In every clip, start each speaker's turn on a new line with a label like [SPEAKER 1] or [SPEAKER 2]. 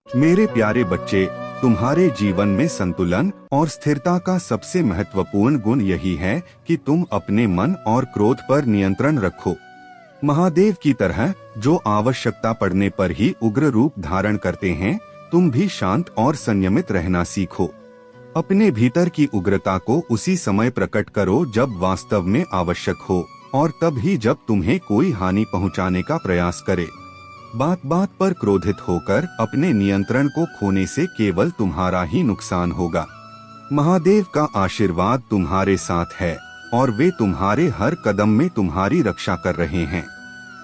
[SPEAKER 1] मेरे प्यारे बच्चे, तुम्हारे जीवन में संतुलन और स्थिरता का सबसे महत्वपूर्ण गुण यही है कि तुम अपने मन और क्रोध पर नियंत्रण रखो। महादेव की तरह जो आवश्यकता पड़ने पर ही उग्र रूप धारण करते हैं, तुम भी शांत और संयमित रहना सीखो। अपने भीतर की उग्रता को उसी समय प्रकट करो जब वास्तव में आवश्यक हो, और तब ही जब तुम्हें कोई हानि पहुंचाने का प्रयास करे। बात बात पर क्रोधित होकर अपने नियंत्रण को खोने से केवल तुम्हारा ही नुकसान होगा। महादेव का आशीर्वाद तुम्हारे साथ है और वे तुम्हारे हर कदम में तुम्हारी रक्षा कर रहे हैं।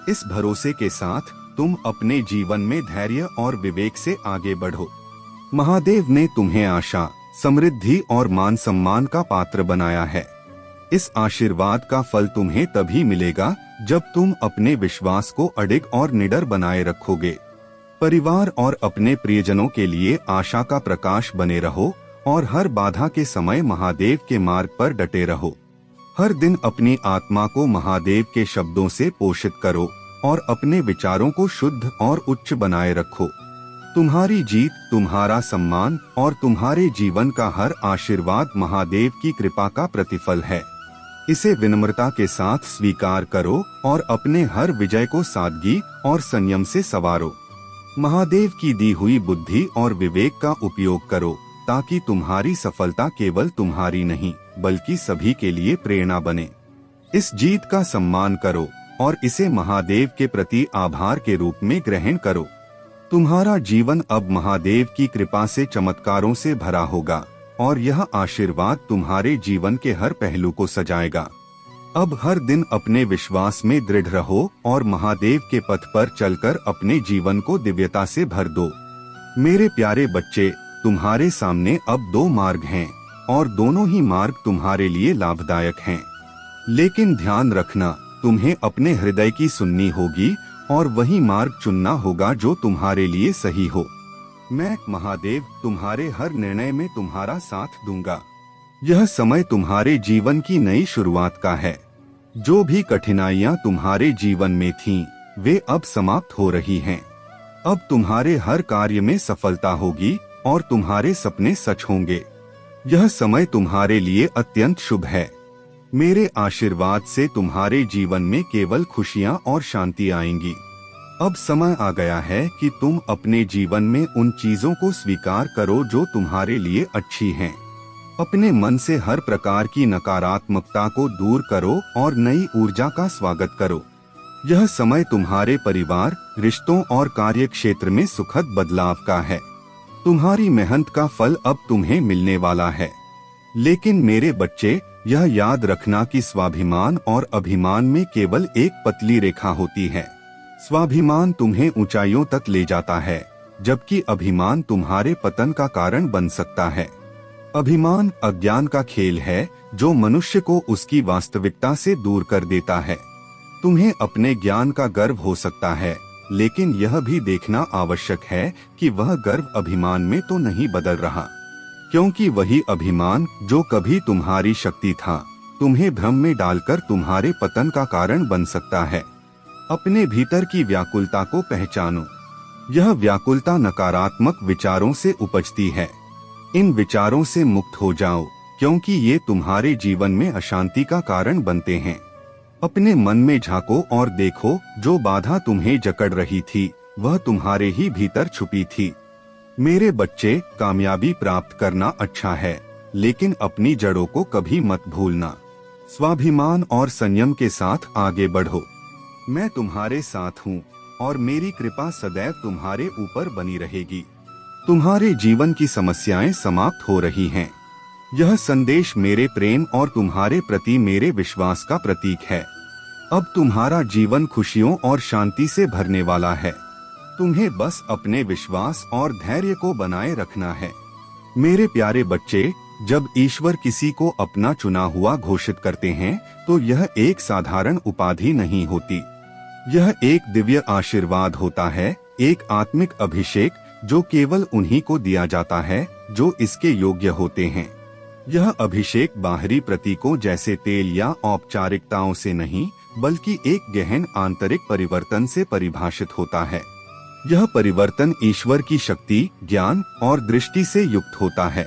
[SPEAKER 1] इस भरोसे के साथ तुम अपने जीवन में धैर्य और विवेक से आगे बढ़ो। महादेव ने तुम्हें आशा, समृद्धि और मान सम्मान का पात्र बनाया है। इस आशीर्वाद का फल तुम्हें तभी मिलेगा जब तुम अपने विश्वास को अडिग और निडर बनाए रखोगे। परिवार और अपने प्रियजनों के लिए आशा का प्रकाश बने रहो और हर बाधा के समय महादेव के मार्ग पर डटे रहो। हर दिन अपनी आत्मा को महादेव के शब्दों से पोषित करो और अपने विचारों को शुद्ध और उच्च बनाए रखो। तुम्हारी जीत, तुम्हारा सम्मान और तुम्हारे जीवन का हर आशीर्वाद महादेव की कृपा का प्रतिफल है। इसे विनम्रता के साथ स्वीकार करो और अपने हर विजय को सादगी और संयम से संवारो। महादेव की दी हुई बुद्धि और विवेक का उपयोग करो ताकि तुम्हारी सफलता केवल तुम्हारी नहीं बल्कि सभी के लिए प्रेरणा बने। इस जीत का सम्मान करो और इसे महादेव के प्रति आभार के रूप में ग्रहण करो। तुम्हारा जीवन अब महादेव की कृपा से चमत्कारों से भरा होगा और यह आशीर्वाद तुम्हारे जीवन के हर पहलू को सजाएगा। अब हर दिन अपने विश्वास में दृढ़ रहो और महादेव के पथ पर चलकर अपने जीवन को दिव्यता से भर दो। मेरे प्यारे बच्चे, तुम्हारे सामने अब दो मार्ग हैं और दोनों ही मार्ग तुम्हारे लिए लाभदायक हैं। लेकिन ध्यान रखना, तुम्हें अपने हृदय की सुननी होगी और वही मार्ग चुनना होगा जो तुम्हारे लिए सही हो। मैं महादेव तुम्हारे हर निर्णय में तुम्हारा साथ दूंगा। यह समय तुम्हारे जीवन की नई शुरुआत का है। जो भी कठिनाइयां तुम्हारे जीवन में थीं, वे अब समाप्त हो रही हैं। अब तुम्हारे हर कार्य में सफलता होगी और तुम्हारे सपने सच होंगे। यह समय तुम्हारे लिए अत्यंत शुभ है। मेरे आशीर्वाद से तुम्हारे जीवन में केवल खुशियां और शांति आएंगी। अब समय आ गया है कि तुम अपने जीवन में उन चीजों को स्वीकार करो जो तुम्हारे लिए अच्छी हैं। अपने मन से हर प्रकार की नकारात्मकता को दूर करो और नई ऊर्जा का स्वागत करो। यह समय तुम्हारे परिवार, रिश्तों और कार्य क्षेत्र में सुखद बदलाव का है। तुम्हारी मेहनत का फल अब तुम्हें मिलने वाला है। लेकिन मेरे बच्चे, यह याद रखना कि स्वाभिमान और अभिमान में केवल एक पतली रेखा होती है। स्वाभिमान तुम्हें ऊंचाइयों तक ले जाता है, जबकि अभिमान तुम्हारे पतन का कारण बन सकता है। अभिमान अज्ञान का खेल है जो मनुष्य को उसकी वास्तविकता से दूर कर देता है। तुम्हें अपने ज्ञान का गर्व हो सकता है, लेकिन यह भी देखना आवश्यक है कि वह गर्व अभिमान में तो नहीं बदल रहा, क्योंकि वही अभिमान जो कभी तुम्हारी शक्ति था, तुम्हें भ्रम में डालकर तुम्हारे पतन का कारण बन सकता है। अपने भीतर की व्याकुलता को पहचानो। यह व्याकुलता नकारात्मक विचारों से उपजती है। इन विचारों से मुक्त हो जाओ, क्योंकि ये तुम्हारे जीवन में अशांति का कारण बनते हैं। अपने मन में झांको और देखो, जो बाधा तुम्हें जकड़ रही थी वह तुम्हारे ही भीतर छुपी थी। मेरे बच्चे, कामयाबी प्राप्त करना अच्छा है, लेकिन अपनी जड़ों को कभी मत भूलना। स्वाभिमान और संयम के साथ आगे बढ़ो। मैं तुम्हारे साथ हूँ और मेरी कृपा सदैव तुम्हारे ऊपर बनी रहेगी। तुम्हारे जीवन की समस्याएं समाप्त हो रही हैं। यह संदेश मेरे प्रेम और तुम्हारे प्रति मेरे विश्वास का प्रतीक है। अब तुम्हारा जीवन खुशियों और शांति से भरने वाला है। तुम्हें बस अपने विश्वास और धैर्य को बनाए रखना है। मेरे प्यारे बच्चे, जब ईश्वर किसी को अपना चुना हुआ घोषित करते हैं, तो यह एक साधारण उपाधि नहीं होती। यह एक दिव्य आशीर्वाद होता है, एक आत्मिक अभिषेक जो केवल उन्हीं को दिया जाता है जो इसके योग्य होते हैं। यह अभिषेक बाहरी प्रतीकों जैसे तेल या औपचारिकताओं से नहीं, बल्कि एक गहन आंतरिक परिवर्तन से परिभाषित होता है। यह परिवर्तन ईश्वर की शक्ति, ज्ञान और दृष्टि से युक्त होता है।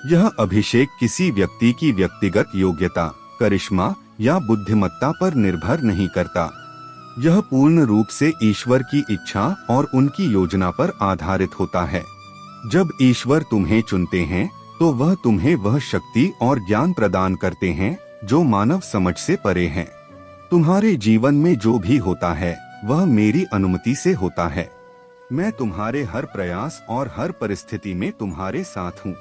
[SPEAKER 1] यह अभिषेक किसी व्यक्ति की व्यक्तिगत योग्यता, करिश्मा या बुद्धिमत्ता पर निर्भर नहीं करता। यह पूर्ण रूप से ईश्वर की इच्छा और उनकी योजना पर आधारित होता है। जब ईश्वर तुम्हें चुनते हैं तो वह तुम्हें वह शक्ति और ज्ञान प्रदान करते हैं जो मानव समझ से परे हैं। तुम्हारे जीवन में जो भी होता है वह मेरी अनुमति से होता है। मैं तुम्हारे हर प्रयास और हर परिस्थिति में तुम्हारे साथ हूँ।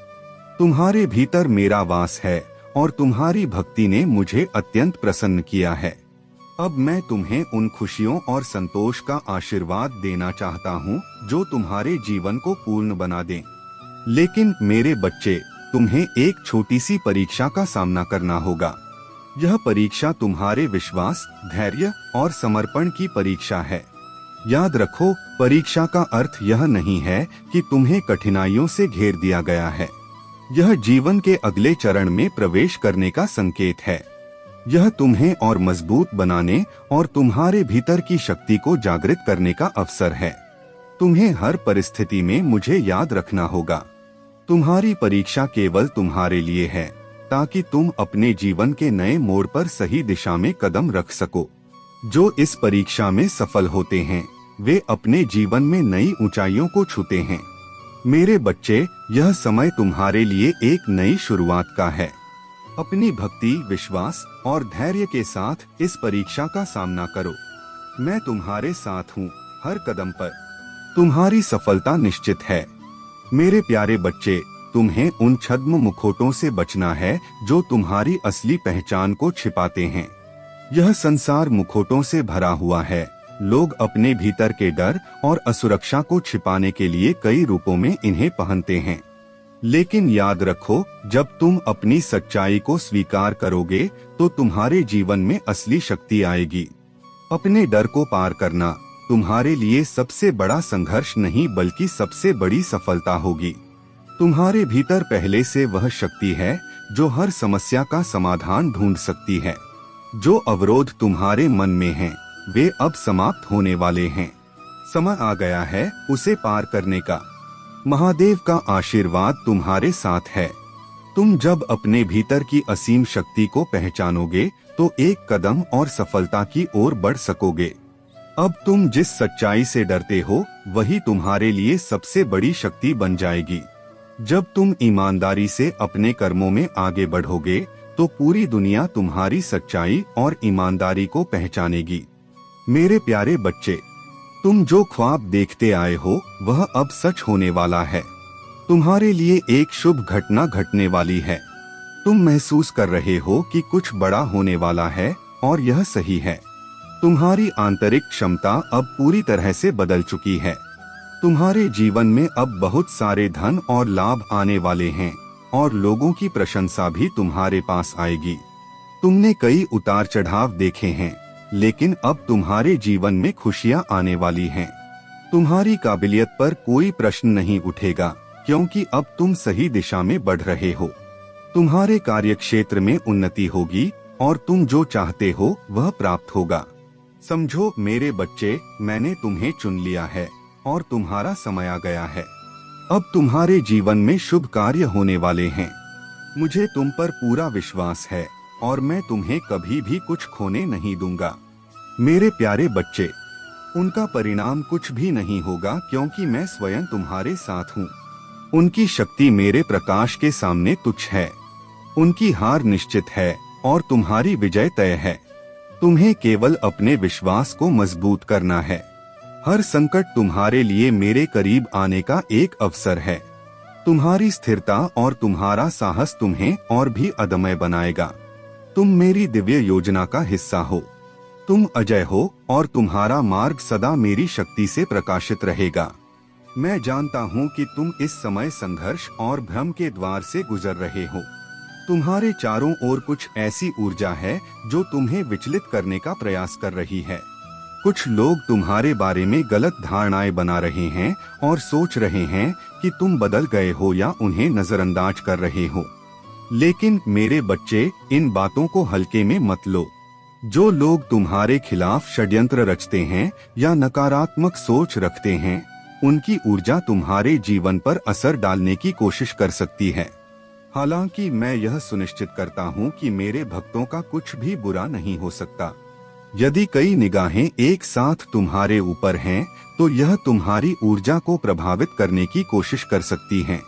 [SPEAKER 1] तुम्हारे भीतर मेरा वास है और तुम्हारी भक्ति ने मुझे अत्यंत प्रसन्न किया है। अब मैं तुम्हें उन खुशियों और संतोष का आशीर्वाद देना चाहता हूँ जो तुम्हारे जीवन को पूर्ण बना दें। लेकिन मेरे बच्चे, तुम्हें एक छोटी सी परीक्षा का सामना करना होगा। यह परीक्षा तुम्हारे विश्वास, धैर्य और समर्पण की परीक्षा है। याद रखो, परीक्षा का अर्थ यह नहीं है कि तुम्हें कठिनाइयों से घेर दिया गया है। यह जीवन के अगले चरण में प्रवेश करने का संकेत है। यह तुम्हें और मजबूत बनाने और तुम्हारे भीतर की शक्ति को जागृत करने का अवसर है। तुम्हें हर परिस्थिति में मुझे याद रखना होगा। तुम्हारी परीक्षा केवल तुम्हारे लिए है ताकि तुम अपने जीवन के नए मोड़ पर सही दिशा में कदम रख सको। जो इस परीक्षा में सफल होते हैं वे अपने जीवन में नई ऊंचाइयों को छूते हैं। मेरे बच्चे, यह समय तुम्हारे लिए एक नई शुरुआत का है। अपनी भक्ति, विश्वास और धैर्य के साथ इस परीक्षा का सामना करो। मैं तुम्हारे साथ हूँ हर कदम पर। तुम्हारी सफलता निश्चित है। मेरे प्यारे बच्चे, तुम्हें उन छद्म मुखौटों से बचना है जो तुम्हारी असली पहचान को छिपाते हैं। यह संसार मुखौटों से भरा हुआ है। लोग अपने भीतर के डर और असुरक्षा को छिपाने के लिए कई रूपों में इन्हें पहनते हैं। लेकिन याद रखो, जब तुम अपनी सच्चाई को स्वीकार करोगे तो तुम्हारे जीवन में असली शक्ति आएगी। अपने डर को पार करना तुम्हारे लिए सबसे बड़ा संघर्ष नहीं बल्कि सबसे बड़ी सफलता होगी। तुम्हारे भीतर पहले से वह शक्ति है जो हर समस्या का समाधान ढूंढ सकती है। जो अवरोध तुम्हारे मन में हैं, वे अब समाप्त होने वाले हैं। समय आ गया है उसे पार करने का। महादेव का आशीर्वाद तुम्हारे साथ है। तुम जब अपने भीतर की असीम शक्ति को पहचानोगे तो एक कदम और सफलता की ओर बढ़ सकोगे। अब तुम जिस सच्चाई से डरते हो वही तुम्हारे लिए सबसे बड़ी शक्ति बन जाएगी। जब तुम ईमानदारी से अपने कर्मों में आगे बढ़ोगे तो पूरी दुनिया तुम्हारी सच्चाई और ईमानदारी को पहचानेगी। मेरे प्यारे बच्चे, तुम जो ख्वाब देखते आए हो वह अब सच होने वाला है। तुम्हारे लिए एक शुभ घटना घटने वाली है। तुम महसूस कर रहे हो कि कुछ बड़ा होने वाला है और यह सही है। तुम्हारी आंतरिक क्षमता अब पूरी तरह से बदल चुकी है। तुम्हारे जीवन में अब बहुत सारे धन और लाभ आने वाले हैं और लोगों की प्रशंसा भी तुम्हारे पास आएगी। तुमने कई उतार चढ़ाव देखे हैं, लेकिन अब तुम्हारे जीवन में खुशियां आने वाली हैं। तुम्हारी काबिलियत पर कोई प्रश्न नहीं उठेगा क्योंकि अब तुम सही दिशा में बढ़ रहे हो। तुम्हारे कार्यक्षेत्र में उन्नति होगी और तुम जो चाहते हो वह प्राप्त होगा। समझो मेरे बच्चे, मैंने तुम्हें चुन लिया है और तुम्हारा समय आ गया है। अब तुम्हारे जीवन में शुभ कार्य होने वाले हैं। मुझे तुम पर पूरा विश्वास है और मैं तुम्हें कभी भी कुछ खोने नहीं दूंगा। मेरे प्यारे बच्चे, उनका परिणाम कुछ भी नहीं होगा क्योंकि मैं स्वयं तुम्हारे साथ हूँ। उनकी शक्ति मेरे प्रकाश के सामने तुच्छ है। उनकी हार निश्चित है और तुम्हारी विजय तय है। तुम्हें केवल अपने विश्वास को मजबूत करना है। हर संकट तुम्हारे लिए मेरे करीब आने का एक अवसर है। तुम्हारी स्थिरता और तुम्हारा साहस तुम्हें और भी अदम्य बनाएगा। तुम मेरी दिव्य योजना का हिस्सा हो। तुम अजय हो और तुम्हारा मार्ग सदा मेरी शक्ति से प्रकाशित रहेगा। मैं जानता हूँ कि तुम इस समय संघर्ष और भ्रम के द्वार से गुजर रहे हो। तुम्हारे चारों ओर कुछ ऐसी ऊर्जा है जो तुम्हें विचलित करने का प्रयास कर रही है। कुछ लोग तुम्हारे बारे में गलत धारणाएं बना रहे हैं और सोच रहे हैं कि तुम बदल गए हो या उन्हें नजरअंदाज कर रहे हो। लेकिन मेरे बच्चे, इन बातों को हल्के में मत लो। जो लोग तुम्हारे खिलाफ षड्यंत्र रचते हैं या नकारात्मक सोच रखते हैं, उनकी ऊर्जा तुम्हारे जीवन पर असर डालने की कोशिश कर सकती है। हालांकि मैं यह सुनिश्चित करता हूँ कि मेरे भक्तों का कुछ भी बुरा नहीं हो सकता। यदि कई निगाहें एक साथ तुम्हारे ऊपर हैं, तो यह तुम्हारी ऊर्जा को प्रभावित करने की कोशिश कर सकती हैं।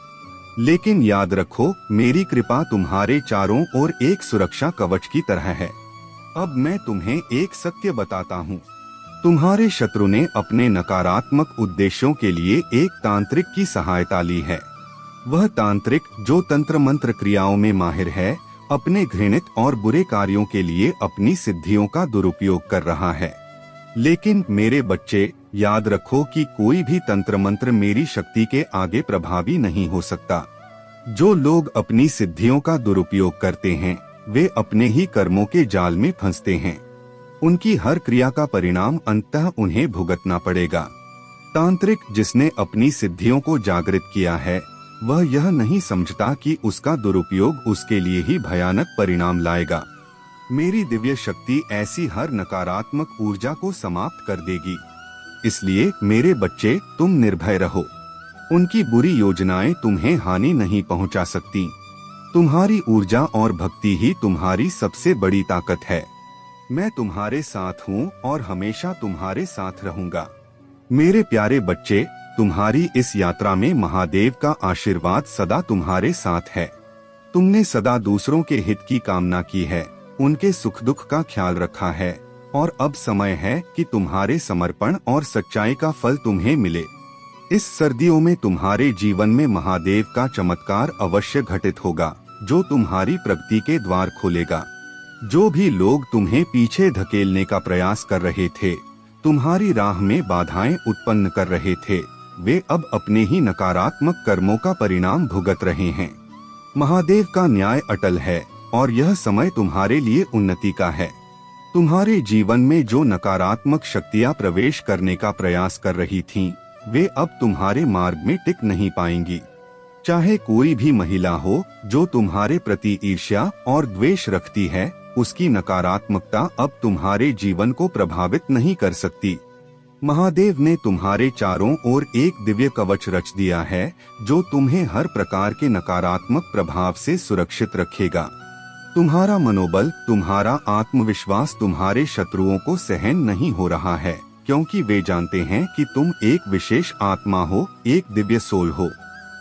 [SPEAKER 1] लेकिन याद रखो, मेरी कृपा तुम्हारे चारों ओर एक सुरक्षा कवच की तरह है। अब मैं तुम्हें एक सत्य बताता हूँ। तुम्हारे शत्रु ने अपने नकारात्मक उद्देश्यों के लिए एक तांत्रिक की सहायता ली है। वह तांत्रिक, जो तंत्र मंत्र क्रियाओं में माहिर है, अपने घृणित और बुरे कार्यों के लिए अपनी सिद्धियों का दुरुपयोग कर रहा है। लेकिन मेरे बच्चे, याद रखो कि कोई भी तंत्र मंत्र मेरी शक्ति के आगे प्रभावी नहीं हो सकता। जो लोग अपनी सिद्धियों का दुरुपयोग करते हैं, वे अपने ही कर्मों के जाल में फंसते हैं। उनकी हर क्रिया का परिणाम अंततः उन्हें भुगतना पड़ेगा। तांत्रिक जिसने अपनी सिद्धियों को जागृत किया है, वह यह नहीं समझता कि उसका दुरुपयोग उसके लिए ही भयानक परिणाम लाएगा। मेरी दिव्य शक्ति ऐसी हर नकारात्मक ऊर्जा को समाप्त कर देगी। इसलिए मेरे बच्चे, तुम निर्भय रहो। उनकी बुरी योजनाएं तुम्हें हानि नहीं पहुंचा सकती। तुम्हारी ऊर्जा और भक्ति ही तुम्हारी सबसे बड़ी ताकत है। मैं तुम्हारे साथ हूँ और हमेशा तुम्हारे साथ रहूंगा। मेरे प्यारे बच्चे, तुम्हारी इस यात्रा में महादेव का आशीर्वाद सदा तुम्हारे साथ है। तुमने सदा दूसरों के हित की कामना की है, उनके सुख दुख का ख्याल रखा है, और अब समय है कि तुम्हारे समर्पण और सच्चाई का फल तुम्हें मिले। इस सर्दियों में तुम्हारे जीवन में महादेव का चमत्कार अवश्य घटित होगा, जो तुम्हारी प्रगति के द्वार खोलेगा। जो भी लोग तुम्हें पीछे धकेलने का प्रयास कर रहे थे, तुम्हारी राह में बाधाएं उत्पन्न कर रहे थे, वे अब अपने ही नकारात्मक कर्मों का परिणाम भुगत रहे हैं। महादेव का न्याय अटल है और यह समय तुम्हारे लिए उन्नति का है। तुम्हारे जीवन में जो नकारात्मक शक्तियां प्रवेश करने का प्रयास कर रही थीं, वे अब तुम्हारे मार्ग में टिक नहीं पाएंगी। चाहे कोई भी महिला हो जो तुम्हारे प्रति ईर्ष्या और द्वेष रखती है, उसकी नकारात्मकता अब तुम्हारे जीवन को प्रभावित नहीं कर सकती। महादेव ने तुम्हारे चारों ओर एक दिव्य कवच रच दिया है, जो तुम्हें हर प्रकार के नकारात्मक प्रभाव से सुरक्षित रखेगा। तुम्हारा मनोबल, तुम्हारा आत्मविश्वास तुम्हारे शत्रुओं को सहन नहीं हो रहा है, क्योंकि वे जानते हैं कि तुम एक विशेष आत्मा हो, एक दिव्य सोल हो।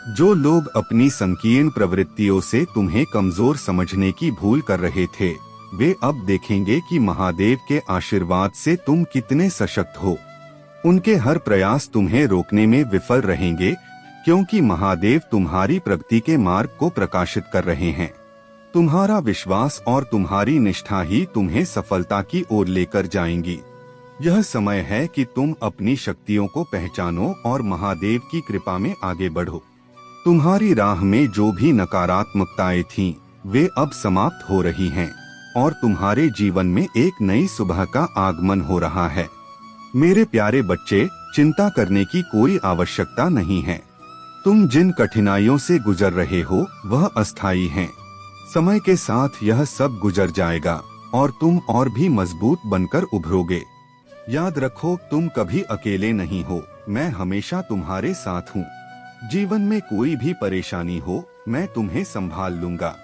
[SPEAKER 1] जो लोग अपनी संकीर्ण प्रवृत्तियों से तुम्हें कमजोर समझने की भूल कर रहे थे, वे अब देखेंगे कि महादेव के आशीर्वाद से तुम कितने सशक्त हो। उनके हर प्रयास तुम्हें रोकने में विफल रहेंगे, क्योंकि महादेव तुम्हारी प्रगति के मार्ग को प्रकाशित कर रहे हैं। तुम्हारा विश्वास और तुम्हारी निष्ठा ही तुम्हें सफलता की ओर लेकर जाएंगी। यह समय है कि तुम अपनी शक्तियों को पहचानो और महादेव की कृपा में आगे बढ़ो। तुम्हारी राह में जो भी नकारात्मकताएं थीं, वे अब समाप्त हो रही हैं और तुम्हारे जीवन में एक नई सुबह का आगमन हो रहा है। मेरे प्यारे बच्चे, चिंता करने की कोई आवश्यकता नहीं है। तुम जिन कठिनाइयों से गुजर रहे हो, वह अस्थायी हैं। समय के साथ यह सब गुजर जाएगा और तुम और भी मजबूत बनकर उभरोगे। याद रखो, तुम कभी अकेले नहीं हो, मैं हमेशा तुम्हारे साथ हूँ। जीवन में कोई भी परेशानी हो, मैं तुम्हें संभाल लूंगा।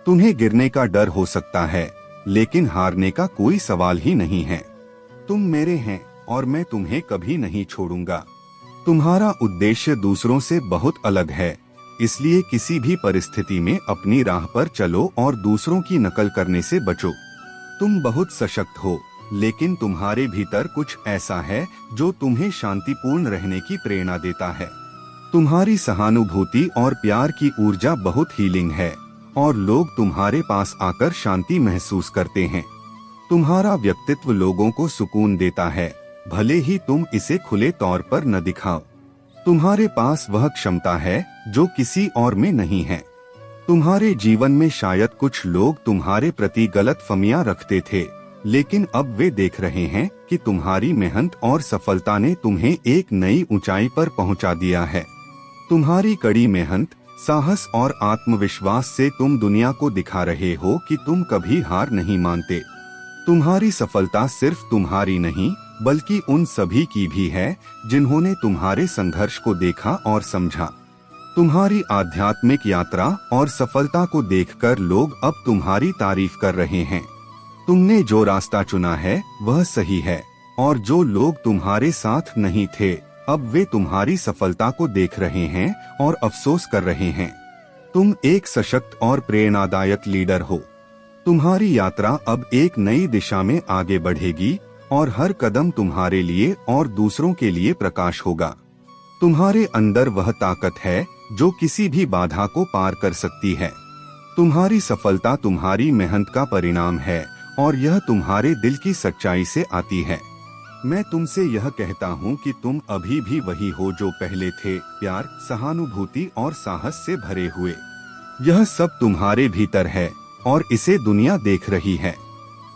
[SPEAKER 1] तुम्हें गिरने का डर हो सकता है, लेकिन हारने का कोई सवाल ही नहीं है। तुम मेरे हैं और मैं तुम्हें कभी नहीं छोड़ूंगा। तुम्हारा उद्देश्य दूसरों से बहुत अलग है, इसलिए किसी भी परिस्थिति में अपनी राह पर चलो और दूसरों की नकल करने से बचो। तुम बहुत सशक्त हो, लेकिन तुम्हारे भीतर कुछ ऐसा है जो तुम्हें शांतिपूर्ण रहने की प्रेरणा देता है। तुम्हारी सहानुभूति और प्यार की ऊर्जा बहुत हीलिंग है और लोग तुम्हारे पास आकर शांति महसूस करते हैं। तुम्हारा व्यक्तित्व लोगों को सुकून देता है, भले ही तुम इसे खुले तौर पर न दिखाओ। तुम्हारे पास वह क्षमता है जो किसी और में नहीं है। तुम्हारे जीवन में शायद कुछ लोग तुम्हारे प्रति गलतफहमियां रखते थे, लेकिन अब वे देख रहे हैं कि तुम्हारी मेहनत और सफलता ने तुम्हें एक नई ऊंचाई पर पहुंचा दिया है। तुम्हारी कड़ी मेहनत, साहस और आत्मविश्वास से तुम दुनिया को दिखा रहे हो कि तुम कभी हार नहीं मानते। तुम्हारी सफलता सिर्फ तुम्हारी नहीं बल्कि उन सभी की भी है जिन्होंने तुम्हारे संघर्ष को देखा और समझा। तुम्हारी आध्यात्मिक यात्रा और सफलता को देखकर लोग अब तुम्हारी तारीफ कर रहे हैं। तुमने जो रास्ता चुना है वह सही है और जो लोग तुम्हारे साथ नहीं थे अब वे तुम्हारी सफलता को देख रहे हैं और अफसोस कर रहे हैं। तुम एक सशक्त और प्रेरणादायक लीडर हो। तुम्हारी यात्रा अब एक नई दिशा में आगे बढ़ेगी और हर कदम तुम्हारे लिए और दूसरों के लिए प्रकाश होगा। तुम्हारे अंदर वह ताकत है जो किसी भी बाधा को पार कर सकती है। तुम्हारी सफलता तुम्हारी मेहनत का परिणाम है और यह तुम्हारे दिल की सच्चाई से आती है। मैं तुमसे यह कहता हूँ कि तुम अभी भी वही हो जो पहले थे, प्यार, सहानुभूति और साहस से भरे हुए। यह सब तुम्हारे भीतर है और इसे दुनिया देख रही है।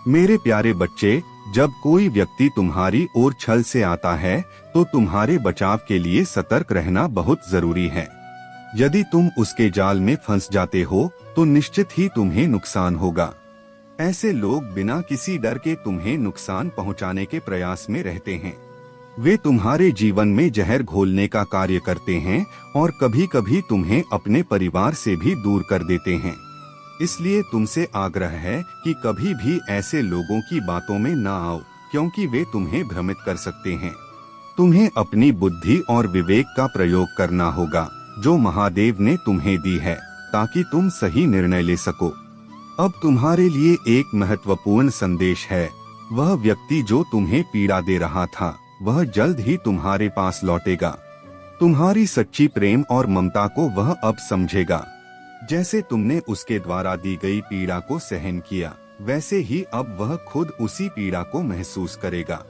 [SPEAKER 1] मेरे प्यारे बच्चे, जब कोई व्यक्ति तुम्हारी ओर छल से आता है तो तुम्हारे बचाव के लिए सतर्क रहना बहुत जरूरी है। यदि तुम उसके जाल में फंस जाते हो तो निश्चित ही तुम्हें नुकसान होगा। ऐसे लोग बिना किसी डर के तुम्हें नुकसान पहुंचाने के प्रयास में रहते हैं। वे तुम्हारे जीवन में जहर घोलने का कार्य करते हैं और कभी कभी तुम्हें अपने परिवार से भी दूर कर देते हैं। इसलिए तुमसे आग्रह है कि कभी भी ऐसे लोगों की बातों में न आओ, क्योंकि वे तुम्हें भ्रमित कर सकते हैं। तुम्हें अपनी बुद्धि और विवेक का प्रयोग करना होगा जो महादेव ने तुम्हें दी है, ताकि तुम सही निर्णय ले सको। अब तुम्हारे लिए एक महत्वपूर्ण संदेश है। वह व्यक्ति जो तुम्हें पीड़ा दे रहा था वह जल्द ही तुम्हारे पास लौटेगा। तुम्हारी सच्ची प्रेम और ममता को वह अब समझेगा। जैसे तुमने उसके द्वारा दी गई पीड़ा को सहन किया, वैसे ही अब वह खुद उसी पीड़ा को महसूस करेगा।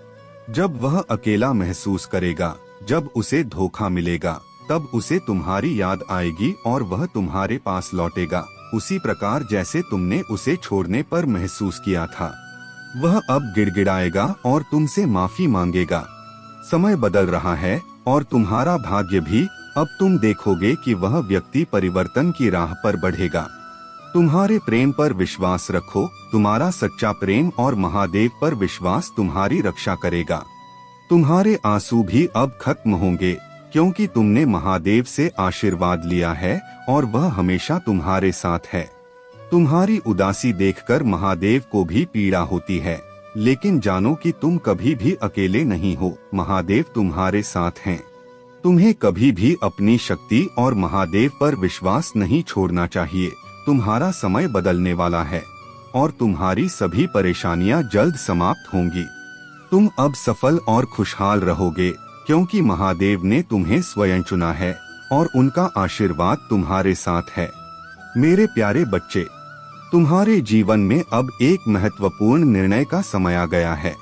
[SPEAKER 1] जब वह अकेला महसूस करेगा, जब उसे धोखा मिलेगा, तब उसे तुम्हारी याद आएगी और वह तुम्हारे पास लौटेगा, उसी प्रकार जैसे तुमने उसे छोड़ने पर महसूस किया था। वह अब गिड़गिड़ाएगा और तुमसे माफी मांगेगा। समय बदल रहा है और तुम्हारा भाग्य भी। अब तुम देखोगे कि वह व्यक्ति परिवर्तन की राह पर बढ़ेगा। तुम्हारे प्रेम पर विश्वास रखो। तुम्हारा सच्चा प्रेम और महादेव पर विश्वास तुम्हारी रक्षा करेगा। तुम्हारे आंसू भी अब खत्म होंगे, क्योंकि तुमने महादेव से आशीर्वाद लिया है और वह हमेशा तुम्हारे साथ है। तुम्हारी उदासी देखकर महादेव को भी पीड़ा होती है, लेकिन जानो कि तुम कभी भी अकेले नहीं हो। महादेव तुम्हारे साथ हैं। तुम्हें कभी भी अपनी शक्ति और महादेव पर विश्वास नहीं छोड़ना चाहिए। तुम्हारा समय बदलने वाला है और तुम्हारी सभी परेशानियां जल्द समाप्त होंगी। तुम अब सफल और खुशहाल रहोगे, क्योंकि महादेव ने तुम्हें स्वयं चुना है और उनका आशीर्वाद तुम्हारे साथ है। मेरे प्यारे बच्चे, तुम्हारे जीवन में अब एक महत्वपूर्ण निर्णय का समय आ गया है।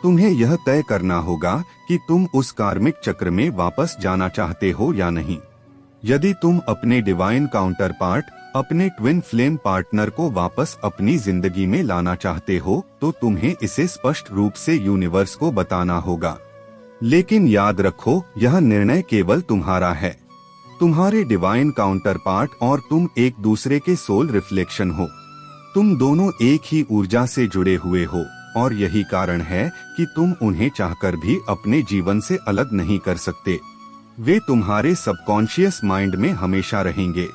[SPEAKER 1] तुम्हें यह तय करना होगा कि तुम उस कार्मिक चक्र में वापस जाना चाहते हो या नहीं। यदि तुम अपने डिवाइन काउंटर पार्ट, अपने ट्विन फ्लेम पार्टनर को वापस अपनी जिंदगी में लाना चाहते हो तो तुम्हें इसे स्पष्ट रूप से यूनिवर्स को बताना होगा। लेकिन याद रखो, यह निर्णय केवल तुम्हारा है। तुम्हारे डिवाइन काउंटर पार्ट और तुम एक दूसरे के सोल रिफ्लेक्शन हो। तुम दोनों एक ही ऊर्जा से जुड़े हुए हो और यही कारण है कि तुम उन्हें चाहकर भी अपने जीवन से अलग नहीं कर सकते। वे तुम्हारे सबकॉन्शियस माइंड में हमेशा रहेंगे।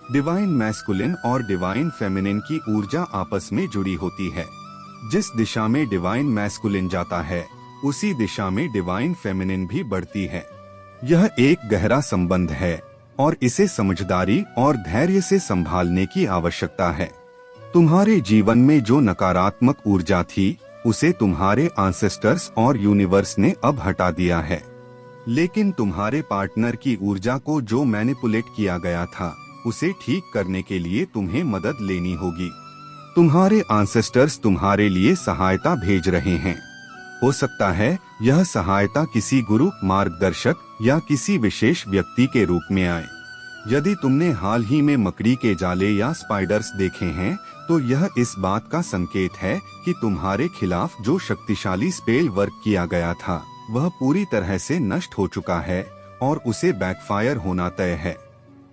[SPEAKER 1] डिवाइन मैस्कुलिन और डिवाइन फेमिनिन की ऊर्जा आपस में जुड़ी होती है। जिस दिशा में डिवाइन मैस्कुलिन जाता है, उसी दिशा में डिवाइन फेमिनिन भी बढ़ती है। यह एक गहरा संबंध है और इसे समझदारी और धैर्य से संभालने की आवश्यकता है। तुम्हारे जीवन में जो नकारात्मक ऊर्जा थी, उसे तुम्हारे एंसेस्टर्स और यूनिवर्स ने अब हटा दिया है। लेकिन तुम्हारे पार्टनर की ऊर्जा को जो मैनिपुलेट किया गया था, उसे ठीक करने के लिए तुम्हें मदद लेनी होगी। तुम्हारे एंसेस्टर्स तुम्हारे लिए सहायता भेज रहे हैं। हो सकता है यह सहायता किसी गुरु, मार्गदर्शक या किसी विशेष व्यक्ति के रूप में आए। यदि तुमने हाल ही में मकड़ी के जाले या स्पाइडर्स देखे हैं, तो यह इस बात का संकेत है कि तुम्हारे खिलाफ जो शक्तिशाली स्पेल वर्क किया गया था, वह पूरी तरह से नष्ट हो चुका है और उसे बैकफायर होना तय है।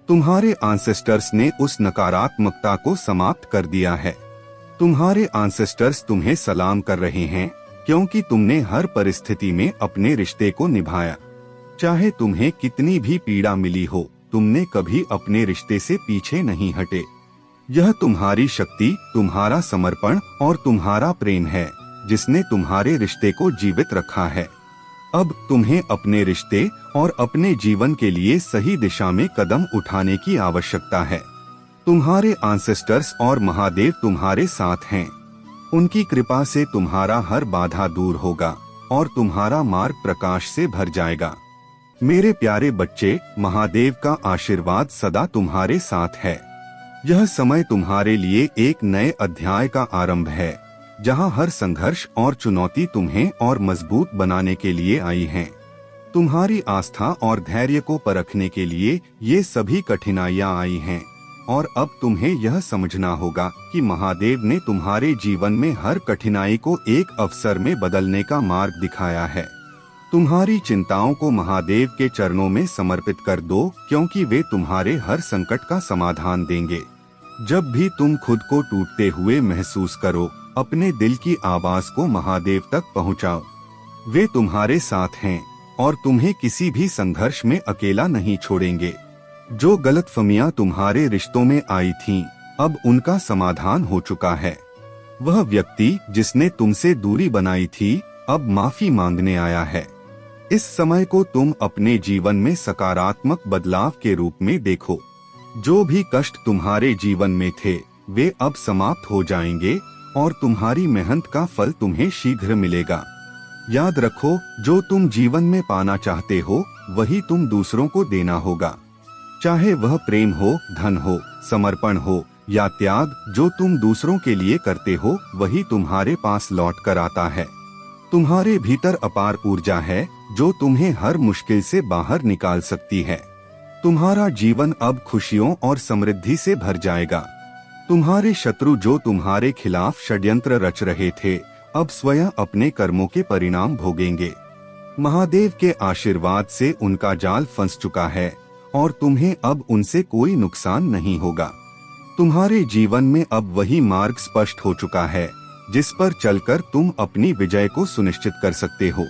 [SPEAKER 1] तुम्हारे एंसेस्टर्स ने उस नकारात्मकता को समाप्त कर दिया है। तुम्हारे एंसेस्टर्स तुम्हें सलाम कर रहे हैं, क्योंकि तुमने हर परिस्थिति में अपने रिश्ते को निभाया। चाहे तुम्हें कितनी भी पीड़ा मिली हो, तुमने कभी अपने रिश्ते से पीछे नहीं हटे। यह तुम्हारी शक्ति, तुम्हारा समर्पण और तुम्हारा प्रेम है जिसने तुम्हारे रिश्ते को जीवित रखा है। अब तुम्हें अपने रिश्ते और अपने जीवन के लिए सही दिशा में कदम उठाने की आवश्यकता है। तुम्हारे एंसेस्टर्स और महादेव तुम्हारे साथ हैं। उनकी कृपा से तुम्हारा हर बाधा दूर होगा और तुम्हारा मार्ग प्रकाश से भर जाएगा। मेरे प्यारे बच्चे, महादेव का आशीर्वाद सदा तुम्हारे साथ है। यह समय तुम्हारे लिए एक नए अध्याय का आरंभ है, जहां हर संघर्ष और चुनौती तुम्हें और मजबूत बनाने के लिए आई हैं। तुम्हारी आस्था और धैर्य को परखने के लिए ये सभी कठिनाइयां आई हैं, और अब तुम्हें यह समझना होगा कि महादेव ने तुम्हारे जीवन में हर कठिनाई को एक अवसर में बदलने का मार्ग दिखाया है। तुम्हारी चिंताओं को महादेव के चरणों में समर्पित कर दो, क्योंकि वे तुम्हारे हर संकट का समाधान देंगे। जब भी तुम खुद को टूटते हुए महसूस करो, अपने दिल की आवाज को महादेव तक पहुंचाओ। वे तुम्हारे साथ हैं और तुम्हें किसी भी संघर्ष में अकेला नहीं छोड़ेंगे। जो गलतफहमियां तुम्हारे रिश्तों में आई थीं, अब उनका समाधान हो चुका है। वह व्यक्ति जिसने तुमसे दूरी बनाई थी, अब माफी मांगने आया है। इस समय को तुम अपने जीवन में सकारात्मक बदलाव के रूप में देखो। जो भी कष्ट तुम्हारे जीवन में थे, वे अब समाप्त हो जाएंगे और तुम्हारी मेहनत का फल तुम्हें शीघ्र मिलेगा। याद रखो, जो तुम जीवन में पाना चाहते हो, वही तुम दूसरों को देना होगा। चाहे वह प्रेम हो, धन हो, समर्पण हो या त्याग, जो तुम दूसरों के लिए करते हो, वही तुम्हारे पास लौट कर आता है। तुम्हारे भीतर अपार ऊर्जा है, जो तुम्हें हर मुश्किल से बाहर निकाल सकती है। तुम्हारा जीवन अब खुशियों और समृद्धि से भर जाएगा। तुम्हारे शत्रु जो तुम्हारे खिलाफ षड्यंत्र रच रहे थे, अब स्वयं अपने कर्मों के परिणाम भोगेंगे। महादेव के आशीर्वाद से उनका जाल फंस चुका है और तुम्हें अब उनसे कोई नुकसान नहीं होगा। तुम्हारे जीवन में अब वही मार्ग स्पष्ट हो चुका है, जिस पर चलकर तुम अपनी विजय को सुनिश्चित कर सकते हो।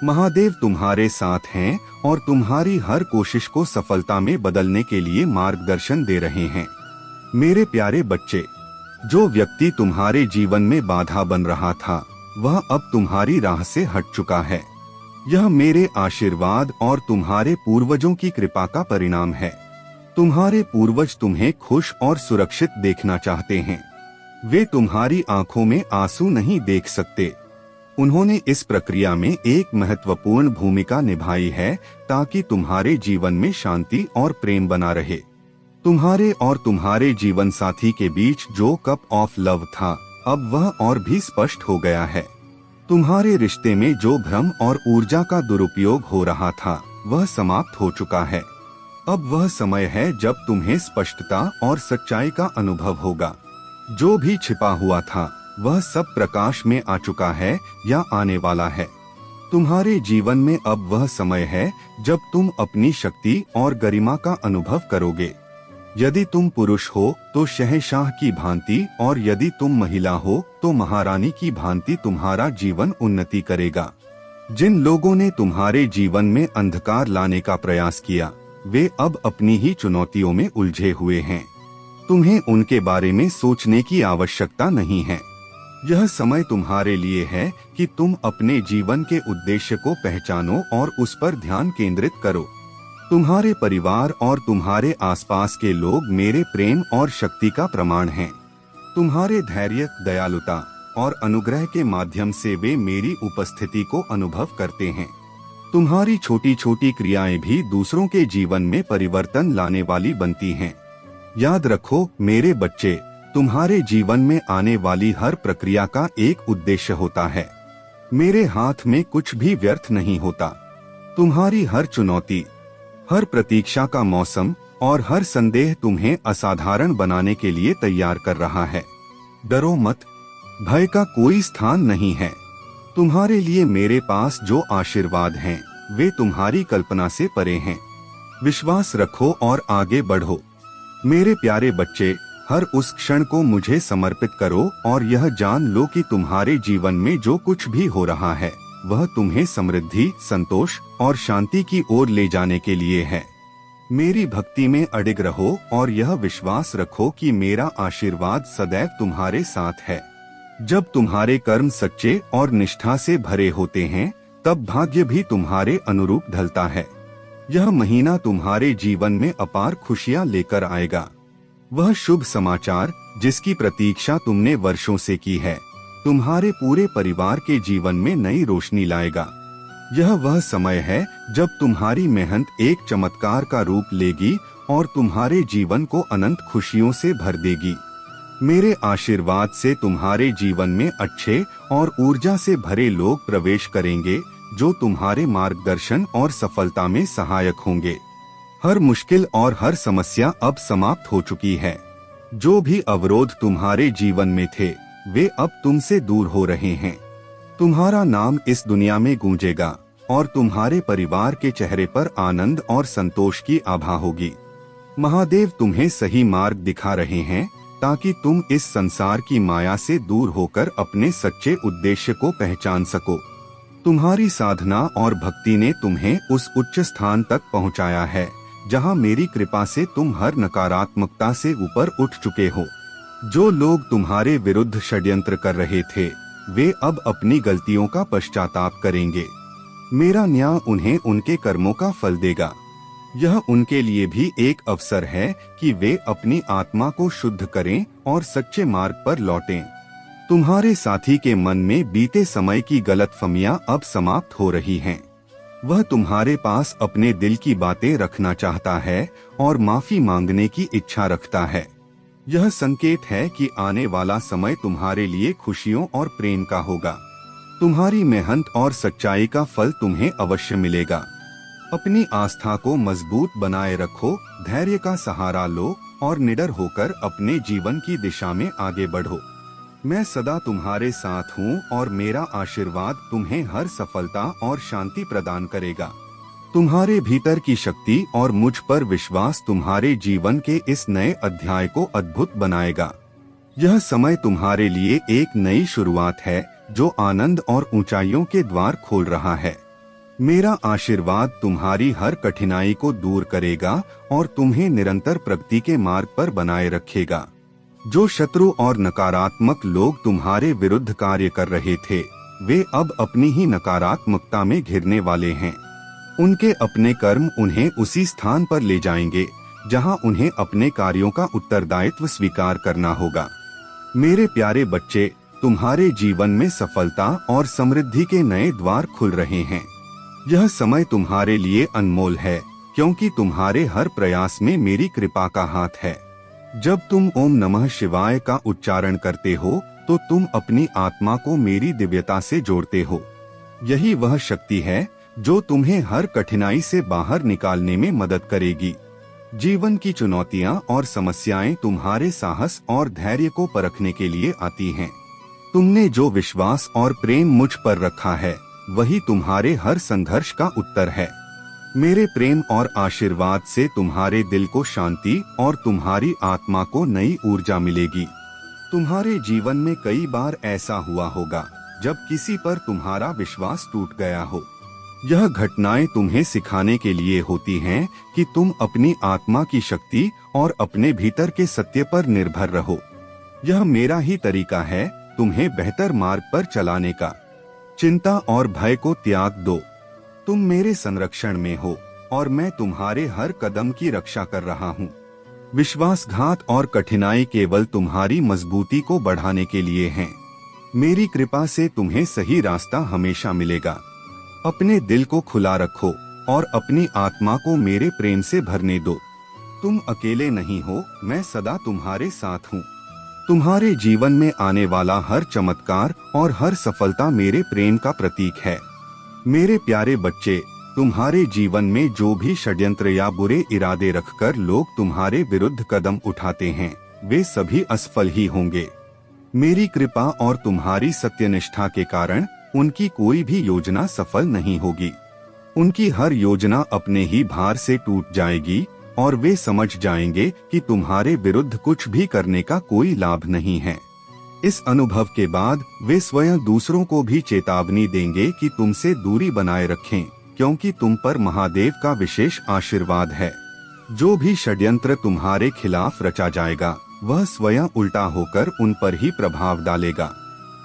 [SPEAKER 1] महादेव तुम्हारे साथ हैं और तुम्हारी हर कोशिश को सफलता में बदलने के लिए मार्गदर्शन दे रहे हैं। मेरे प्यारे बच्चे, जो व्यक्ति तुम्हारे जीवन में बाधा बन रहा था, वह अब तुम्हारी राह से हट चुका है। यह मेरे आशीर्वाद और तुम्हारे पूर्वजों की कृपा का परिणाम है। तुम्हारे पूर्वज तुम्हें खुश और सुरक्षित देखना चाहते हैं। वे तुम्हारी आंखों में आंसू नहीं देख सकते। उन्होंने इस प्रक्रिया में एक महत्वपूर्ण भूमिका निभाई है, ताकि तुम्हारे जीवन में शांति और प्रेम बना रहे। तुम्हारे और तुम्हारे जीवन साथी के बीच जो कप ऑफ लव था, अब वह और भी स्पष्ट हो गया है। तुम्हारे रिश्ते में जो भ्रम और ऊर्जा का दुरुपयोग हो रहा था, वह समाप्त हो चुका है। अब वह समय है जब तुम्हें स्पष्टता और सच्चाई का अनुभव होगा। जो भी छिपा हुआ था, वह सब प्रकाश में आ चुका है या आने वाला है। तुम्हारे जीवन में अब वह समय है जब तुम अपनी शक्ति और गरिमा का अनुभव करोगे। यदि तुम पुरुष हो तो शहंशाह की भांति, और यदि तुम महिला हो तो महारानी की भांति तुम्हारा जीवन उन्नति करेगा। जिन लोगों ने तुम्हारे जीवन में अंधकार लाने का प्रयास किया, वे अब अपनी ही चुनौतियों में उलझे हुए हैं। तुम्हें उनके बारे में सोचने की आवश्यकता नहीं है। यह समय तुम्हारे लिए है कि तुम अपने जीवन के उद्देश्य को पहचानो और उस पर ध्यान केंद्रित करो। तुम्हारे परिवार और तुम्हारे आसपास के लोग मेरे प्रेम और शक्ति का प्रमाण हैं। तुम्हारे धैर्य, दयालुता और अनुग्रह के माध्यम से वे मेरी उपस्थिति को अनुभव करते हैं। तुम्हारी छोटी छोटी क्रियाएं भी दूसरों के जीवन में परिवर्तन लाने वाली बनती हैं। याद रखो मेरे बच्चे, तुम्हारे जीवन में आने वाली हर प्रक्रिया का एक उद्देश्य होता है। मेरे हाथ में कुछ भी व्यर्थ नहीं होता। तुम्हारी हर चुनौती, हर प्रतीक्षा का मौसम और हर संदेह तुम्हें असाधारण बनाने के लिए तैयार कर रहा है। डरो मत, भय का कोई स्थान नहीं है। तुम्हारे लिए मेरे पास जो आशीर्वाद हैं, वे तुम्हारी कल्पना से परे हैं। विश्वास रखो और आगे बढ़ो। मेरे प्यारे बच्चे, हर उस क्षण को मुझे समर्पित करो और यह जान लो कि तुम्हारे जीवन में जो कुछ भी हो रहा है वह तुम्हें समृद्धि, संतोष और शांति की ओर ले जाने के लिए है। मेरी भक्ति में अडिग रहो और यह विश्वास रखो कि मेरा आशीर्वाद सदैव तुम्हारे साथ है। जब तुम्हारे कर्म सच्चे और निष्ठा से भरे होते हैं तब भाग्य भी तुम्हारे अनुरूप ढलता है। यह महीना तुम्हारे जीवन में अपार खुशियां लेकर आएगा। वह शुभ समाचार जिसकी प्रतीक्षा तुमने वर्षों से की है तुम्हारे पूरे परिवार के जीवन में नई रोशनी लाएगा। यह वह समय है जब तुम्हारी मेहनत एक चमत्कार का रूप लेगी और तुम्हारे जीवन को अनंत खुशियों से भर देगी। मेरे आशीर्वाद से तुम्हारे जीवन में अच्छे और ऊर्जा से भरे लोग प्रवेश करेंगे जो तुम्हारे मार्गदर्शन और सफलता में सहायक होंगे। हर मुश्किल और हर समस्या अब समाप्त हो चुकी है। जो भी अवरोध तुम्हारे जीवन में थे वे अब तुमसे दूर हो रहे हैं। तुम्हारा नाम इस दुनिया में गूंजेगा और तुम्हारे परिवार के चेहरे पर आनंद और संतोष की आभा होगी। महादेव तुम्हें सही मार्ग दिखा रहे हैं ताकि तुम इस संसार की माया से दूर होकर अपने सच्चे उद्देश्य को पहचान सको। तुम्हारी साधना और भक्ति ने तुम्हें उस उच्च स्थान तक पहुंचाया है जहां मेरी कृपा से तुम हर नकारात्मकता से ऊपर उठ चुके हो। जो लोग तुम्हारे विरुद्ध षड्यंत्र कर रहे थे वे अब अपनी गलतियों का पश्चाताप करेंगे। मेरा न्याय उन्हें उनके कर्मों का फल देगा। यह उनके लिए भी एक अवसर है कि वे अपनी आत्मा को शुद्ध करें और सच्चे मार्ग पर लौटें। तुम्हारे साथी के मन में बीते समय की गलतफहमियां अब समाप्त हो रही हैं। वह तुम्हारे पास अपने दिल की बातें रखना चाहता है और माफी मांगने की इच्छा रखता है। यह संकेत है कि आने वाला समय तुम्हारे लिए खुशियों और प्रेम का होगा। तुम्हारी मेहनत और सच्चाई का फल तुम्हें अवश्य मिलेगा। अपनी आस्था को मजबूत बनाए रखो, धैर्य का सहारा लो और निडर होकर अपने जीवन की दिशा में आगे बढ़ो। मैं सदा तुम्हारे साथ हूँ और मेरा आशीर्वाद तुम्हें हर सफलता और शांति प्रदान करेगा। तुम्हारे भीतर की शक्ति और मुझ पर विश्वास तुम्हारे जीवन के इस नए अध्याय को अद्भुत बनाएगा। यह समय तुम्हारे लिए एक नई शुरुआत है जो आनंद और ऊंचाइयों के द्वार खोल रहा है। मेरा आशीर्वाद तुम्हारी हर कठिनाई को दूर करेगा और तुम्हें निरंतर प्रगति के मार्ग पर बनाए रखेगा। जो शत्रु और नकारात्मक लोग तुम्हारे विरुद्ध कार्य कर रहे थे वे अब अपनी ही नकारात्मकता में घिरने वाले हैं। उनके अपने कर्म उन्हें उसी स्थान पर ले जाएंगे जहां उन्हें अपने कार्यों का उत्तरदायित्व स्वीकार करना होगा। मेरे प्यारे बच्चे, तुम्हारे जीवन में सफलता और समृद्धि के नए द्वार खुल रहे हैं। यह समय तुम्हारे लिए अनमोल है क्योंकि तुम्हारे हर प्रयास में मेरी कृपा का हाथ है। जब तुम ओम नमः शिवाय का उच्चारण करते हो तो तुम अपनी आत्मा को मेरी दिव्यता से जोड़ते हो। यही वह शक्ति है जो तुम्हें हर कठिनाई से बाहर निकालने में मदद करेगी। जीवन की चुनौतियां और समस्याएं तुम्हारे साहस और धैर्य को परखने के लिए आती हैं। तुमने जो विश्वास और प्रेम मुझ पर रखा है वही तुम्हारे हर संघर्ष का उत्तर है। मेरे प्रेम और आशीर्वाद से तुम्हारे दिल को शांति और तुम्हारी आत्मा को नई ऊर्जा मिलेगी। तुम्हारे जीवन में कई बार ऐसा हुआ होगा जब किसी पर तुम्हारा विश्वास टूट गया हो। यह घटनाएं तुम्हें सिखाने के लिए होती हैं कि तुम अपनी आत्मा की शक्ति और अपने भीतर के सत्य पर निर्भर रहो। यह मेरा ही तरीका है तुम्हें बेहतर मार्ग पर चलाने का। चिंता और भय को त्याग दो। तुम मेरे संरक्षण में हो और मैं तुम्हारे हर कदम की रक्षा कर रहा हूँ। विश्वासघात और कठिनाई केवल तुम्हारी मजबूती को बढ़ाने के लिए हैं। मेरी कृपा से तुम्हें सही रास्ता हमेशा मिलेगा। अपने दिल को खुला रखो और अपनी आत्मा को मेरे प्रेम से भरने दो। तुम अकेले नहीं हो, मैं सदा तुम्हारे साथ हूँ। तुम्हारे जीवन में आने वाला हर चमत्कार और हर सफलता मेरे प्रेम का प्रतीक है। मेरे प्यारे बच्चे, तुम्हारे जीवन में जो भी षड्यंत्र या बुरे इरादे रखकर लोग तुम्हारे विरुद्ध कदम उठाते हैं वे सभी असफल ही होंगे। मेरी कृपा और तुम्हारी सत्यनिष्ठा के कारण उनकी कोई भी योजना सफल नहीं होगी। उनकी हर योजना अपने ही भार से टूट जाएगी और वे समझ जाएंगे कि तुम्हारे विरुद्ध कुछ भी करने का कोई लाभ नहीं है। इस अनुभव के बाद वे स्वयं दूसरों को भी चेतावनी देंगे कि तुमसे दूरी बनाए रखें, क्योंकि तुम पर महादेव का विशेष आशीर्वाद है। जो भी षड्यंत्र तुम्हारे खिलाफ रचा जाएगा वह स्वयं उल्टा होकर उन पर ही प्रभाव डालेगा।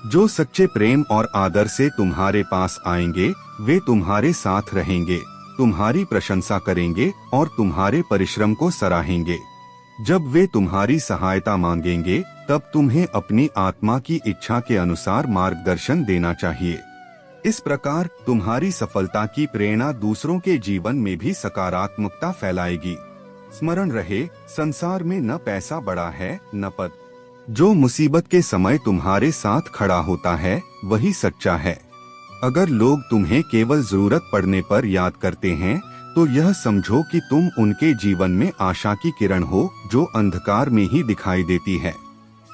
[SPEAKER 1] जो सच्चे प्रेम और आदर से तुम्हारे पास आएंगे वे तुम्हारे साथ रहेंगे, तुम्हारी प्रशंसा करेंगे और तुम्हारे परिश्रम को सराहेंगे। जब वे तुम्हारी सहायता मांगेंगे तब तुम्हें अपनी आत्मा की इच्छा के अनुसार मार्गदर्शन देना चाहिए। इस प्रकार तुम्हारी सफलता की प्रेरणा दूसरों के जीवन में भी सकारात्मकता फैलाएगी। स्मरण रहे, संसार में न पैसा बड़ा है न पद। जो मुसीबत के समय तुम्हारे साथ खड़ा होता है वही सच्चा है। अगर लोग तुम्हें केवल जरूरत पड़ने पर याद करते हैं तो यह समझो कि तुम उनके जीवन में आशा की किरण हो जो अंधकार में ही दिखाई देती है।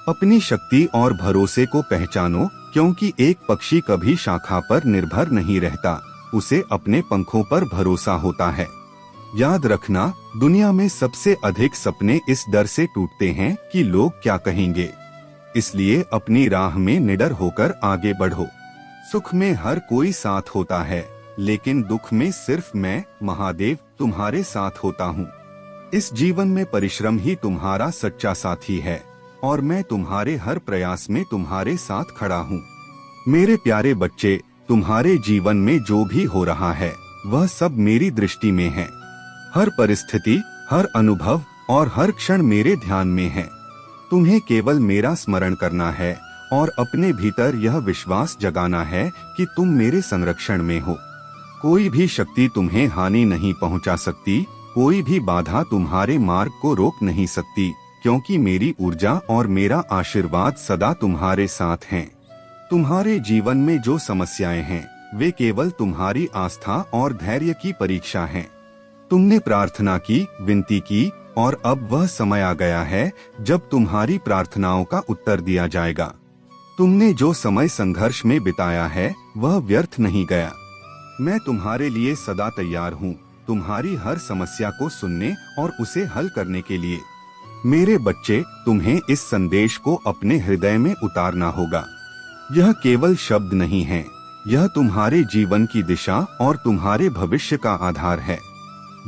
[SPEAKER 1] अपनी शक्ति और भरोसे को पहचानो, क्योंकि एक पक्षी कभी शाखा पर निर्भर नहीं रहता, उसे अपने पंखों पर भरोसा होता है। याद रखना, दुनिया में सबसे अधिक सपने इस डर से टूटते हैं कि लोग क्या कहेंगे। इसलिए अपनी राह में निडर होकर आगे बढ़ो। सुख में हर कोई साथ होता है, लेकिन दुख में सिर्फ मैं, महादेव, तुम्हारे साथ होता हूँ। इस जीवन में परिश्रम ही तुम्हारा सच्चा साथी है और मैं तुम्हारे हर प्रयास में तुम्हारे साथ खड़ा हूँ। मेरे प्यारे बच्चे, तुम्हारे जीवन में जो भी हो रहा है वह सब मेरी दृष्टि में है। हर परिस्थिति, हर अनुभव और हर क्षण मेरे ध्यान में है। तुम्हें केवल मेरा स्मरण करना है और अपने भीतर यह विश्वास जगाना है कि तुम मेरे संरक्षण में हो। कोई भी शक्ति तुम्हें हानि नहीं पहुंचा सकती, कोई भी बाधा तुम्हारे मार्ग को रोक नहीं सकती, क्योंकि मेरी ऊर्जा और मेरा आशीर्वाद सदा तुम्हारे साथ हैं। तुम्हारे जीवन में जो समस्याएं हैं वे केवल तुम्हारी आस्था और धैर्य की परीक्षा हैं। तुमने प्रार्थना की, विनती की और अब वह समय आ गया है जब तुम्हारी प्रार्थनाओं का उत्तर दिया जाएगा। तुमने जो समय संघर्ष में बिताया है वह व्यर्थ नहीं गया। मैं तुम्हारे लिए सदा तैयार हूँ, तुम्हारी हर समस्या को सुनने और उसे हल करने के लिए। मेरे बच्चे, तुम्हें इस संदेश को अपने हृदय में उतारना होगा। यह केवल शब्द नहीं है, यह तुम्हारे जीवन की दिशा और तुम्हारे भविष्य का आधार है।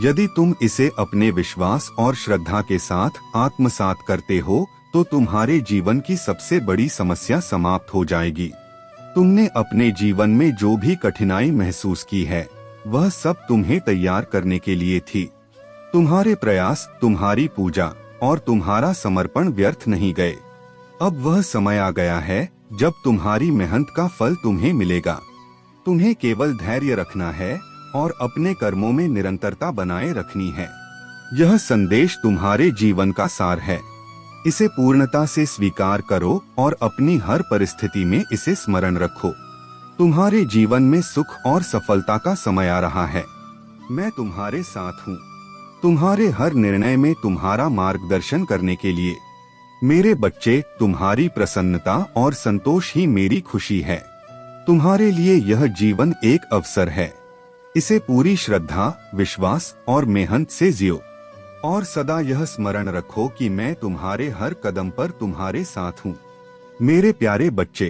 [SPEAKER 1] यदि तुम इसे अपने विश्वास और श्रद्धा के साथ आत्मसात करते हो तो तुम्हारे जीवन की सबसे बड़ी समस्या समाप्त हो जाएगी। तुमने अपने जीवन में जो भी कठिनाई महसूस की है वह सब तुम्हें तैयार करने के लिए थी। तुम्हारे प्रयास, तुम्हारी पूजा और तुम्हारा समर्पण व्यर्थ नहीं गए। अब वह समय आ गया है जब तुम्हारी मेहनत का फल तुम्हें मिलेगा। तुम्हें केवल धैर्य रखना है और अपने कर्मों में निरंतरता बनाए रखनी है। यह संदेश तुम्हारे जीवन का सार है। इसे पूर्णता से स्वीकार करो और अपनी हर परिस्थिति में इसे स्मरण रखो। तुम्हारे जीवन में सुख और सफलता का समय आ रहा है। मैं तुम्हारे साथ हूँ, तुम्हारे हर निर्णय में तुम्हारा मार्गदर्शन करने के लिए। मेरे बच्चे, तुम्हारी प्रसन्नता और संतोष ही मेरी खुशी है। तुम्हारे लिए यह जीवन एक अवसर है। इसे पूरी श्रद्धा, विश्वास और मेहनत से जियो और सदा यह स्मरण रखो कि मैं तुम्हारे हर कदम पर तुम्हारे साथ हूँ। मेरे प्यारे बच्चे,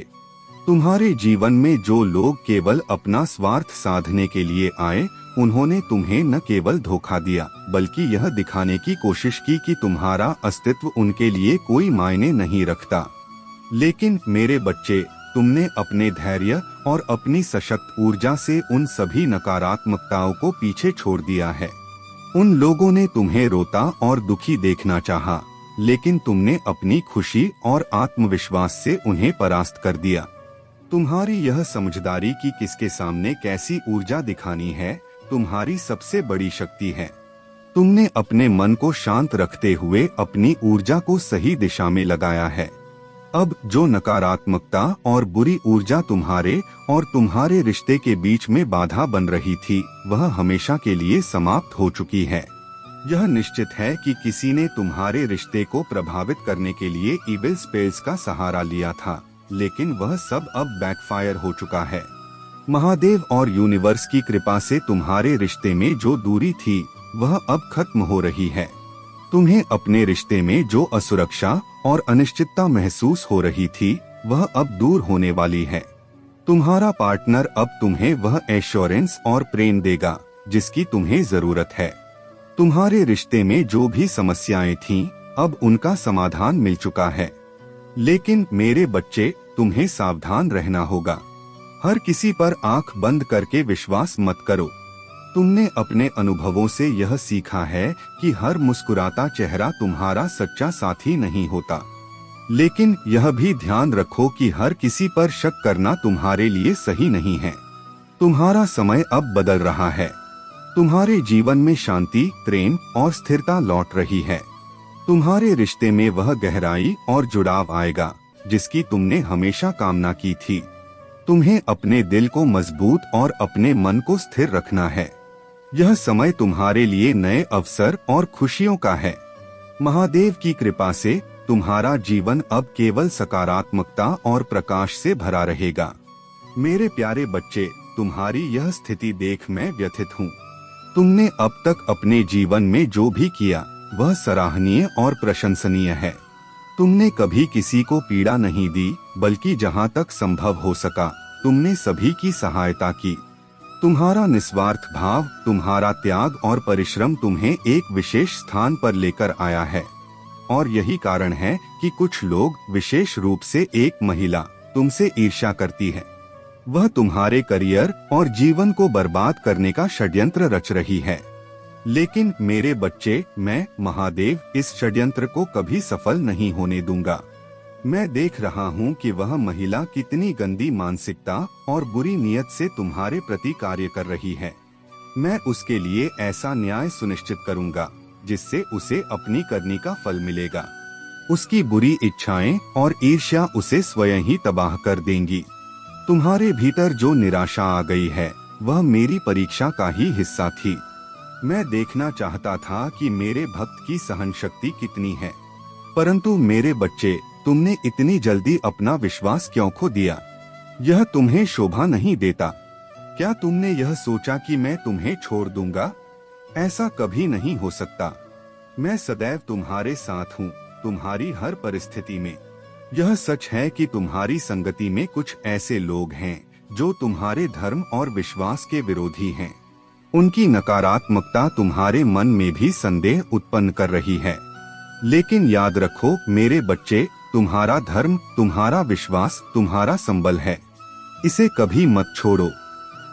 [SPEAKER 1] तुम्हारे जीवन में जो लोग केवल अपना स्वार्थ साधने के लिए आए, उन्होंने तुम्हें न केवल धोखा दिया बल्कि यह दिखाने की कोशिश की कि तुम्हारा अस्तित्व उनके लिए कोई मायने नहीं रखता। लेकिन मेरे बच्चे, तुमने अपने धैर्य और अपनी सशक्त ऊर्जा से उन सभी नकारात्मकताओं को पीछे छोड़ दिया है। उन लोगों ने तुम्हें रोता और दुखी देखना चाहा, लेकिन तुमने अपनी खुशी और आत्मविश्वास से उन्हें परास्त कर दिया। तुम्हारी यह समझदारी कि किसके सामने कैसी ऊर्जा दिखानी है, तुम्हारी सबसे बड़ी शक्ति है। तुमने अपने मन को शांत रखते हुए अपनी ऊर्जा को सही दिशा में लगाया है। अब जो नकारात्मकता और बुरी ऊर्जा तुम्हारे और तुम्हारे रिश्ते के बीच में बाधा बन रही थी, वह हमेशा के लिए समाप्त हो चुकी है। यह निश्चित है कि किसी ने तुम्हारे रिश्ते को प्रभावित करने के लिए इविल स्पेल्स का सहारा लिया था, लेकिन वह सब अब बैकफायर हो चुका है। महादेव और यूनिवर्स की कृपा से तुम्हारे रिश्ते में जो दूरी थी वह अब खत्म हो रही है। तुम्हें अपने रिश्ते में जो असुरक्षा और अनिश्चितता महसूस हो रही थी, वह अब दूर होने वाली है। तुम्हारा पार्टनर अब तुम्हें वह एश्योरेंस और प्रेम देगा जिसकी तुम्हें जरूरत है। तुम्हारे रिश्ते में जो भी समस्याएं थीं, अब उनका समाधान मिल चुका है। लेकिन मेरे बच्चे, तुम्हें सावधान रहना होगा। हर किसी पर आंख बंद करके विश्वास मत करो। तुमने अपने अनुभवों से यह सीखा है कि हर मुस्कुराता चेहरा तुम्हारा सच्चा साथी नहीं होता। लेकिन यह भी ध्यान रखो कि हर किसी पर शक करना तुम्हारे लिए सही नहीं है। तुम्हारा समय अब बदल रहा है। तुम्हारे जीवन में शांति, प्रेम और स्थिरता लौट रही है। तुम्हारे रिश्ते में वह गहराई और जुड़ाव आएगा जिसकी तुमने हमेशा कामना की थी। तुम्हें अपने दिल को मजबूत और अपने मन को स्थिर रखना है। यह समय तुम्हारे लिए नए अवसर और खुशियों का है। महादेव की कृपा से तुम्हारा जीवन अब केवल सकारात्मकता और प्रकाश से भरा रहेगा। मेरे प्यारे बच्चे, तुम्हारी यह स्थिति देख मैं व्यथित हूँ। तुमने अब तक अपने जीवन में जो भी किया वह सराहनीय और प्रशंसनीय है। तुमने कभी किसी को पीड़ा नहीं दी, बल्कि जहाँ तक संभव हो सका तुमने सभी की सहायता की। तुम्हारा निस्वार्थ भाव, तुम्हारा त्याग और परिश्रम तुम्हें एक विशेष स्थान पर लेकर आया है। और यही कारण है कि कुछ लोग, विशेष रूप से एक महिला, तुमसे ईर्ष्या करती है। वह तुम्हारे करियर और जीवन को बर्बाद करने का षड्यंत्र रच रही है। लेकिन मेरे बच्चे, मैं महादेव इस षड्यंत्र को कभी सफल नहीं होने दूंगा। मैं देख रहा हूँ कि वह महिला कितनी गंदी मानसिकता और बुरी नीयत से तुम्हारे प्रति कार्य कर रही है। मैं उसके लिए ऐसा न्याय सुनिश्चित करूँगा जिससे उसे अपनी करनी का फल मिलेगा। उसकी बुरी इच्छाएं और ईर्ष्या उसे स्वयं ही तबाह कर देंगी। तुम्हारे भीतर जो निराशा आ गई है, वह मेरी परीक्षा का ही हिस्सा थी। मैं देखना चाहता था कि मेरे भक्त की सहन शक्ति कितनी है। परंतु मेरे बच्चे, तुमने इतनी जल्दी अपना विश्वास क्यों खो दिया? यह तुम्हें शोभा नहीं देता। क्या तुमने यह सोचा कि मैं तुम्हें छोड़ दूंगा? ऐसा कभी नहीं हो सकता। मैं सदैव तुम्हारे साथ हूँ, तुम्हारी हर परिस्थिति में। यह सच है कि तुम्हारी संगति में कुछ ऐसे लोग हैं जो तुम्हारे धर्म और विश्वास के विरोधी हैं। उनकी नकारात्मकता तुम्हारे मन में भी संदेह उत्पन्न कर रही है। लेकिन याद रखो मेरे बच्चे, तुम्हारा धर्म, तुम्हारा विश्वास तुम्हारा संबल है। इसे कभी मत छोड़ो।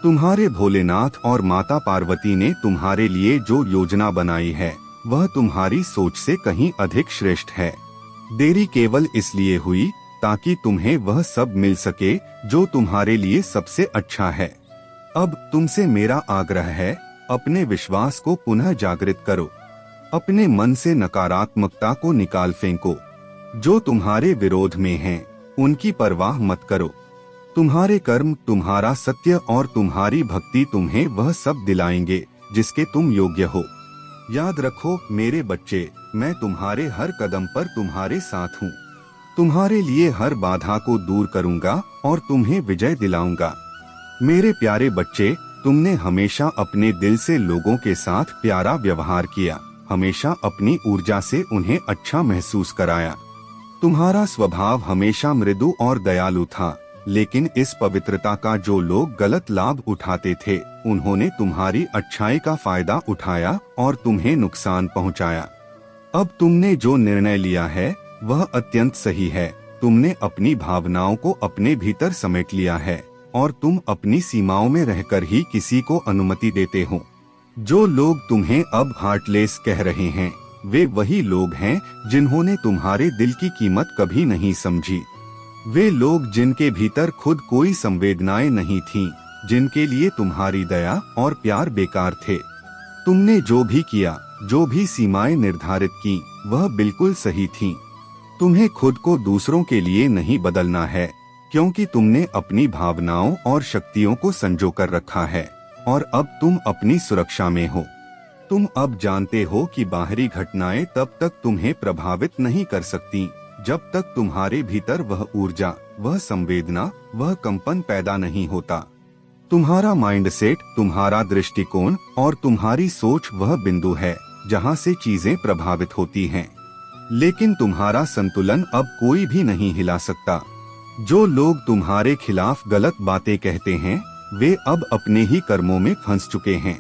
[SPEAKER 1] तुम्हारे भोलेनाथ और माता पार्वती ने तुम्हारे लिए जो योजना बनाई है, वह तुम्हारी सोच से कहीं अधिक श्रेष्ठ है। देरी केवल इसलिए हुई ताकि तुम्हें वह सब मिल सके जो तुम्हारे लिए सबसे अच्छा है। अब तुमसे मेरा आग्रह है, अपने विश्वास को पुनः जागृत करो। अपने मन से नकारात्मकता को निकाल फेंको। जो तुम्हारे विरोध में हैं, उनकी परवाह मत करो। तुम्हारे कर्म, तुम्हारा सत्य और तुम्हारी भक्ति तुम्हें वह सब दिलाएंगे जिसके तुम योग्य हो। याद रखो मेरे बच्चे, मैं तुम्हारे हर कदम पर तुम्हारे साथ हूँ। तुम्हारे लिए हर बाधा को दूर करूँगा और तुम्हें विजय दिलाऊंगा। मेरे प्यारे बच्चे, तुमने हमेशा अपने दिल से लोगों के साथ प्यारा व्यवहार किया, हमेशा अपनी ऊर्जा से उन्हें अच्छा महसूस कराया। तुम्हारा स्वभाव हमेशा मृदु और दयालु था, लेकिन इस पवित्रता का जो लोग गलत लाभ उठाते थे, उन्होंने तुम्हारी अच्छाई का फायदा उठाया और तुम्हें नुकसान पहुंचाया। अब तुमने जो निर्णय लिया है वह अत्यंत सही है। तुमने अपनी भावनाओं को अपने भीतर समेट लिया है और तुम अपनी सीमाओं में रहकर ही किसी को अनुमति देते हो। जो लोग तुम्हें अब हार्टलेस कह रहे हैं, वे वही लोग हैं जिन्होंने तुम्हारे दिल की कीमत कभी नहीं समझी। वे लोग जिनके भीतर खुद कोई संवेदनाएं नहीं थीं, जिनके लिए तुम्हारी दया और प्यार बेकार थे। तुमने जो भी किया, जो भी सीमाएं निर्धारित की, वह बिल्कुल सही थीं। तुम्हें खुद को दूसरों के लिए नहीं बदलना है, क्योंकि तुमने अपनी भावनाओं और शक्तियों को संजो कर रखा है और अब तुम अपनी सुरक्षा में हो। तुम अब जानते हो कि बाहरी घटनाएं तब तक तुम्हें प्रभावित नहीं कर सकती जब तक तुम्हारे भीतर वह ऊर्जा, वह संवेदना, वह कंपन पैदा नहीं होता। तुम्हारा माइंडसेट, तुम्हारा दृष्टिकोण और तुम्हारी सोच वह बिंदु है जहां से चीजें प्रभावित होती हैं। लेकिन तुम्हारा संतुलन अब कोई भी नहीं हिला सकता। जो लोग तुम्हारे खिलाफ गलत बातें कहते हैं वे अब अपने ही कर्मों में फंस चुके हैं।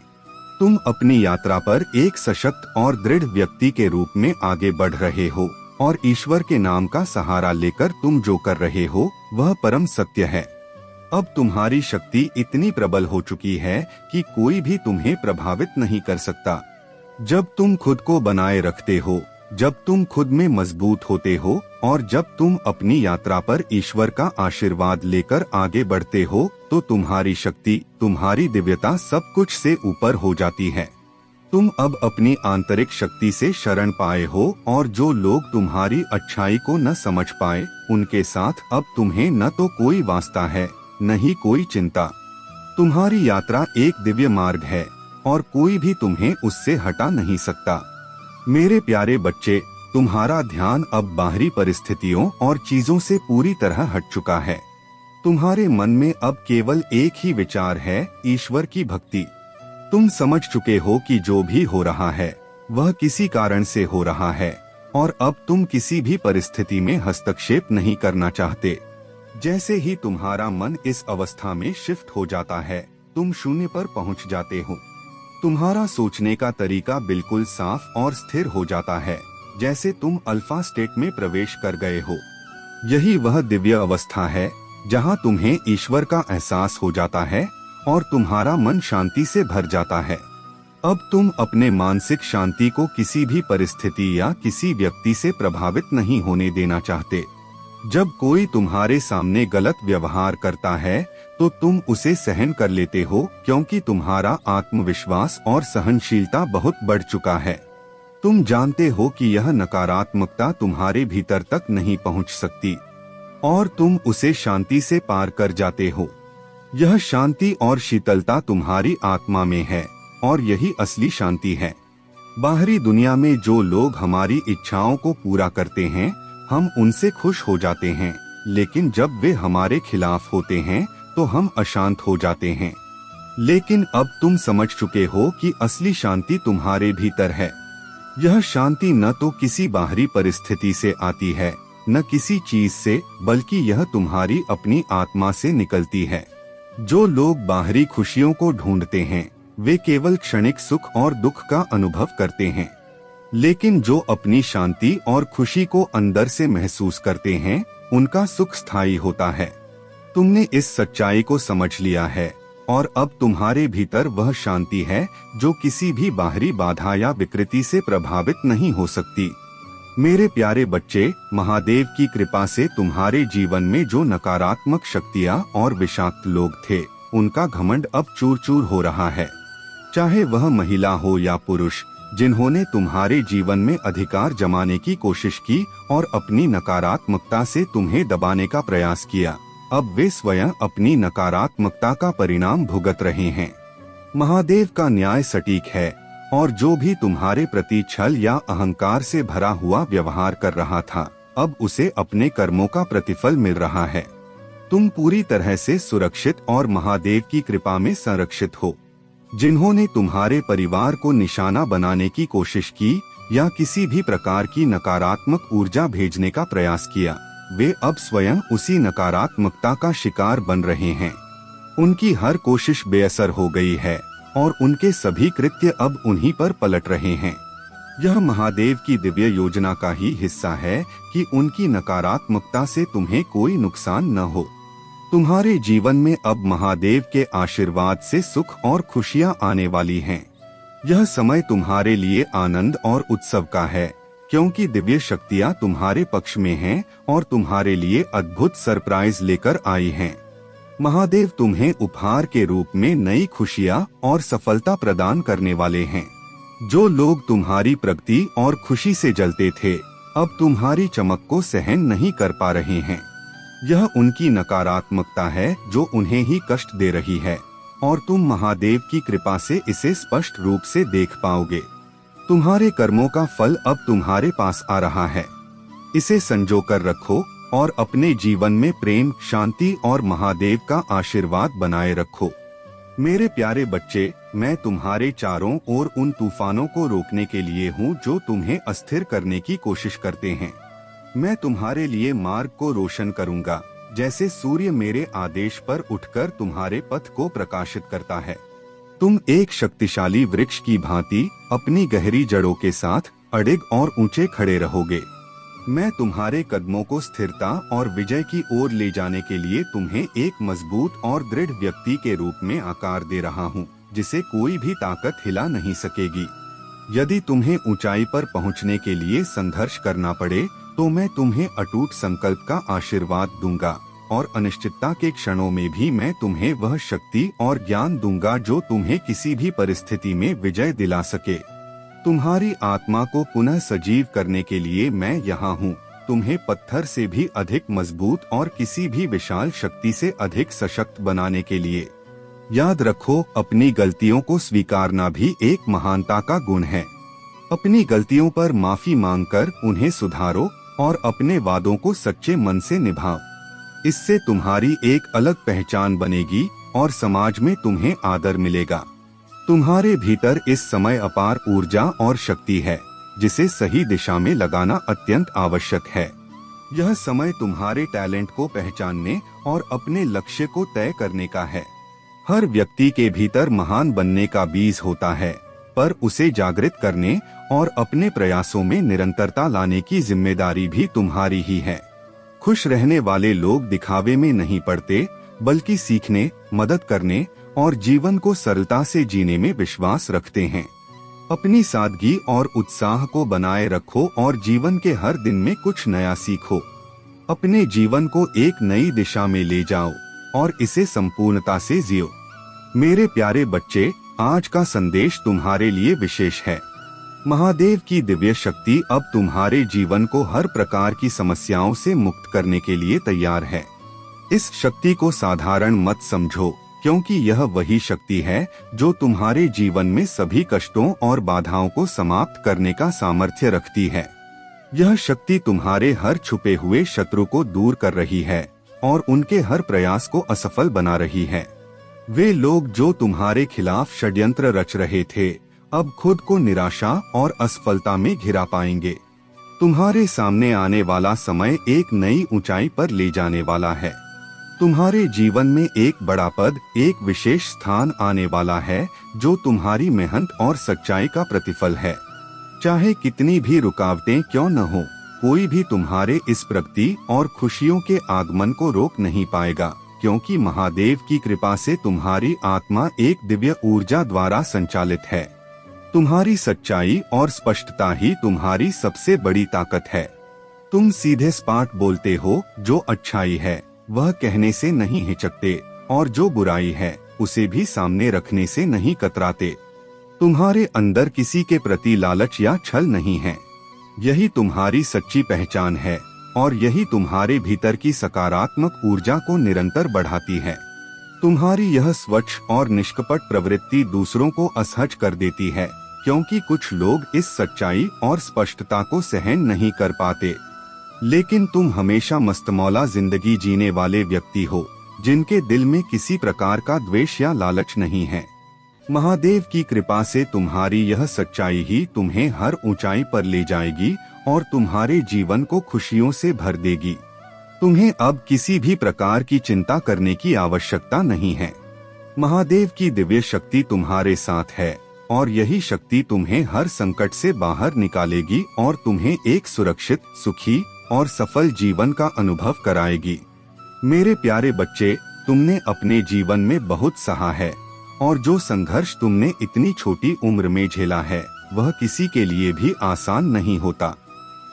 [SPEAKER 1] तुम अपनी यात्रा पर एक सशक्त और दृढ़ व्यक्ति के रूप में आगे बढ़ रहे हो और ईश्वर के नाम का सहारा लेकर तुम जो कर रहे हो वह परम सत्य है। अब तुम्हारी शक्ति इतनी प्रबल हो चुकी है कि कोई भी तुम्हें प्रभावित नहीं कर सकता। जब तुम खुद को बनाए रखते हो, जब तुम खुद में मजबूत होते हो और जब तुम अपनी यात्रा पर ईश्वर का आशीर्वाद लेकर आगे बढ़ते हो तो तुम्हारी शक्ति, तुम्हारी दिव्यता सब कुछ से ऊपर हो जाती है। तुम अब अपनी आंतरिक शक्ति से शरण पाए हो और जो लोग तुम्हारी अच्छाई को न समझ पाए उनके साथ अब तुम्हें न तो कोई वास्ता है न ही कोई चिंता। तुम्हारी यात्रा एक दिव्य मार्ग है और कोई भी तुम्हें उससे हटा नहीं सकता। मेरे प्यारे बच्चे, तुम्हारा ध्यान अब बाहरी परिस्थितियों और चीजों से पूरी तरह हट चुका है। तुम्हारे मन में अब केवल एक ही विचार है, ईश्वर की भक्ति। तुम समझ चुके हो कि जो भी हो रहा है वह किसी कारण से हो रहा है और अब तुम किसी भी परिस्थिति में हस्तक्षेप नहीं करना चाहते। जैसे ही तुम्हारा मन इस अवस्था में शिफ्ट हो जाता है तुम शून्य पर पहुंच जाते हो। तुम्हारा सोचने का तरीका बिल्कुल साफ और स्थिर हो जाता है, जैसे तुम अल्फा स्टेट में प्रवेश कर गए हो। यही वह दिव्य अवस्था है जहां तुम्हें ईश्वर का एहसास हो जाता है और तुम्हारा मन शांति से भर जाता है। अब तुम अपने मानसिक शांति को किसी भी परिस्थिति या किसी व्यक्ति से प्रभावित नहीं होने देना चाहते। जब कोई तुम्हारे सामने गलत व्यवहार करता है तो तुम उसे सहन कर लेते हो क्योंकि तुम्हारा आत्मविश्वास और सहनशीलता बहुत बढ़ चुका है। तुम जानते हो कि यह नकारात्मकता तुम्हारे भीतर तक नहीं पहुंच सकती और तुम उसे शांति से पार कर जाते हो। यह शांति और शीतलता तुम्हारी आत्मा में है और यही असली शांति है। बाहरी दुनिया में जो लोग हमारी इच्छाओं को पूरा करते हैं हम उनसे खुश हो जाते हैं, लेकिन जब वे हमारे खिलाफ होते हैं तो हम अशांत हो जाते हैं। लेकिन अब तुम समझ चुके हो कि असली शांति तुम्हारे भीतर है। यह शांति न तो किसी बाहरी परिस्थिति से आती है न किसी चीज से, बल्कि यह तुम्हारी अपनी आत्मा से निकलती है। जो लोग बाहरी खुशियों को ढूंढते हैं वे केवल क्षणिक सुख और दुख का अनुभव करते हैं, लेकिन जो अपनी शांति और खुशी को अंदर से महसूस करते हैं उनका सुख स्थायी होता है। तुमने इस सच्चाई को समझ लिया है और अब तुम्हारे भीतर वह शांति है जो किसी भी बाहरी बाधा या विकृति से प्रभावित नहीं हो सकती। मेरे प्यारे बच्चे, महादेव की कृपा से तुम्हारे जीवन में जो नकारात्मक शक्तियाँ और विषाक्त लोग थे उनका घमंड अब चूर चूर हो रहा है। चाहे वह महिला हो या पुरुष, जिन्होंने तुम्हारे जीवन में अधिकार जमाने की कोशिश की और अपनी नकारात्मकता से तुम्हें दबाने का प्रयास किया, अब वे स्वयं अपनी नकारात्मकता का परिणाम भुगत रहे हैं। महादेव का न्याय सटीक है और जो भी तुम्हारे प्रति छल या अहंकार से भरा हुआ व्यवहार कर रहा था अब उसे अपने कर्मों का प्रतिफल मिल रहा है। तुम पूरी तरह से सुरक्षित और महादेव की कृपा में संरक्षित हो। जिन्होंने तुम्हारे परिवार को निशाना बनाने की कोशिश की या किसी भी प्रकार की नकारात्मक ऊर्जा भेजने का प्रयास किया, वे अब स्वयं उसी नकारात्मकता का शिकार बन रहे हैं। उनकी हर कोशिश बेअसर हो गई है और उनके सभी कृत्य अब उन्हीं पर पलट रहे हैं। यह महादेव की दिव्य योजना का ही हिस्सा है कि उनकी नकारात्मकता से तुम्हें कोई नुकसान न हो। तुम्हारे जीवन में अब महादेव के आशीर्वाद से सुख और खुशियां आने वाली हैं। यह समय तुम्हारे लिए आनंद और उत्सव का है, क्योंकि दिव्य शक्तियां तुम्हारे पक्ष में हैं और तुम्हारे लिए अद्भुत सरप्राइज लेकर आई हैं। महादेव तुम्हें उपहार के रूप में नई खुशियां और सफलता प्रदान करने वाले हैं। जो लोग तुम्हारी प्रगति और खुशी से जलते थे अब तुम्हारी चमक को सहन नहीं कर पा रहे हैं। यह उनकी नकारात्मकता है जो उन्हें ही कष्ट दे रही है और तुम महादेव की कृपा से इसे स्पष्ट रूप से देख पाओगे। तुम्हारे कर्मों का फल अब तुम्हारे पास आ रहा है। इसे संजो कर रखो और अपने जीवन में प्रेम, शांति और महादेव का आशीर्वाद बनाए रखो। मेरे प्यारे बच्चे, मैं तुम्हारे चारों ओर उन तूफानों को रोकने के लिए हूँ जो तुम्हें अस्थिर करने की कोशिश करते हैं। मैं तुम्हारे लिए मार्ग को रोशन करूँगा, जैसे सूर्य मेरे आदेश पर उठकर तुम्हारे पथ को प्रकाशित करता है। तुम एक शक्तिशाली वृक्ष की भांति अपनी गहरी जड़ों के साथ अडिग और ऊंचे खड़े रहोगे। मैं तुम्हारे कदमों को स्थिरता और विजय की ओर ले जाने के लिए तुम्हें एक मजबूत और दृढ़ व्यक्ति के रूप में आकार दे रहा हूँ, जिसे कोई भी ताकत हिला नहीं सकेगी। यदि तुम्हें ऊंचाई पर पहुँचने के लिए संघर्ष करना पड़े, तो मैं तुम्हें अटूट संकल्प का आशीर्वाद दूंगा और अनिश्चितता के क्षणों में भी मैं तुम्हें वह शक्ति और ज्ञान दूंगा जो तुम्हें किसी भी परिस्थिति में विजय दिला सके। तुम्हारी आत्मा को पुनः सजीव करने के लिए मैं यहाँ हूँ, तुम्हें पत्थर से भी अधिक मजबूत और किसी भी विशाल शक्ति से अधिक सशक्त बनाने के लिए। याद रखो, अपनी गलतियों को स्वीकारना भी एक महानता का गुण है। अपनी गलतियों पर माफी मांगकर उन्हें सुधारो और अपने वादों को सच्चे मन से निभाओ। इससे तुम्हारी एक अलग पहचान बनेगी और समाज में तुम्हें आदर मिलेगा। तुम्हारे भीतर इस समय अपार ऊर्जा और शक्ति है, जिसे सही दिशा में लगाना अत्यंत आवश्यक है। यह समय तुम्हारे टैलेंट को पहचानने और अपने लक्ष्य को तय करने का है। हर व्यक्ति के भीतर महान बनने का बीज होता है, पर उसे जागृत करने और अपने प्रयासों में निरंतरता लाने की जिम्मेदारी भी तुम्हारी ही है। खुश रहने वाले लोग दिखावे में नहीं पड़ते, बल्कि सीखने, मदद करने और जीवन को सरलता से जीने में विश्वास रखते हैं। अपनी सादगी और उत्साह को बनाए रखो और जीवन के हर दिन में कुछ नया सीखो। अपने जीवन को एक नई दिशा में ले जाओ और इसे संपूर्णता से जियो। मेरे प्यारे बच्चे, आज का संदेश तुम्हारे लिए विशेष है। महादेव की दिव्य शक्ति अब तुम्हारे जीवन को हर प्रकार की समस्याओं से मुक्त करने के लिए तैयार है। इस शक्ति को साधारण मत समझो, क्योंकि यह वही शक्ति है जो तुम्हारे जीवन में सभी कष्टों और बाधाओं को समाप्त करने का सामर्थ्य रखती है। यह शक्ति तुम्हारे हर छुपे हुए शत्रु को दूर कर रही है और उनके हर प्रयास को असफल बना रही है। वे लोग जो तुम्हारे खिलाफ षड्यंत्र रच रहे थे, अब खुद को निराशा और असफलता में घिरा पाएंगे। तुम्हारे सामने आने वाला समय एक नई ऊंचाई पर ले जाने वाला है। तुम्हारे जीवन में एक बड़ा पद, एक विशेष स्थान आने वाला है, जो तुम्हारी मेहनत और सच्चाई का प्रतिफल है। चाहे कितनी भी रुकावटें क्यों न हो, कोई भी तुम्हारे इस प्रगति और खुशियों के आगमन को रोक नहीं पाएगा, क्योंकि महादेव की कृपा से तुम्हारी आत्मा एक दिव्य ऊर्जा द्वारा संचालित है। तुम्हारी सच्चाई और स्पष्टता ही तुम्हारी सबसे बड़ी ताकत है। तुम सीधे सपाट बोलते हो, जो अच्छाई है वह कहने से नहीं हिचकते और जो बुराई है उसे भी सामने रखने से नहीं कतराते। तुम्हारे अंदर किसी के प्रति लालच या छल नहीं है। यही तुम्हारी सच्ची पहचान है और यही तुम्हारे भीतर की सकारात्मक ऊर्जा को निरंतर बढ़ाती है। तुम्हारी यह स्वच्छ और निष्कपट प्रवृत्ति दूसरों को असहज कर देती है, क्योंकि कुछ लोग इस सच्चाई और स्पष्टता को सहन नहीं कर पाते। लेकिन तुम हमेशा मस्तमौला जिंदगी जीने वाले व्यक्ति हो, जिनके दिल में किसी प्रकार का द्वेष या लालच नहीं है। महादेव की कृपा से तुम्हारी यह सच्चाई ही तुम्हें हर ऊंचाई पर ले जाएगी और तुम्हारे जीवन को खुशियों से भर देगी। तुम्हें अब किसी भी प्रकार की चिंता करने की आवश्यकता नहीं है। महादेव की दिव्य शक्ति तुम्हारे साथ है और यही शक्ति तुम्हें हर संकट से बाहर निकालेगी और तुम्हें एक सुरक्षित, सुखी और सफल जीवन का अनुभव कराएगी। मेरे प्यारे बच्चे, तुमने अपने जीवन में बहुत सहा है और जो संघर्ष तुमने इतनी छोटी उम्र में झेला है, वह किसी के लिए भी आसान नहीं होता।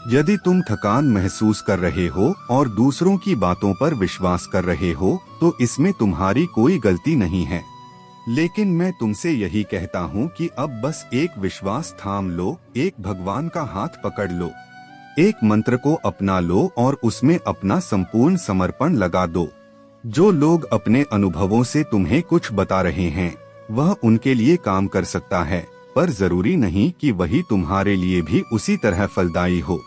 [SPEAKER 1] यदि तुम थकान महसूस कर रहे हो और दूसरों की बातों पर विश्वास कर रहे हो, तो इसमें तुम्हारी कोई गलती नहीं है। लेकिन मैं तुमसे यही कहता हूँ कि अब बस एक विश्वास थाम लो, एक भगवान का हाथ पकड़ लो, एक मंत्र को अपना लो और उसमें अपना संपूर्ण समर्पण लगा दो। जो लोग अपने अनुभवों से तुम्हें कुछ बता रहे हैं, वह उनके लिए काम कर सकता है, पर जरूरी नहीं कि वही तुम्हारे लिए भी उसी तरह फलदायी हो।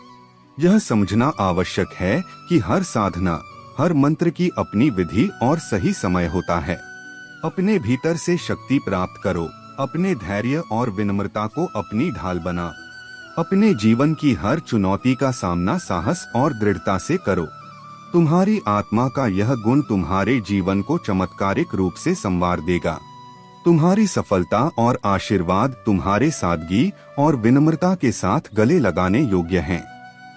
[SPEAKER 1] यह समझना आवश्यक है कि हर साधना, हर मंत्र की अपनी विधि और सही समय होता है। अपने भीतर से शक्ति प्राप्त करो। अपने धैर्य और विनम्रता को अपनी ढाल बना। अपने जीवन की हर चुनौती का सामना साहस और दृढ़ता से करो। तुम्हारी आत्मा का यह गुण तुम्हारे जीवन को चमत्कारिक रूप से संवार देगा। तुम्हारी सफलता और आशीर्वाद तुम्हारे सादगी और विनम्रता के साथ गले लगाने योग्य हैं।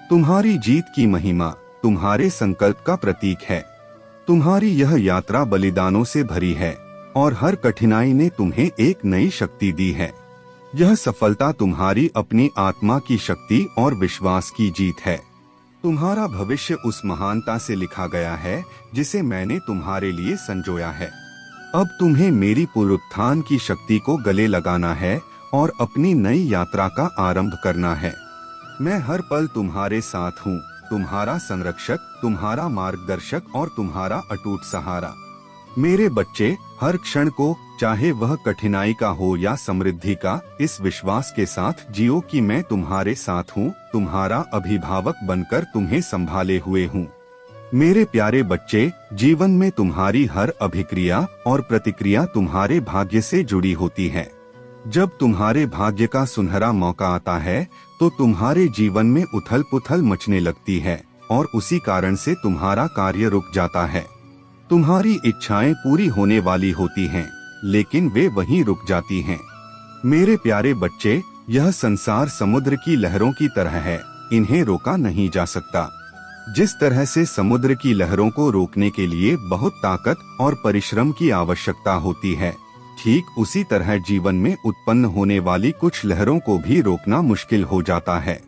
[SPEAKER 1] तुम्हारी जीत की महिमा तुम्हारे संकल्प का प्रतीक है। तुम्हारी यह यात्रा बलिदानों से भरी है और हर कठिनाई ने तुम्हें एक नई शक्ति दी है। यह सफलता तुम्हारी अपनी आत्मा की शक्ति और विश्वास की जीत है। तुम्हारा भविष्य उस महानता से लिखा गया है जिसे मैंने तुम्हारे लिए संजोया है। अब तुम्हें मेरी पुनरुत्थान की शक्ति को गले लगाना है और अपनी नई यात्रा का आरंभ करना है। मैं हर पल तुम्हारे साथ हूँ, तुम्हारा संरक्षक, तुम्हारा मार्गदर्शक और तुम्हारा अटूट सहारा। मेरे बच्चे, हर क्षण को, चाहे वह कठिनाई का हो या समृद्धि का, इस विश्वास के साथ जियो कि मैं तुम्हारे साथ हूँ, तुम्हारा अभिभावक बनकर तुम्हें संभाले हुए हूँ। मेरे प्यारे बच्चे, जीवन में तुम्हारी हर अभिक्रिया और प्रतिक्रिया तुम्हारे भाग्य से जुड़ी होती है। जब तुम्हारे भाग्य का सुनहरा मौका आता है तो तुम्हारे जीवन में उथल पुथल मचने लगती है और उसी कारण से तुम्हारा कार्य रुक जाता है। तुम्हारी इच्छाएं पूरी होने वाली होती हैं, लेकिन वे वहीं रुक जाती हैं। मेरे प्यारे बच्चे, यह संसार समुद्र की लहरों की तरह है, इन्हें रोका नहीं जा सकता। जिस तरह से समुद्र की लहरों को रोकने के लिए बहुत ताकत और परिश्रम की आवश्यकता होती है, ठीक उसी तरह जीवन में उत्पन्न होने वाली कुछ लहरों को भी रोकना मुश्किल हो जाता है।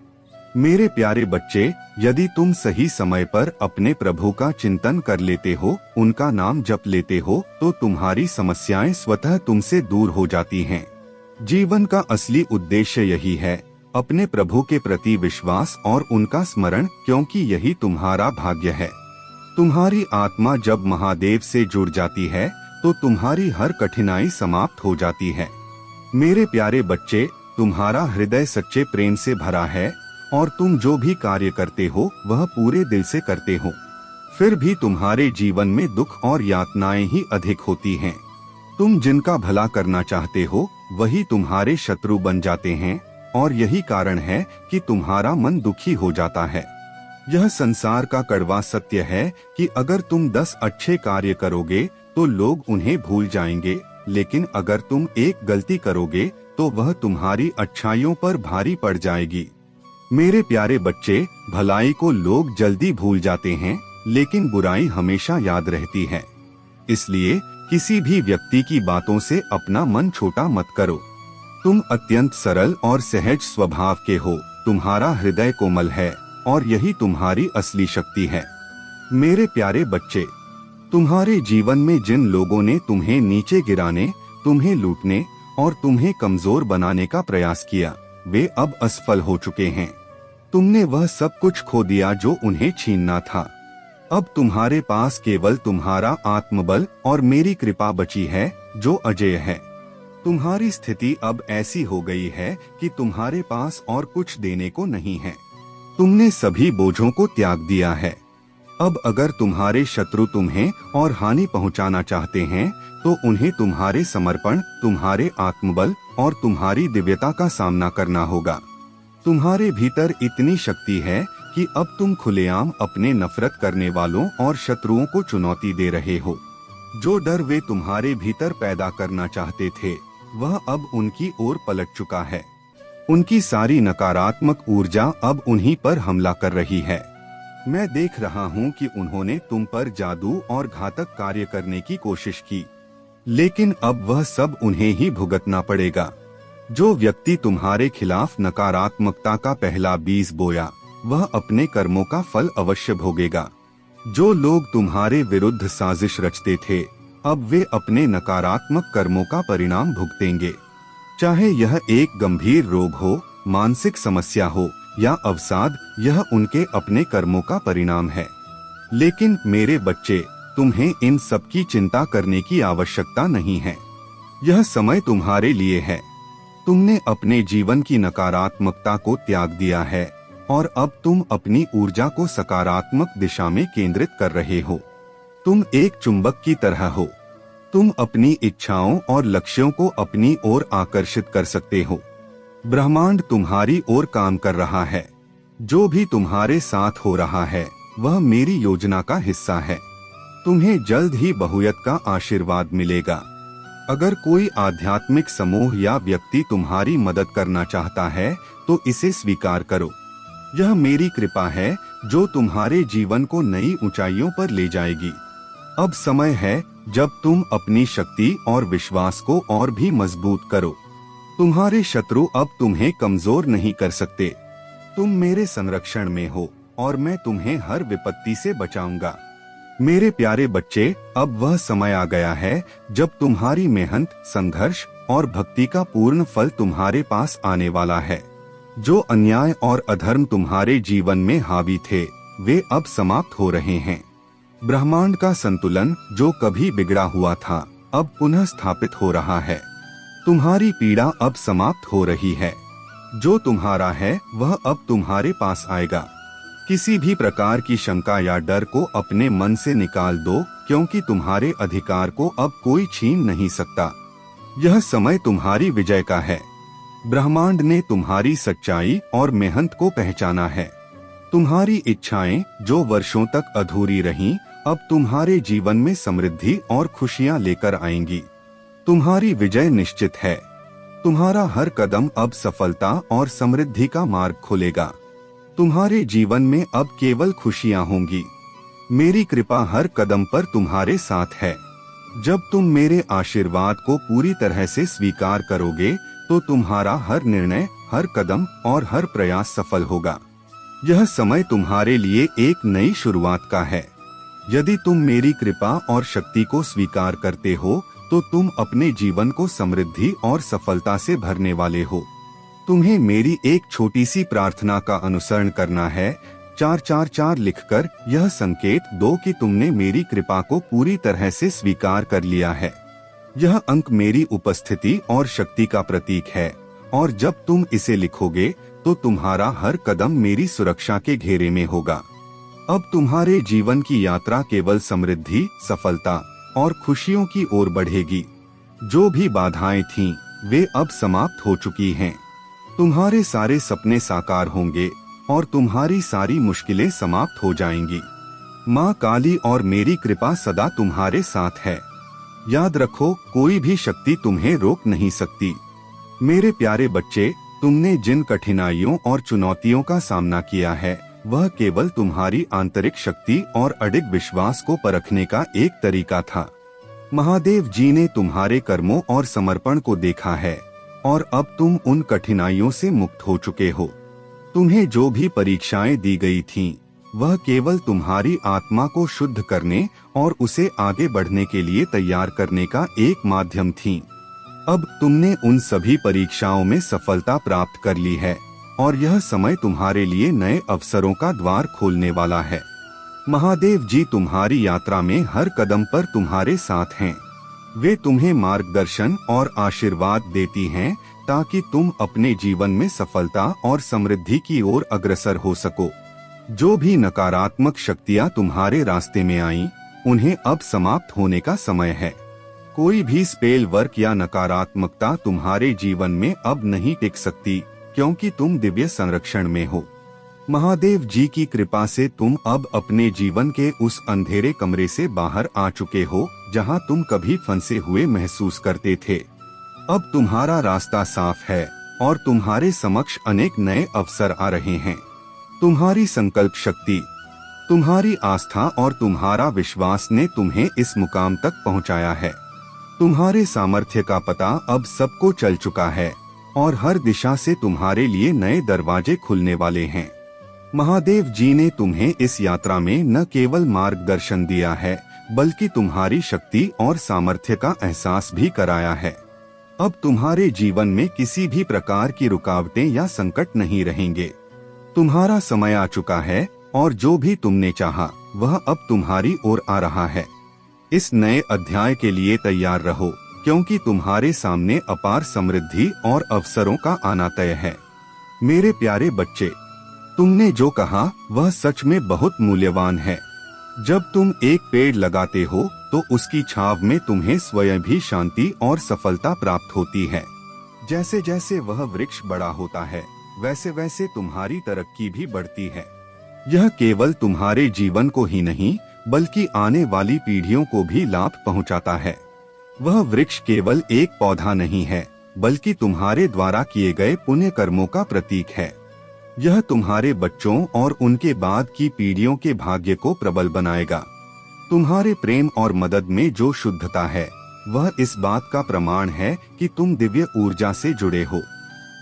[SPEAKER 1] मेरे प्यारे बच्चे, यदि तुम सही समय पर अपने प्रभु का चिंतन कर लेते हो, उनका नाम जप लेते हो, तो तुम्हारी समस्याएं स्वतः तुमसे दूर हो जाती हैं। जीवन का असली उद्देश्य यही है, अपने प्रभु के प्रति विश्वास और उनका स्मरण, क्योंकि यही तुम्हारा भाग्य है। तुम्हारी आत्मा जब महादेव से जुड़ जाती है तो तुम्हारी हर कठिनाई समाप्त हो जाती है। मेरे प्यारे बच्चे, तुम्हारा हृदय सच्चे प्रेम से भरा है और तुम जो भी कार्य करते हो वह पूरे दिल से करते हो। फिर भी तुम्हारे जीवन में दुख और यातनाएं ही अधिक होती हैं। तुम जिनका भला करना चाहते हो वही तुम्हारे शत्रु बन जाते हैं और यही कारण है कि तुम्हारा मन दुखी हो जाता है। यह संसार का कड़वा सत्य है कि अगर तुम 10 अच्छे कार्य करोगे तो लोग उन्हें भूल जाएंगे, लेकिन अगर तुम एक गलती करोगे तो वह तुम्हारी अच्छाइयों पर भारी पड़ जाएगी। मेरे प्यारे बच्चे, भलाई को लोग जल्दी भूल जाते हैं, लेकिन बुराई हमेशा याद रहती है। इसलिए किसी भी व्यक्ति की बातों से अपना मन छोटा मत करो। तुम अत्यंत सरल और सहज स्वभाव के हो, तुम्हारा हृदय कोमल है और यही तुम्हारी असली शक्ति है। मेरे प्यारे बच्चे, तुम्हारे जीवन में जिन लोगों ने तुम्हें नीचे गिराने, तुम्हें लूटने और तुम्हें कमजोर बनाने का प्रयास किया, वे अब असफल हो चुके हैं। तुमने वह सब कुछ खो दिया जो उन्हें छीनना था। अब तुम्हारे पास केवल तुम्हारा आत्मबल और मेरी कृपा बची है जो अजेय है। तुम्हारी स्थिति अब ऐसी हो गई है कि तुम्हारे पास और कुछ देने को नहीं है। तुमने सभी बोझों को त्याग दिया है। अब अगर तुम्हारे शत्रु तुम्हें और हानि पहुंचाना चाहते हैं तो उन्हें तुम्हारे समर्पण, तुम्हारे आत्मबल और तुम्हारी दिव्यता का सामना करना होगा। तुम्हारे भीतर इतनी शक्ति है कि अब तुम खुलेआम अपने नफरत करने वालों और शत्रुओं को चुनौती दे रहे हो। जो डर वे तुम्हारे भीतर पैदा करना चाहते थे वह अब उनकी ओर पलट चुका है। उनकी सारी नकारात्मक ऊर्जा अब उन्हीं पर हमला कर रही है। मैं देख रहा हूँ कि उन्होंने तुम पर जादू और घातक कार्य करने की कोशिश की, लेकिन अब वह सब उन्हें ही भुगतना पड़ेगा। जो व्यक्ति तुम्हारे खिलाफ नकारात्मकता का पहला बीज बोया वह अपने कर्मों का फल अवश्य भोगेगा। जो लोग तुम्हारे विरुद्ध साजिश रचते थे अब वे अपने नकारात्मक कर्मों का परिणाम भुगतेंगे। चाहे यह एक गंभीर रोग हो, मानसिक समस्या हो या अवसाद, यह उनके अपने कर्मों का परिणाम है। लेकिन मेरे बच्चे, तुम्हें इन सब की चिंता करने की आवश्यकता नहीं है। यह समय तुम्हारे लिए है। तुमने अपने जीवन की नकारात्मकता को त्याग दिया है और अब तुम अपनी ऊर्जा को सकारात्मक दिशा में केंद्रित कर रहे हो। तुम एक चुंबक की तरह हो। तुम अपनी इच्छाओं और लक्ष्यों को अपनी ओर आकर्षित कर सकते हो। ब्रह्मांड तुम्हारी ओर काम कर रहा है। जो भी तुम्हारे साथ हो रहा है वह मेरी योजना का हिस्सा है। तुम्हें जल्द ही बहुयत का आशीर्वाद मिलेगा। अगर कोई आध्यात्मिक समूह या व्यक्ति तुम्हारी मदद करना चाहता है तो इसे स्वीकार करो। यह मेरी कृपा है जो तुम्हारे जीवन को नई ऊंचाइयों पर ले जाएगी। अब समय है जब तुम अपनी शक्ति और विश्वास को और भी मजबूत करो। तुम्हारे शत्रु अब तुम्हें कमजोर नहीं कर सकते। तुम मेरे संरक्षण में हो और मैं तुम्हें हर विपत्ति से बचाऊंगा। मेरे प्यारे बच्चे, अब वह समय आ गया है जब तुम्हारी मेहनत, संघर्ष और भक्ति का पूर्ण फल तुम्हारे पास आने वाला है। जो अन्याय और अधर्म तुम्हारे जीवन में हावी थे वे अब समाप्त हो रहे हैं। ब्रह्मांड का संतुलन जो कभी बिगड़ा हुआ था अब पुनः स्थापित हो रहा है। तुम्हारी पीड़ा अब समाप्त हो रही है। जो तुम्हारा है वह अब तुम्हारे पास आएगा। किसी भी प्रकार की शंका या डर को अपने मन से निकाल दो, क्योंकि तुम्हारे अधिकार को अब कोई छीन नहीं सकता। यह समय तुम्हारी विजय का है। ब्रह्मांड ने तुम्हारी सच्चाई और मेहनत को पहचाना है। तुम्हारी इच्छाएं जो वर्षों तक अधूरी रहीं, अब तुम्हारे जीवन में समृद्धि और खुशियां लेकर आएंगी। तुम्हारी विजय निश्चित है। तुम्हारा हर कदम अब सफलता और समृद्धि का मार्ग खोलेगा। तुम्हारे जीवन में अब केवल खुशियां होंगी। मेरी कृपा हर कदम पर तुम्हारे साथ है। जब तुम मेरे आशीर्वाद को पूरी तरह से स्वीकार करोगे तो तुम्हारा हर निर्णय, हर कदम और हर प्रयास सफल होगा। यह समय तुम्हारे लिए एक नई शुरुआत का है। यदि तुम मेरी कृपा और शक्ति को स्वीकार करते हो तो तुम अपने जीवन को समृद्धि और सफलता से भरने वाले हो। तुम्हें मेरी एक छोटी सी प्रार्थना का अनुसरण करना है। 444 लिखकर यह संकेत दो कि तुमने मेरी कृपा को पूरी तरह से स्वीकार कर लिया है। यह अंक मेरी उपस्थिति और शक्ति का प्रतीक है, और जब तुम इसे लिखोगे तो तुम्हारा हर कदम मेरी सुरक्षा के घेरे में होगा। अब तुम्हारे जीवन की यात्रा केवल समृद्धि, सफलता और खुशियों की ओर बढ़ेगी। जो भी बाधाएं थीं, वे अब समाप्त हो चुकी हैं। तुम्हारे सारे सपने साकार होंगे और तुम्हारी सारी मुश्किलें समाप्त हो जाएंगी। माँ काली और मेरी कृपा सदा तुम्हारे साथ है। याद रखो, कोई भी शक्ति तुम्हें रोक नहीं सकती। मेरे प्यारे बच्चे, तुमने जिन कठिनाइयों और चुनौतियों का सामना किया है वह केवल तुम्हारी आंतरिक शक्ति और अडिग विश्वास को परखने का एक तरीका था। महादेव जी ने तुम्हारे कर्मों और समर्पण को देखा है और अब तुम उन कठिनाइयों से मुक्त हो चुके हो। तुम्हें जो भी परीक्षाएं दी गई थीं, वह केवल तुम्हारी आत्मा को शुद्ध करने और उसे आगे बढ़ने के लिए तैयार करने का एक माध्यम थी। अब तुमने उन सभी परीक्षाओं में सफलता प्राप्त कर ली है और यह समय तुम्हारे लिए नए अवसरों का द्वार खोलने वाला है। महादेव जी तुम्हारी यात्रा में हर कदम पर तुम्हारे साथ हैं। वे तुम्हें मार्गदर्शन और आशीर्वाद देती हैं ताकि तुम अपने जीवन में सफलता और समृद्धि की ओर अग्रसर हो सको। जो भी नकारात्मक शक्तियां तुम्हारे रास्ते में आईं, उन्हें अब समाप्त होने का समय है। कोई भी स्पेल वर्क या नकारात्मकता तुम्हारे जीवन में अब नहीं टिक सकती, क्योंकि तुम दिव्य संरक्षण में हो। महादेव जी की कृपा से तुम अब अपने जीवन के उस अंधेरे कमरे से बाहर आ चुके हो जहां तुम कभी फंसे हुए महसूस करते थे। अब तुम्हारा रास्ता साफ है और तुम्हारे समक्ष अनेक नए अवसर आ रहे हैं। तुम्हारी संकल्प शक्ति, तुम्हारी आस्था और तुम्हारा विश्वास ने तुम्हें इस मुकाम तक पहुंचाया है। तुम्हारे सामर्थ्य का पता अब सबको चल चुका है और हर दिशा से तुम्हारे लिए नए दरवाजे खुलने वाले हैं। महादेव जी ने तुम्हें इस यात्रा में न केवल मार्गदर्शन दिया है, बल्कि तुम्हारी शक्ति और सामर्थ्य का एहसास भी कराया है। अब तुम्हारे जीवन में किसी भी प्रकार की रुकावटें या संकट नहीं रहेंगे। तुम्हारा समय आ चुका है और जो भी तुमने चाहा वह अब तुम्हारी ओर आ रहा है। इस नए अध्याय के लिए तैयार रहो, क्योंकि तुम्हारे सामने अपार समृद्धि और अवसरों का आना तय है। मेरे प्यारे बच्चे, तुमने जो कहा वह सच में बहुत मूल्यवान है। जब तुम एक पेड़ लगाते हो तो उसकी छाव में तुम्हें स्वयं भी शांति और सफलता प्राप्त होती है। जैसे जैसे वह वृक्ष बड़ा होता है वैसे वैसे तुम्हारी तरक्की भी बढ़ती है। यह केवल तुम्हारे जीवन को ही नहीं बल्कि आने वाली पीढ़ियों को भी लाभ पहुंचाता है। वह वृक्ष केवल एक पौधा नहीं है बल्कि तुम्हारे द्वारा किए गए पुण्य कर्मों का प्रतीक है। यह तुम्हारे बच्चों और उनके बाद की पीढ़ियों के भाग्य को प्रबल बनाएगा। तुम्हारे प्रेम और मदद में जो शुद्धता है वह इस बात का प्रमाण है कि तुम दिव्य ऊर्जा से जुड़े हो।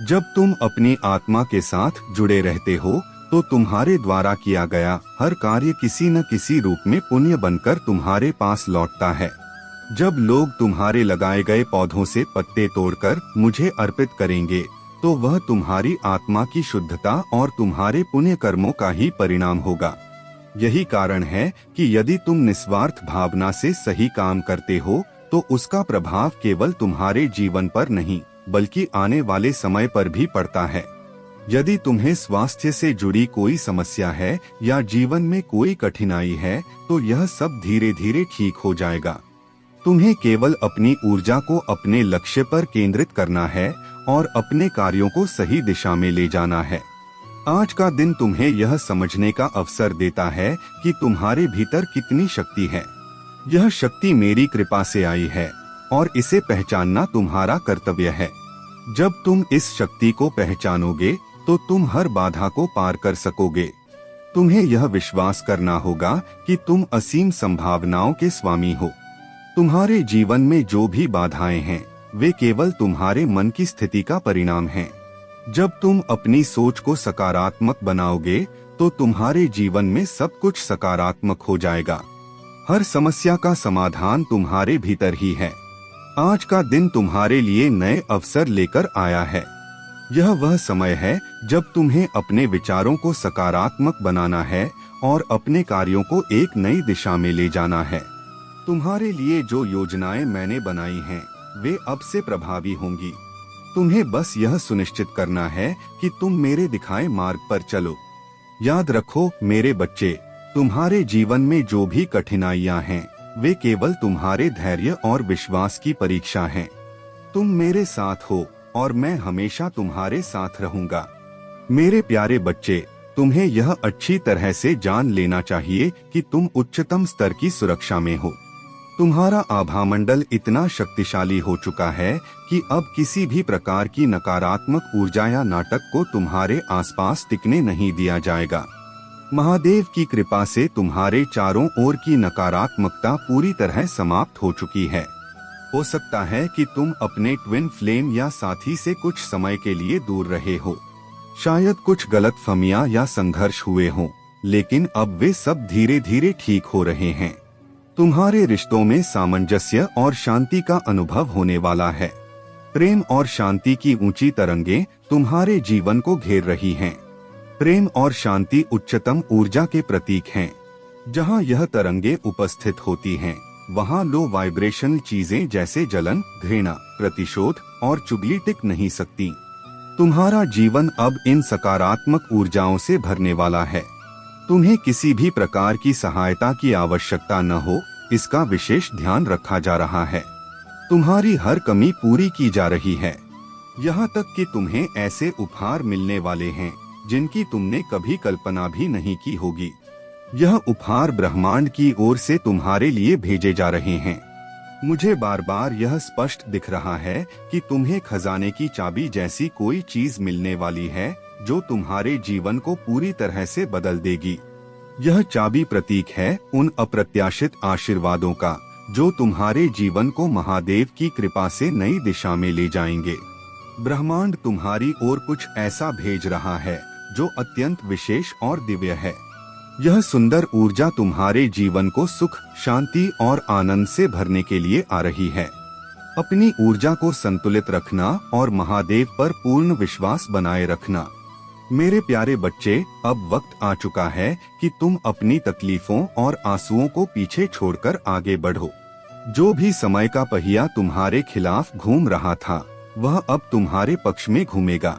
[SPEAKER 1] जब तुम अपनी आत्मा के साथ जुड़े रहते हो तो तुम्हारे द्वारा किया गया हर कार्य किसी न किसी रूप में पुण्य बनकर तुम्हारे पास लौटता है। जब लोग तुम्हारे लगाए गए पौधों से पत्ते तोड़कर मुझे अर्पित करेंगे तो वह तुम्हारी आत्मा की शुद्धता और तुम्हारे पुण्य कर्मों का ही परिणाम होगा। यही कारण है कि यदि तुम निस्वार्थ भावना से सही काम करते हो तो उसका प्रभाव केवल तुम्हारे जीवन पर नहीं बल्कि आने वाले समय पर भी पड़ता है। यदि तुम्हें स्वास्थ्य से जुड़ी कोई समस्या है या जीवन में कोई कठिनाई है तो यह सब धीरे धीरे ठीक हो जाएगा। तुम्हें केवल अपनी ऊर्जा को अपने लक्ष्य पर केंद्रित करना है और अपने कार्यों को सही दिशा में ले जाना है। आज का दिन तुम्हें यह समझने का अवसर देता है कि तुम्हारे भीतर कितनी शक्ति है। यह शक्ति मेरी कृपा से आई है और इसे पहचानना तुम्हारा कर्तव्य है। जब तुम इस शक्ति को पहचानोगे तो तुम हर बाधा को पार कर सकोगे। तुम्हें यह विश्वास करना होगा कि तुम असीम संभावनाओं के स्वामी हो। तुम्हारे जीवन में जो भी बाधाएं हैं वे केवल तुम्हारे मन की स्थिति का परिणाम हैं। जब तुम अपनी सोच को सकारात्मक बनाओगे तो तुम्हारे जीवन में सब कुछ सकारात्मक हो जाएगा। हर समस्या का समाधान तुम्हारे भीतर ही है। आज का दिन तुम्हारे लिए नए अवसर लेकर आया है। यह वह समय है जब तुम्हें अपने विचारों को सकारात्मक बनाना है और अपने कार्यों को एक नई दिशा में ले जाना है। तुम्हारे लिए जो योजनाएं मैंने बनाई हैं वे अब से प्रभावी होंगी। तुम्हें बस यह सुनिश्चित करना है कि तुम मेरे दिखाए मार्ग पर चलो। याद रखो मेरे बच्चे, तुम्हारे जीवन में जो भी कठिनाइयां हैं वे केवल तुम्हारे धैर्य और विश्वास की परीक्षा हैं। तुम मेरे साथ हो और मैं हमेशा तुम्हारे साथ रहूंगा। मेरे प्यारे बच्चे, तुम्हें यह अच्छी तरह से जान लेना चाहिए कि तुम उच्चतम स्तर की सुरक्षा में हो। तुम्हारा आभामंडल इतना शक्तिशाली हो चुका है कि अब किसी भी प्रकार की नकारात्मक ऊर्जा या नाटक को तुम्हारे आसपास टिकने नहीं दिया जाएगा। महादेव की कृपा से तुम्हारे चारों ओर की नकारात्मकता पूरी तरह समाप्त हो चुकी है। हो सकता है कि तुम अपने ट्विन फ्लेम या साथी से कुछ समय के लिए दूर रहे हो। शायद कुछ गलतफहमियां या संघर्ष हुए हों, लेकिन अब वे सब धीरे धीरे ठीक हो रहे हैं। तुम्हारे रिश्तों में सामंजस्य और शांति का अनुभव होने वाला है। प्रेम और शांति की ऊंची तरंगें तुम्हारे जीवन को घेर रही हैं। प्रेम और शांति उच्चतम ऊर्जा के प्रतीक हैं। जहां यह तरंगें उपस्थित होती हैं, वहां लो वाइब्रेशनल चीजें जैसे जलन, घृणा, प्रतिशोध और चुगली टिक नहीं सकती। तुम्हारा जीवन अब इन सकारात्मक ऊर्जाओं से भरने वाला है। तुम्हें किसी भी प्रकार की सहायता की आवश्यकता न हो, इसका विशेष ध्यान रखा जा रहा है। तुम्हारी हर कमी पूरी की जा रही है। यहाँ तक कि तुम्हें ऐसे उपहार मिलने वाले हैं जिनकी तुमने कभी कल्पना भी नहीं की होगी। यह उपहार ब्रह्मांड की ओर से तुम्हारे लिए भेजे जा रहे हैं। मुझे बार बार यह स्पष्ट दिख रहा है कि तुम्हें खजाने की चाबी जैसी कोई चीज मिलने वाली है जो तुम्हारे जीवन को पूरी तरह से बदल देगी। यह चाबी प्रतीक है उन अप्रत्याशित आशीर्वादों का जो तुम्हारे जीवन को महादेव की कृपा से नई दिशा में ले जाएंगे। ब्रह्मांड तुम्हारी ओर कुछ ऐसा भेज रहा है जो अत्यंत विशेष और दिव्य है। यह सुंदर ऊर्जा तुम्हारे जीवन को सुख, शांति और आनंद से भरने के लिए आ रही है। अपनी ऊर्जा को संतुलित रखना और महादेव पर पूर्ण विश्वास बनाए रखना। मेरे प्यारे बच्चे, अब वक्त आ चुका है कि तुम अपनी तकलीफों और आंसुओं को पीछे छोड़कर आगे बढ़ो। जो भी समय का पहिया तुम्हारे खिलाफ घूम रहा था, वह अब तुम्हारे पक्ष में घूमेगा।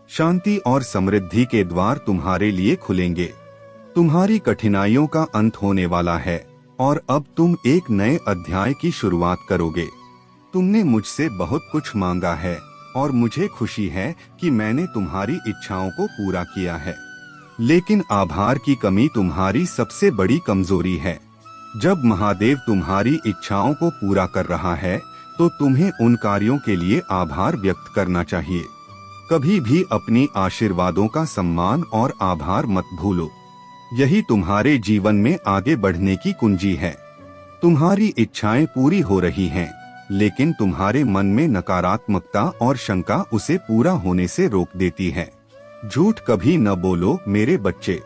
[SPEAKER 1] शांति और समृद्धि के द्वार तुम्हारे लिए खुलेंगे। तुम्हारी कठिनाइयों का अंत होने वाला है और अब तुम एक नए अध्याय की शुरुआत करोगे। तुमने मुझसे बहुत कुछ मांगा है और मुझे खुशी है कि मैंने तुम्हारी इच्छाओं को पूरा किया है। लेकिन आभार की कमी तुम्हारी सबसे बड़ी कमजोरी है। जब महादेव तुम्हारी इच्छाओं को पूरा कर रहा है तो तुम्हें उन कार्यों के लिए आभार व्यक्त करना चाहिए। कभी भी अपनी आशीर्वादों का सम्मान और आभार मत भूलो। यही तुम्हारे जीवन में आगे बढ़ने की कुंजी है। तुम्हारी इच्छाएं पूरी हो रही हैं, लेकिन तुम्हारे मन में नकारात्मकता और शंका उसे पूरा होने से रोक देती है। झूठ कभी न बोलो मेरे बच्चे।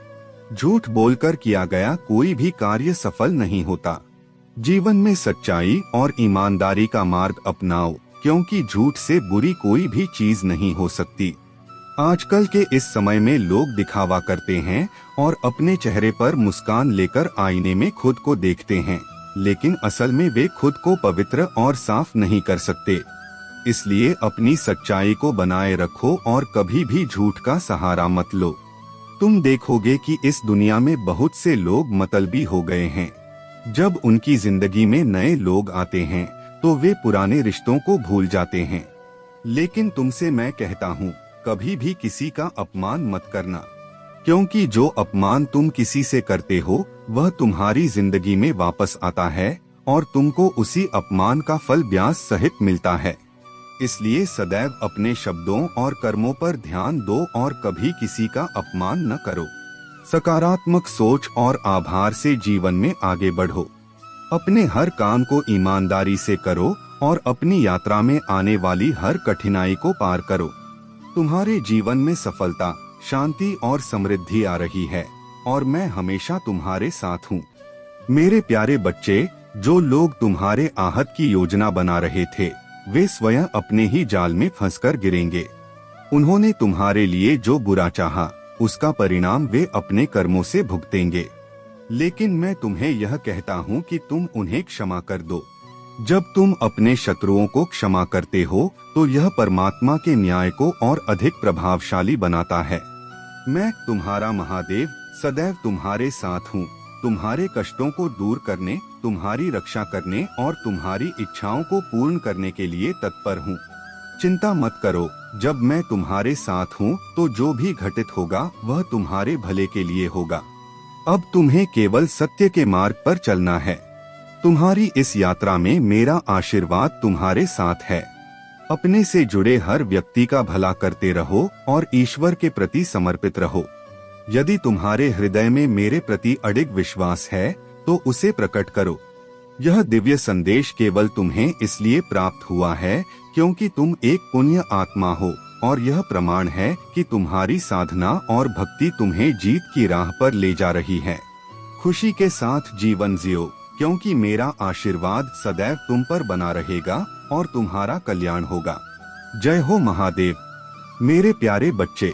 [SPEAKER 1] झूठ बोलकर किया गया कोई भी कार्य सफल नहीं होता। जीवन में सच्चाई और ईमानदारी का मार्ग अपनाओ, क्योंकि झूठ से बुरी कोई भी चीज नहीं हो सकती। आजकल के इस समय में लोग दिखावा करते हैं और अपने चेहरे पर मुस्कान लेकर आईने में खुद को देखते हैं, लेकिन असल में वे खुद को पवित्र और साफ नहीं कर सकते। इसलिए अपनी सच्चाई को बनाए रखो और कभी भी झूठ का सहारा मत लो। तुम देखोगे कि इस दुनिया में बहुत से लोग मतलबी हो गए हैं। जब उनकी जिंदगी में नए लोग आते हैं तो वे पुराने रिश्तों को भूल जाते हैं। लेकिन तुमसे मैं कहता हूँ, कभी भी किसी का अपमान मत करना, क्योंकि जो अपमान तुम किसी से करते हो वह तुम्हारी जिंदगी में वापस आता है और तुमको उसी अपमान का फल ब्याज सहित मिलता है। इसलिए सदैव अपने शब्दों और कर्मों पर ध्यान दो और कभी किसी का अपमान न करो। सकारात्मक सोच और आभार से जीवन में आगे बढ़ो। अपने हर काम को ईमानदारी से करो और अपनी यात्रा में आने वाली हर कठिनाई को पार करो। तुम्हारे जीवन में सफलता, शांति और समृद्धि आ रही है और मैं हमेशा तुम्हारे साथ हूँ। मेरे प्यारे बच्चे, जो लोग तुम्हारे आहत की योजना बना रहे थे वे स्वयं अपने ही जाल में फंसकर गिरेंगे। उन्होंने तुम्हारे लिए जो बुरा चाहा उसका परिणाम वे अपने कर्मों से भुगतेंगे। लेकिन मैं तुम्हें यह कहता हूँ कि तुम उन्हें क्षमा कर दो। जब तुम अपने शत्रुओं को क्षमा करते हो तो यह परमात्मा के न्याय को और अधिक प्रभावशाली बनाता है। मैं तुम्हारा महादेव सदैव तुम्हारे साथ हूँ। तुम्हारे कष्टों को दूर करने, तुम्हारी रक्षा करने और तुम्हारी इच्छाओं को पूर्ण करने के लिए तत्पर हूँ। चिंता मत करो, जब मैं तुम्हारे साथ हूँ तो जो भी घटित होगा वह तुम्हारे भले के लिए होगा। अब तुम्हें केवल सत्य के मार्ग पर चलना है। तुम्हारी इस यात्रा में मेरा आशीर्वाद तुम्हारे साथ है। अपने से जुड़े हर व्यक्ति का भला करते रहो और ईश्वर के प्रति समर्पित रहो। यदि तुम्हारे हृदय में मेरे प्रति अडिग विश्वास है तो उसे प्रकट करो। यह दिव्य संदेश केवल तुम्हें इसलिए प्राप्त हुआ है क्योंकि तुम एक पुण्य आत्मा हो और यह प्रमाण है कि तुम्हारी साधना और भक्ति तुम्हें जीत की राह पर ले जा रही है। खुशी के साथ जीवन जियो, क्योंकि मेरा आशीर्वाद सदैव तुम पर बना रहेगा और तुम्हारा कल्याण होगा। जय हो महादेव। मेरे प्यारे बच्चे,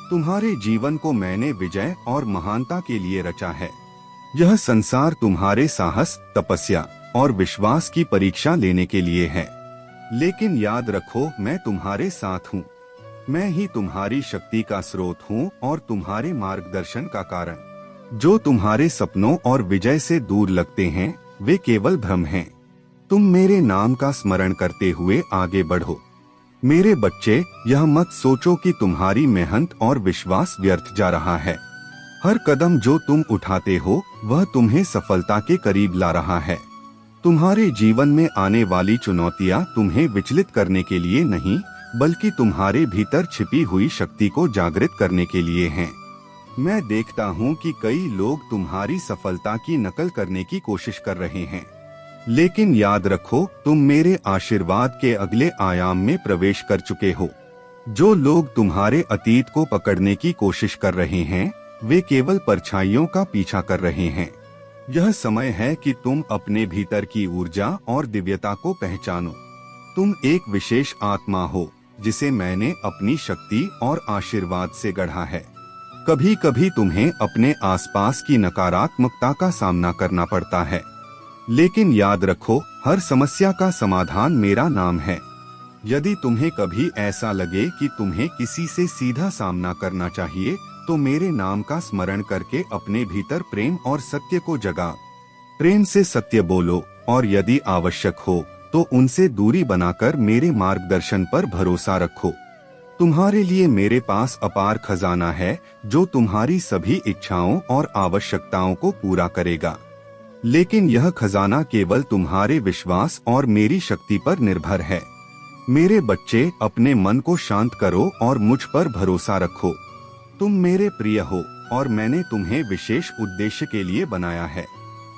[SPEAKER 1] तुम्हारे जीवन को मैंने विजय और महानता के लिए रचा है। यह संसार तुम्हारे साहस, तपस्या और विश्वास की परीक्षा लेने के लिए है। लेकिन याद रखो, मैं तुम्हारे साथ हूँ। मैं ही तुम्हारी शक्ति का स्रोत हूँ और तुम्हारे मार्गदर्शन का कारण। जो तुम्हारे सपनों और विजय से दूर लगते हैं वे केवल भ्रम हैं। तुम मेरे नाम का स्मरण करते हुए आगे बढ़ो। मेरे बच्चे, यह मत सोचो कि तुम्हारी मेहनत और विश्वास व्यर्थ जा रहा है। हर कदम जो तुम उठाते हो वह तुम्हें सफलता के करीब ला रहा है। तुम्हारे जीवन में आने वाली चुनौतियां तुम्हें विचलित करने के लिए नहीं, बल्कि तुम्हारे भीतर छिपी हुई शक्ति को जागृत करने के लिए हैं। मैं देखता हूँ कि कई लोग तुम्हारी सफलता की नकल करने की कोशिश कर रहे हैं, लेकिन याद रखो, तुम मेरे आशीर्वाद के अगले आयाम में प्रवेश कर चुके हो। जो लोग तुम्हारे अतीत को पकड़ने की कोशिश कर रहे हैं वे केवल परछाइयों का पीछा कर रहे हैं। यह समय है कि तुम अपने भीतर की ऊर्जा और दिव्यता को पहचानो। तुम एक विशेष आत्मा हो जिसे मैंने अपनी शक्ति और आशीर्वाद से गढ़ा है। कभी कभी तुम्हें अपने आसपास की नकारात्मकता का सामना करना पड़ता है, लेकिन याद रखो, हर समस्या का समाधान मेरा नाम है। यदि तुम्हें कभी ऐसा लगे कि तुम्हें किसी से सीधा सामना करना चाहिए तो मेरे नाम का स्मरण करके अपने भीतर प्रेम और सत्य को जगा। प्रेम से सत्य बोलो और यदि आवश्यक हो तो उनसे दूरी बनाकर मेरे मार्गदर्शन पर भरोसा रखो। तुम्हारे लिए मेरे पास अपार खजाना है जो तुम्हारी सभी इच्छाओं और आवश्यकताओं को पूरा करेगा। लेकिन यह खजाना केवल तुम्हारे विश्वास और मेरी शक्ति पर निर्भर है। मेरे बच्चे, अपने मन को शांत करो और मुझ पर भरोसा रखो। तुम मेरे प्रिय हो और मैंने तुम्हें विशेष उद्देश्य के लिए बनाया है।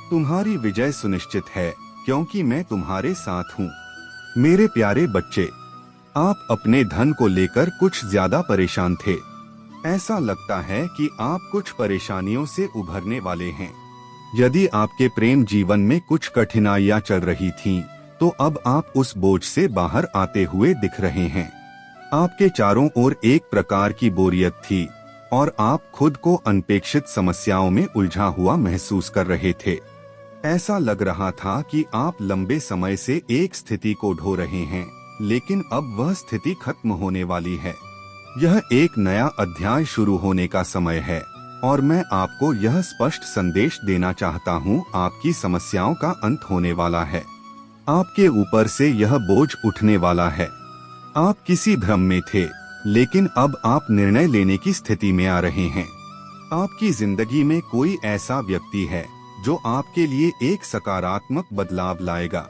[SPEAKER 1] तुम्हारी विजय सुनिश्चित है क्योंकि मैं तुम्हारे साथ हूँ। मेरे प्यारे बच्चे, आप अपने धन को लेकर कुछ ज्यादा परेशान थे। ऐसा लगता है कि आप कुछ परेशानियों से उभरने वाले हैं। यदि आपके प्रेम जीवन में कुछ कठिनाइयां चल रही थीं, तो अब आप उस बोझ से बाहर आते हुए दिख रहे हैं। आपके चारों ओर एक प्रकार की बोरियत थी और आप खुद को अनपेक्षित समस्याओं में उलझा हुआ महसूस कर रहे थे। ऐसा लग रहा था कि आप लंबे समय से एक स्थिति को ढो रहे हैं, लेकिन अब वह स्थिति खत्म होने वाली है। यह एक नया अध्याय शुरू होने का समय है और मैं आपको यह स्पष्ट संदेश देना चाहता हूँ, आपकी समस्याओं का अंत होने वाला है। आपके ऊपर से यह बोझ उठने वाला है। आप किसी भ्रम में थे, लेकिन अब आप निर्णय लेने की स्थिति में आ रहे हैं। आपकी जिंदगी में कोई ऐसा व्यक्ति है जो आपके लिए एक सकारात्मक बदलाव लाएगा।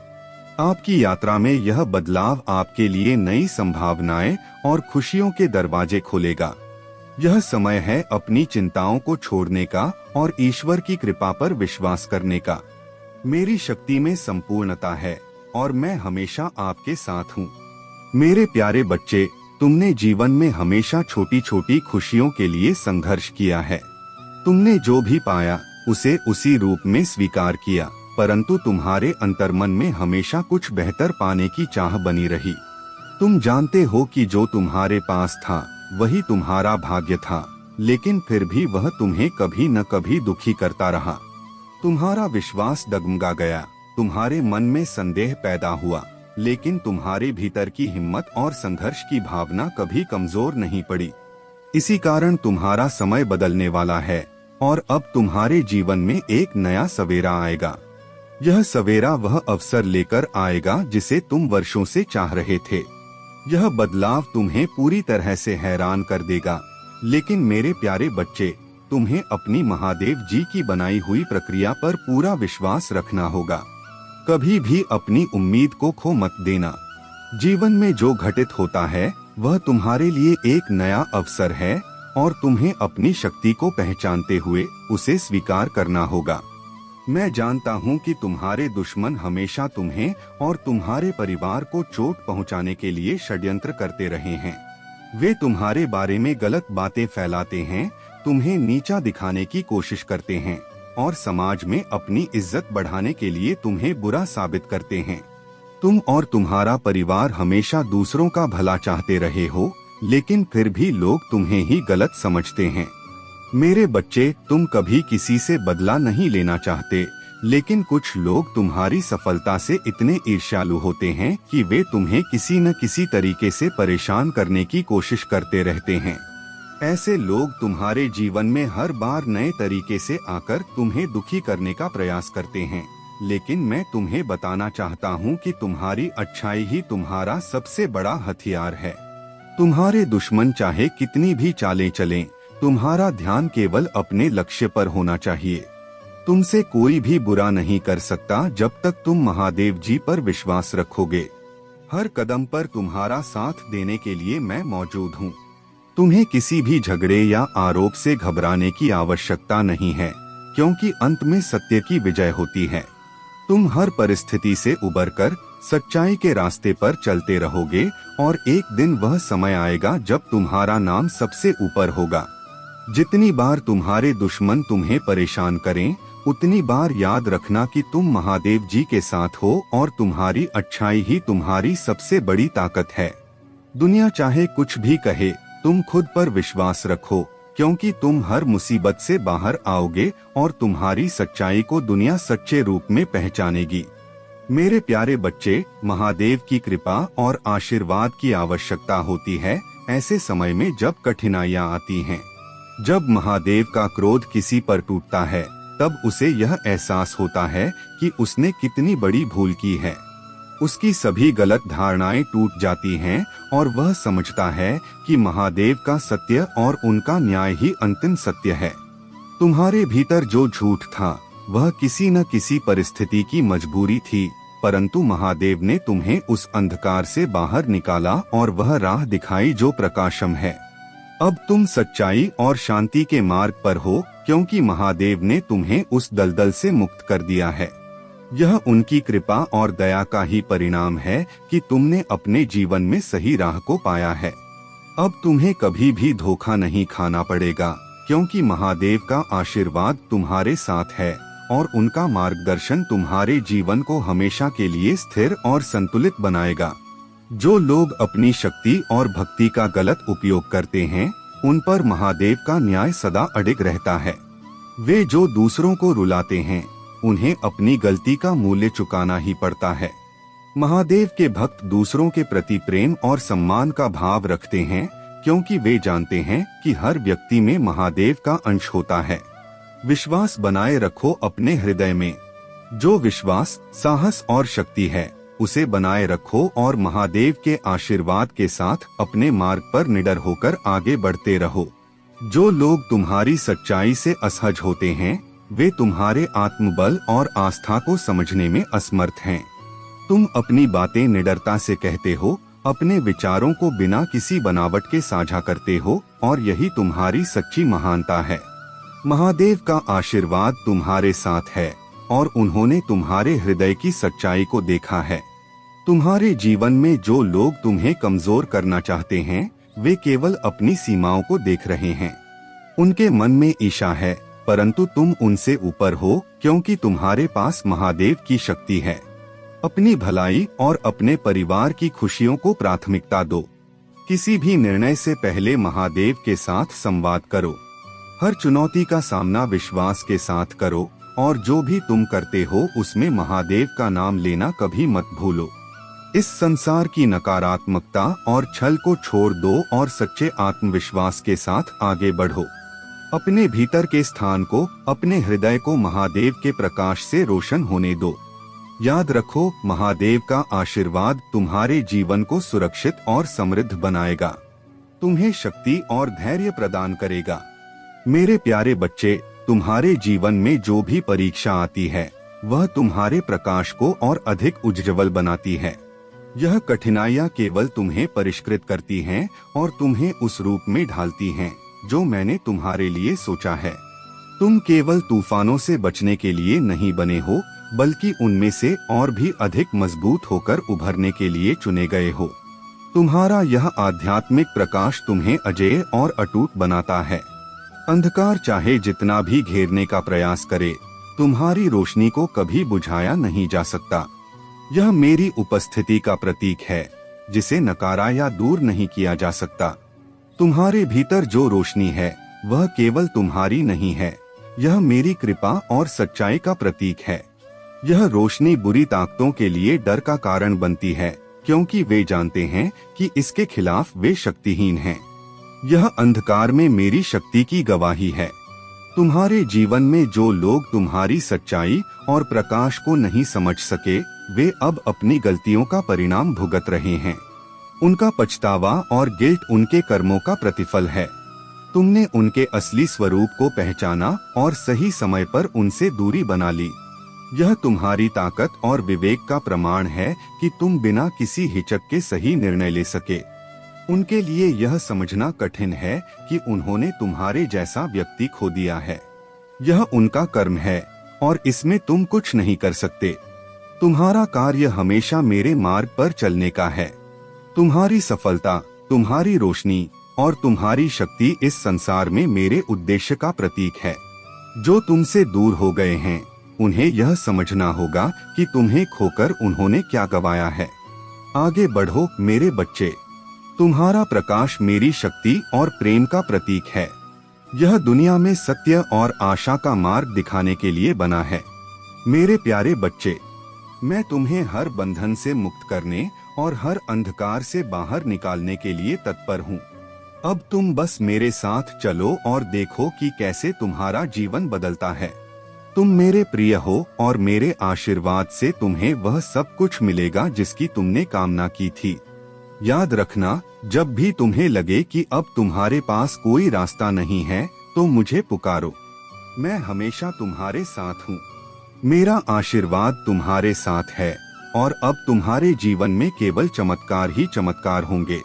[SPEAKER 1] आपकी यात्रा में यह बदलाव आपके लिए नई संभावनाएं और खुशियों के दरवाजे खोलेगा। यह समय है अपनी चिंताओं को छोड़ने का और ईश्वर की कृपा पर विश्वास करने का। मेरी शक्ति में संपूर्णता है और मैं हमेशा आपके साथ हूँ। मेरे प्यारे बच्चे, तुमने जीवन में हमेशा छोटी छोटी खुशियों के लिए संघर्ष किया है। तुमने जो भी पाया उसे उसी रूप में स्वीकार किया, परंतु तुम्हारे अंतर्मन में हमेशा कुछ बेहतर पाने की चाह बनी रही। तुम जानते हो कि जो तुम्हारे पास था वही तुम्हारा भाग्य था, लेकिन फिर भी वह तुम्हें कभी न कभी दुखी करता रहा। तुम्हारा विश्वास डगमगा गया, तुम्हारे मन में संदेह पैदा हुआ, लेकिन तुम्हारे भीतर की हिम्मत और संघर्ष की भावना कभी कमजोर नहीं पड़ी। इसी कारण तुम्हारा समय बदलने वाला है और अब तुम्हारे जीवन में एक नया सवेरा आएगा। यह सवेरा वह अवसर लेकर आएगा जिसे तुम वर्षों से चाह रहे थे। यह बदलाव तुम्हें पूरी तरह से हैरान कर देगा, लेकिन मेरे प्यारे बच्चे, तुम्हें अपनी महादेव जी की बनाई हुई प्रक्रिया पर पूरा विश्वास रखना होगा। कभी भी अपनी उम्मीद को खो मत देना। जीवन में जो घटित होता है वह तुम्हारे लिए एक नया अवसर है और तुम्हें अपनी शक्ति को पहचानते हुए उसे स्वीकार करना होगा। मैं जानता हूँ कि तुम्हारे दुश्मन हमेशा तुम्हें और तुम्हारे परिवार को चोट पहुँचाने के लिए षड्यंत्र करते रहे हैं। वे तुम्हारे बारे में गलत बातें फैलाते हैं, तुम्हें नीचा दिखाने की कोशिश करते हैं और समाज में अपनी इज्जत बढ़ाने के लिए तुम्हें बुरा साबित करते हैं। तुम और तुम्हारा परिवार हमेशा दूसरों का भला चाहते रहे हो, लेकिन फिर भी लोग तुम्हें ही गलत समझते हैं। मेरे बच्चे, तुम कभी किसी से बदला नहीं लेना चाहते, लेकिन कुछ लोग तुम्हारी सफलता से इतने ईर्ष्यालु होते हैं कि वे तुम्हें किसी न किसी तरीके से परेशान करने की कोशिश करते रहते हैं। ऐसे लोग तुम्हारे जीवन में हर बार नए तरीके से आकर तुम्हें दुखी करने का प्रयास करते हैं, लेकिन मैं तुम्हें बताना चाहता हूँ कि तुम्हारी अच्छाई ही तुम्हारा सबसे बड़ा हथियार है। तुम्हारे दुश्मन चाहे कितनी भी चालें चलें, तुम्हारा ध्यान केवल अपने लक्ष्य पर होना चाहिए। तुमसे कोई भी बुरा नहीं कर सकता जब तक तुम महादेव जी पर विश्वास रखोगे। हर कदम पर तुम्हारा साथ देने के लिए मैं मौजूद हूँ। तुम्हें किसी भी झगड़े या आरोप से घबराने की आवश्यकता नहीं है, क्योंकि अंत में सत्य की विजय होती है। तुम हर परिस्थिति से उबरकर सच्चाई के रास्ते पर चलते रहोगे और एक दिन वह समय आएगा जब तुम्हारा नाम सबसे ऊपर होगा। जितनी बार तुम्हारे दुश्मन तुम्हें परेशान करें, उतनी बार याद रखना कि तुम महादेव जी के साथ हो और तुम्हारी अच्छाई ही तुम्हारी सबसे बड़ी ताकत है। दुनिया चाहे कुछ भी कहे, तुम खुद पर विश्वास रखो, क्योंकि तुम हर मुसीबत से बाहर आओगे और तुम्हारी सच्चाई को दुनिया सच्चे रूप में पहचानेगी। मेरे प्यारे बच्चे, महादेव की कृपा और आशीर्वाद की आवश्यकता होती है ऐसे समय में जब कठिनाइयाँ आती हैं। जब महादेव का क्रोध किसी पर टूटता है तब उसे यह एहसास होता है कि उसने कितनी बड़ी भूल की है। उसकी सभी गलत धारणाएं टूट जाती हैं और वह समझता है कि महादेव का सत्य और उनका न्याय ही अंतिम सत्य है। तुम्हारे भीतर जो झूठ था वह किसी न किसी परिस्थिति की मजबूरी थी, परंतु महादेव ने तुम्हें उस अंधकार से बाहर निकाला और वह राह दिखाई जो प्रकाशम है। अब तुम सच्चाई और शांति के मार्ग पर हो, क्योंकि महादेव ने तुम्हें उस दलदल से मुक्त कर दिया है। यह उनकी कृपा और दया का ही परिणाम है कि तुमने अपने जीवन में सही राह को पाया है। अब तुम्हें कभी भी धोखा नहीं खाना पड़ेगा, क्योंकि महादेव का आशीर्वाद तुम्हारे साथ है और उनका मार्गदर्शन तुम्हारे जीवन को हमेशा के लिए स्थिर और संतुलित बनाएगा। जो लोग अपनी शक्ति और भक्ति का गलत उपयोग करते हैं, उन पर महादेव का न्याय सदा अडिग रहता है। वे जो दूसरों को रुलाते हैं, उन्हें अपनी गलती का मूल्य चुकाना ही पड़ता है। महादेव के भक्त दूसरों के प्रति प्रेम और सम्मान का भाव रखते हैं, क्योंकि वे जानते हैं कि हर व्यक्ति में महादेव का अंश होता है। विश्वास बनाए रखो अपने हृदय में। जो विश्वास, साहस और शक्ति है, उसे बनाए रखो और महादेव के आशीर्वाद के साथ अपने मार्ग पर निडर होकर आगे बढ़ते रहो। जो लोग तुम्हारी सच्चाई से असहज होते हैं, वे तुम्हारे आत्मबल और आस्था को समझने में असमर्थ हैं। तुम अपनी बातें निडरता से कहते हो, अपने विचारों को बिना किसी बनावट के साझा करते हो, और यही तुम्हारी सच्ची महानता है। महादेव का आशीर्वाद तुम्हारे साथ है और उन्होंने तुम्हारे हृदय की सच्चाई को देखा है। तुम्हारे जीवन में जो लोग तुम्हें कमजोर करना चाहते हैं, वे केवल अपनी सीमाओं को देख रहे हैं। उनके मन में ईर्ष्या है, परंतु तुम उनसे ऊपर हो, क्योंकि तुम्हारे पास महादेव की शक्ति है। अपनी भलाई और अपने परिवार की खुशियों को प्राथमिकता दो। किसी भी निर्णय से पहले महादेव के साथ संवाद करो। हर चुनौती का सामना विश्वास के साथ करो, और जो भी तुम करते हो उसमें महादेव का नाम लेना कभी मत भूलो। इस संसार की नकारात्मकता और छल को छोड़ दो और सच्चे आत्मविश्वास के साथ आगे बढ़ो। अपने भीतर के स्थान को, अपने हृदय को महादेव के प्रकाश से रोशन होने दो। याद रखो, महादेव का आशीर्वाद तुम्हारे जीवन को सुरक्षित और समृद्ध बनाएगा, तुम्हें शक्ति और धैर्य प्रदान करेगा। मेरे प्यारे बच्चे, तुम्हारे जीवन में जो भी परीक्षा आती है, वह तुम्हारे प्रकाश को और अधिक उज्ज्वल बनाती है। यह कठिनाइयाँ केवल तुम्हें परिष्कृत करती हैं और तुम्हें उस रूप में ढालती हैं जो मैंने तुम्हारे लिए सोचा है। तुम केवल तूफानों से बचने के लिए नहीं बने हो, बल्कि उनमें से और भी अधिक मजबूत होकर उभरने के लिए चुने गए हो। तुम्हारा यह आध्यात्मिक प्रकाश तुम्हें अजेय और अटूट बनाता है। अंधकार चाहे जितना भी घेरने का प्रयास करे, तुम्हारी रोशनी को कभी बुझाया नहीं जा सकता। यह मेरी उपस्थिति का प्रतीक है, जिसे नकारा या दूर नहीं किया जा सकता। तुम्हारे भीतर जो रोशनी है, वह केवल तुम्हारी नहीं है, यह मेरी कृपा और सच्चाई का प्रतीक है। यह रोशनी बुरी ताकतों के लिए डर का कारण बनती है, क्योंकि वे जानते हैं कि इसके खिलाफ वे शक्तिहीन हैं। यह अंधकार में मेरी शक्ति की गवाही है। तुम्हारे जीवन में जो लोग तुम्हारी सच्चाई और प्रकाश को नहीं समझ सके, वे अब अपनी गलतियों का परिणाम भुगत रहे हैं। उनका पछतावा और गिल्ट उनके कर्मों का प्रतिफल है। तुमने उनके असली स्वरूप को पहचाना और सही समय पर उनसे दूरी बना ली। यह तुम्हारी ताकत और विवेक का प्रमाण है कि तुम बिना किसी हिचक के सही निर्णय ले सके। उनके लिए यह समझना कठिन है कि उन्होंने तुम्हारे जैसा व्यक्ति खो दिया है। यह उनका कर्म है और इसमें तुम कुछ नहीं कर सकते। तुम्हारा कार्य हमेशा मेरे मार्ग पर चलने का है। तुम्हारी सफलता, तुम्हारी रोशनी और तुम्हारी शक्ति इस संसार में मेरे उद्देश्य का प्रतीक है। जो तुमसे दूर हो गए हैं, उन्हें यह समझना होगा कि तुम्हें खोकर उन्होंने क्या गंवाया है। आगे बढ़ो मेरे बच्चे। तुम्हारा प्रकाश मेरी शक्ति और प्रेम का प्रतीक है। यह दुनिया में सत्य और आशा का मार्ग दिखाने के लिए बना है। मेरे प्यारे बच्चे, मैं तुम्हें हर बंधन से मुक्त करने और हर अंधकार से बाहर निकालने के लिए तत्पर हूँ। अब तुम बस मेरे साथ चलो और देखो कि कैसे तुम्हारा जीवन बदलता है। तुम मेरे प्रिय हो और मेरे आशीर्वाद से तुम्हें वह सब कुछ मिलेगा जिसकी तुमने कामना की थी। याद रखना, जब भी तुम्हें लगे कि अब तुम्हारे पास कोई रास्ता नहीं है तो मुझे पुकारो। मैं हमेशा तुम्हारे साथ हूँ। मेरा आशीर्वाद तुम्हारे साथ है और अब तुम्हारे जीवन में केवल चमत्कार ही चमत्कार होंगे।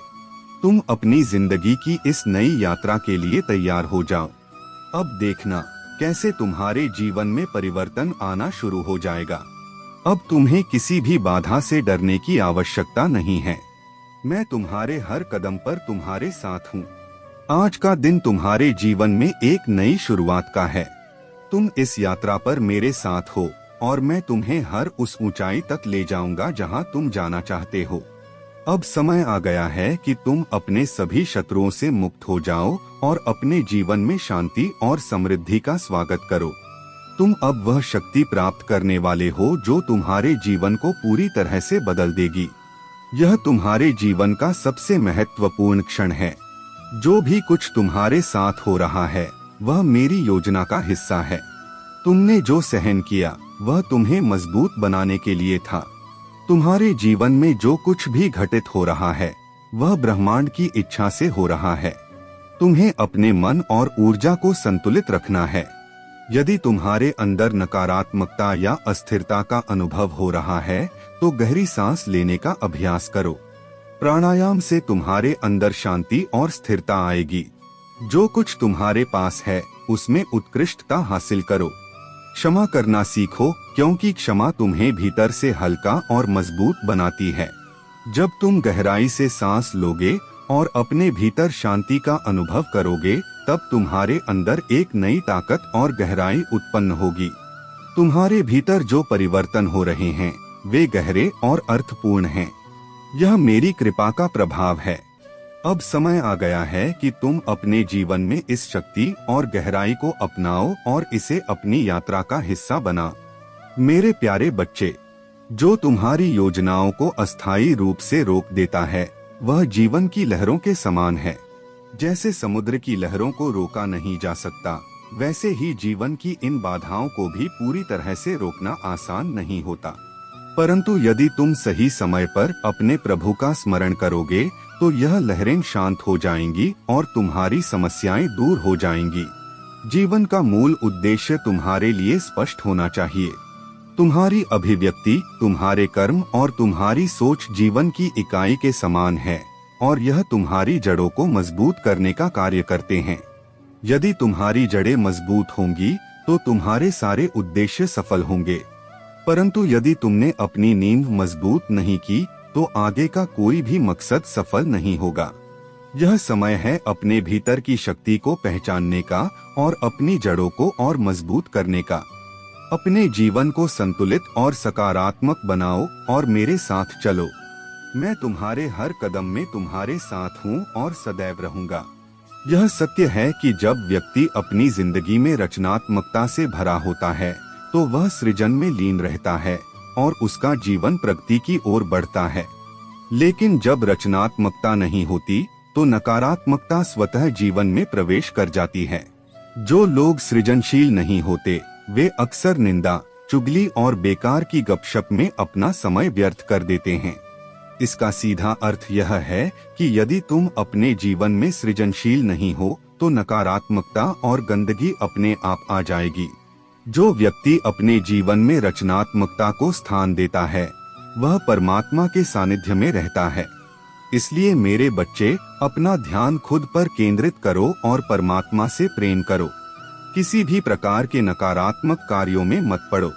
[SPEAKER 1] तुम अपनी जिंदगी की इस नई यात्रा के लिए तैयार हो जाओ। अब देखना कैसे तुम्हारे जीवन में परिवर्तन आना शुरू हो जाएगा। अब तुम्हें किसी भी बाधा से डरने की आवश्यकता नहीं है। मैं तुम्हारे हर कदम पर तुम्हारे साथ हूँ। आज का दिन तुम्हारे जीवन में एक नई शुरुआत का है। तुम इस यात्रा पर मेरे साथ हो और मैं तुम्हें हर उस ऊंचाई तक ले जाऊंगा जहां तुम जाना चाहते हो। अब समय आ गया है कि तुम अपने सभी शत्रुओं से मुक्त हो जाओ और अपने जीवन में शांति और समृद्धि का स्वागत करो। तुम अब वह शक्ति प्राप्त करने वाले हो जो तुम्हारे जीवन को पूरी तरह से बदल देगी। यह तुम्हारे जीवन का सबसे महत्वपूर्ण क्षण है। जो भी कुछ तुम्हारे साथ हो रहा है वह मेरी योजना का हिस्सा है। तुमने जो सहन किया वह तुम्हें मजबूत बनाने के लिए था। तुम्हारे जीवन में जो कुछ भी घटित हो रहा है वह ब्रह्मांड की इच्छा से हो रहा है। तुम्हें अपने मन और ऊर्जा को संतुलित रखना है। यदि तुम्हारे अंदर नकारात्मकता या अस्थिरता का अनुभव हो रहा है तो गहरी सांस लेने का अभ्यास करो। प्राणायाम से तुम्हारे अंदर शांति और स्थिरता आएगी। जो कुछ तुम्हारे पास है उसमें उत्कृष्टता हासिल करो। क्षमा करना सीखो क्योंकि क्षमा तुम्हें भीतर से हल्का और मजबूत बनाती है। जब तुम गहराई से सांस लोगे और अपने भीतर शांति का अनुभव करोगे तब तुम्हारे अंदर एक नई ताकत और गहराई उत्पन्न होगी। तुम्हारे भीतर जो परिवर्तन हो रहे हैं वे गहरे और अर्थपूर्ण हैं। यह मेरी कृपा का प्रभाव है। अब समय आ गया है कि तुम अपने जीवन में इस शक्ति और गहराई को अपनाओ और इसे अपनी यात्रा का हिस्सा बना। मेरे प्यारे बच्चे, जो तुम्हारी योजनाओं को अस्थायी रूप से रोक देता है वह जीवन की लहरों के समान है। जैसे समुद्र की लहरों को रोका नहीं जा सकता, वैसे ही जीवन की इन बाधाओं को भी पूरी तरह से रोकना आसान नहीं होता। परंतु यदि तुम सही समय पर अपने प्रभु का स्मरण करोगे तो यह लहरें शांत हो जाएंगी और तुम्हारी समस्याएं दूर हो जाएंगी। जीवन का मूल उद्देश्य तुम्हारे लिए स्पष्ट होना चाहिए। तुम्हारी अभिव्यक्ति, तुम्हारे कर्म और तुम्हारी सोच जीवन की इकाई के समान है और यह तुम्हारी जड़ों को मजबूत करने का कार्य करते हैं। यदि तुम्हारी जड़ें मजबूत होंगी तो तुम्हारे सारे उद्देश्य सफल होंगे। परंतु यदि तुमने अपनी नींव मजबूत नहीं की तो आगे का कोई भी मकसद सफल नहीं होगा। यह समय है अपने भीतर की शक्ति को पहचानने का और अपनी जड़ों को और मजबूत करने का। अपने जीवन को संतुलित और सकारात्मक बनाओ और मेरे साथ चलो। मैं तुम्हारे हर कदम में तुम्हारे साथ हूँ और सदैव रहूंगा। यह सत्य है कि जब व्यक्ति अपनी जिंदगी में रचनात्मकता से भरा होता है तो वह सृजन में लीन रहता है और उसका जीवन प्रगति की ओर बढ़ता है। लेकिन जब रचनात्मकता नहीं होती तो नकारात्मकता स्वतः जीवन में प्रवेश कर जाती है। जो लोग सृजनशील नहीं होते वे अक्सर निंदा, चुगली और बेकार की गपशप में अपना समय व्यर्थ कर देते हैं। इसका सीधा अर्थ यह है कि यदि तुम अपने जीवन में सृजनशील नहीं हो तो नकारात्मकता और गंदगी अपने आप आ जाएगी। जो व्यक्ति अपने जीवन में रचनात्मकता को स्थान देता है वह परमात्मा के सानिध्य में रहता है। इसलिए मेरे बच्चे, अपना ध्यान खुद पर केंद्रित करो और परमात्मा से प्रेम करो। किसी भी प्रकार के नकारात्मक कार्यों में मत पड़ो।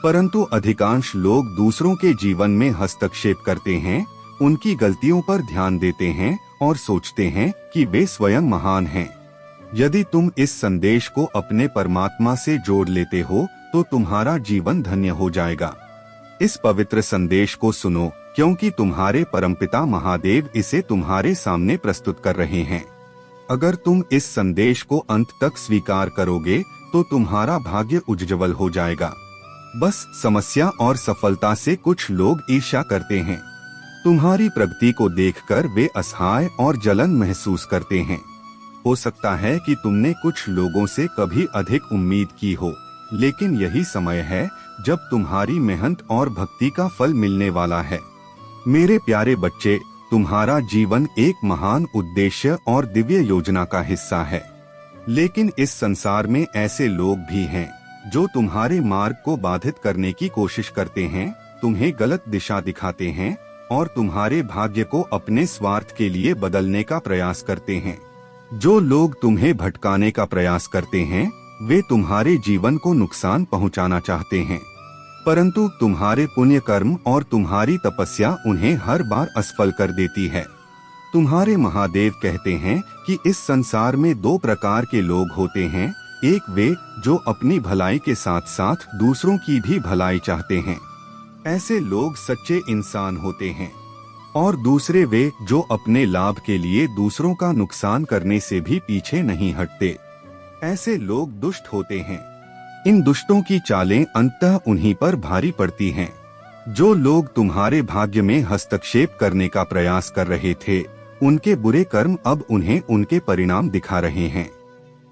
[SPEAKER 1] परंतु अधिकांश लोग दूसरों के जीवन में हस्तक्षेप करते हैं, उनकी गलतियों पर ध्यान देते हैं और सोचते हैं कि वे स्वयं महान हैं। यदि तुम इस संदेश को अपने परमात्मा से जोड़ लेते हो तो तुम्हारा जीवन धन्य हो जाएगा। इस पवित्र संदेश को सुनो क्योंकि तुम्हारे परमपिता महादेव इसे तुम्हारे सामने प्रस्तुत कर रहे हैं। अगर तुम इस संदेश को अंत तक स्वीकार करोगे तो तुम्हारा भाग्य उज्जवल हो जाएगा। बस समस्या और सफलता से कुछ लोग ईर्ष्या करते हैं। तुम्हारी प्रगति को देखकर वे असहाय और जलन महसूस करते हैं। हो सकता है कि तुमने कुछ लोगों से कभी अधिक उम्मीद की हो, लेकिन यही समय है जब तुम्हारी मेहनत और भक्ति का फल मिलने वाला है। मेरे प्यारे बच्चे, तुम्हारा जीवन एक महान उद्देश्य और दिव्य योजना का हिस्सा है। लेकिन इस संसार में ऐसे लोग भी हैं जो तुम्हारे मार्ग को बाधित करने की कोशिश करते हैं, तुम्हें गलत दिशा दिखाते हैं और तुम्हारे भाग्य को अपने स्वार्थ के लिए बदलने का प्रयास करते हैं। जो लोग तुम्हें भटकाने का प्रयास करते हैं, वे तुम्हारे जीवन को नुकसान पहुंचाना चाहते हैं, परंतु तुम्हारे पुण्य कर्म और तुम्हारी तपस्या उन्हें हर बार असफल कर देती है। तुम्हारे महादेव कहते हैं कि इस संसार में दो प्रकार के लोग होते हैं, एक वे जो अपनी भलाई के साथ साथ दूसरों की भी भलाई चाहते हैं, ऐसे लोग सच्चे इंसान होते हैं, और दूसरे वे जो अपने लाभ के लिए दूसरों का नुकसान करने से भी पीछे नहीं हटते, ऐसे लोग दुष्ट होते हैं। इन दुष्टों की चालें अंततः उन्हीं पर भारी पड़ती हैं। जो लोग तुम्हारे भाग्य में हस्तक्षेप करने का प्रयास कर रहे थे, उनके बुरे कर्म अब उन्हें उनके परिणाम दिखा रहे हैं।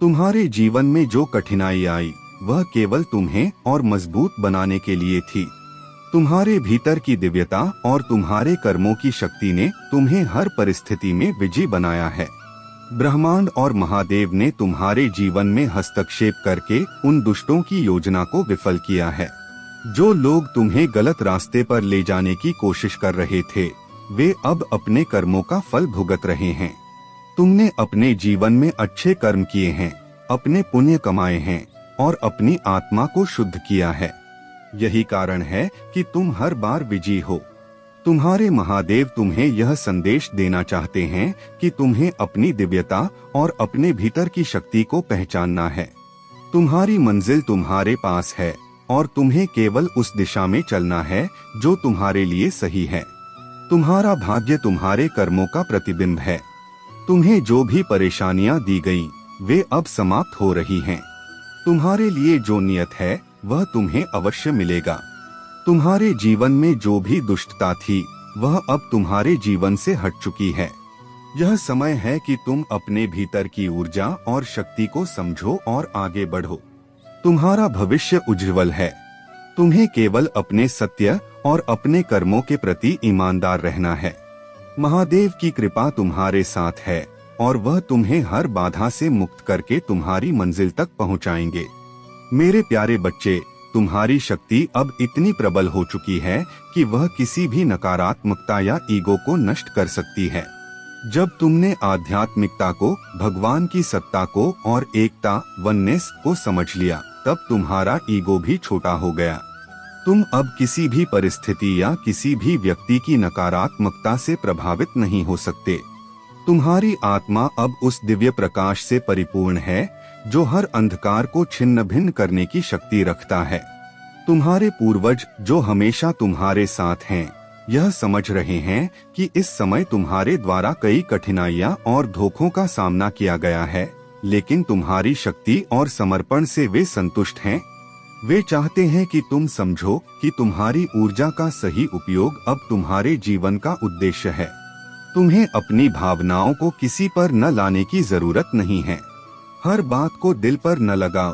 [SPEAKER 1] तुम्हारे जीवन में जो कठिनाई आई, वह केवल तुम्हें और मजबूत बनाने के लिए थी। तुम्हारे भीतर की दिव्यता और तुम्हारे कर्मों की शक्ति ने तुम्हें हर परिस्थिति में विजयी बनाया है। ब्रह्मांड और महादेव ने तुम्हारे जीवन में हस्तक्षेप करके उन दुष्टों की योजना को विफल किया है। जो लोग तुम्हें गलत रास्ते पर ले जाने की कोशिश कर रहे थे, वे अब अपने कर्मों का फल भुगत रहे हैं। तुमने अपने जीवन में अच्छे कर्म किए हैं, अपने पुण्य कमाए हैं और अपनी आत्मा को शुद्ध किया है। यही कारण है कि तुम हर बार विजयी हो। तुम्हारे महादेव तुम्हें यह संदेश देना चाहते हैं कि तुम्हें अपनी दिव्यता और अपने भीतर की शक्ति को पहचानना है। तुम्हारी मंजिल तुम्हारे पास है और तुम्हें केवल उस दिशा में चलना है जो तुम्हारे लिए सही है। तुम्हारा भाग्य तुम्हारे कर्मों का प्रतिबिंब है। तुम्हें जो भी परेशानियां दी गईं, वे अब समाप्त हो रही हैं। तुम्हारे लिए जो नियत है, वह तुम्हें अवश्य मिलेगा। तुम्हारे जीवन में जो भी दुष्टता थी, वह अब तुम्हारे जीवन से हट चुकी है। यह समय है कि तुम अपने भीतर की ऊर्जा और शक्ति को समझो और आगे बढ़ो। तुम्हारा भविष्य उज्ज्वल है। तुम्हें केवल अपने सत्य और अपने कर्मों के प्रति ईमानदार रहना है। महादेव की कृपा तुम्हारे साथ है और वह तुम्हें हर बाधा से मुक्त करके तुम्हारी मंजिल तक पहुंचाएंगे। मेरे प्यारे बच्चे, तुम्हारी शक्ति अब इतनी प्रबल हो चुकी है कि वह किसी भी नकारात्मकता या ईगो को नष्ट कर सकती है। जब तुमने आध्यात्मिकता को, भगवान की सत्ता को और एकता, वननेस को समझ लिया, तब तुम्हारा ईगो भी छोटा हो गया। तुम अब किसी भी परिस्थिति या किसी भी व्यक्ति की नकारात्मकता से प्रभावित नहीं हो सकते। तुम्हारी आत्मा अब उस दिव्य प्रकाश से परिपूर्ण है जो हर अंधकार को छिन्न भिन्न करने की शक्ति रखता है। तुम्हारे पूर्वज जो हमेशा तुम्हारे साथ हैं, यह समझ रहे हैं कि इस समय तुम्हारे द्वारा कई कठिनाइयां और धोखों का सामना किया गया है, लेकिन तुम्हारी शक्ति और समर्पण से वे संतुष्ट हैं। वे चाहते हैं कि तुम समझो कि तुम्हारी ऊर्जा का सही उपयोग अब तुम्हारे जीवन का उद्देश्य है। तुम्हें अपनी भावनाओं को किसी पर न लाने की जरूरत नहीं है। हर बात को दिल पर न लगाओ।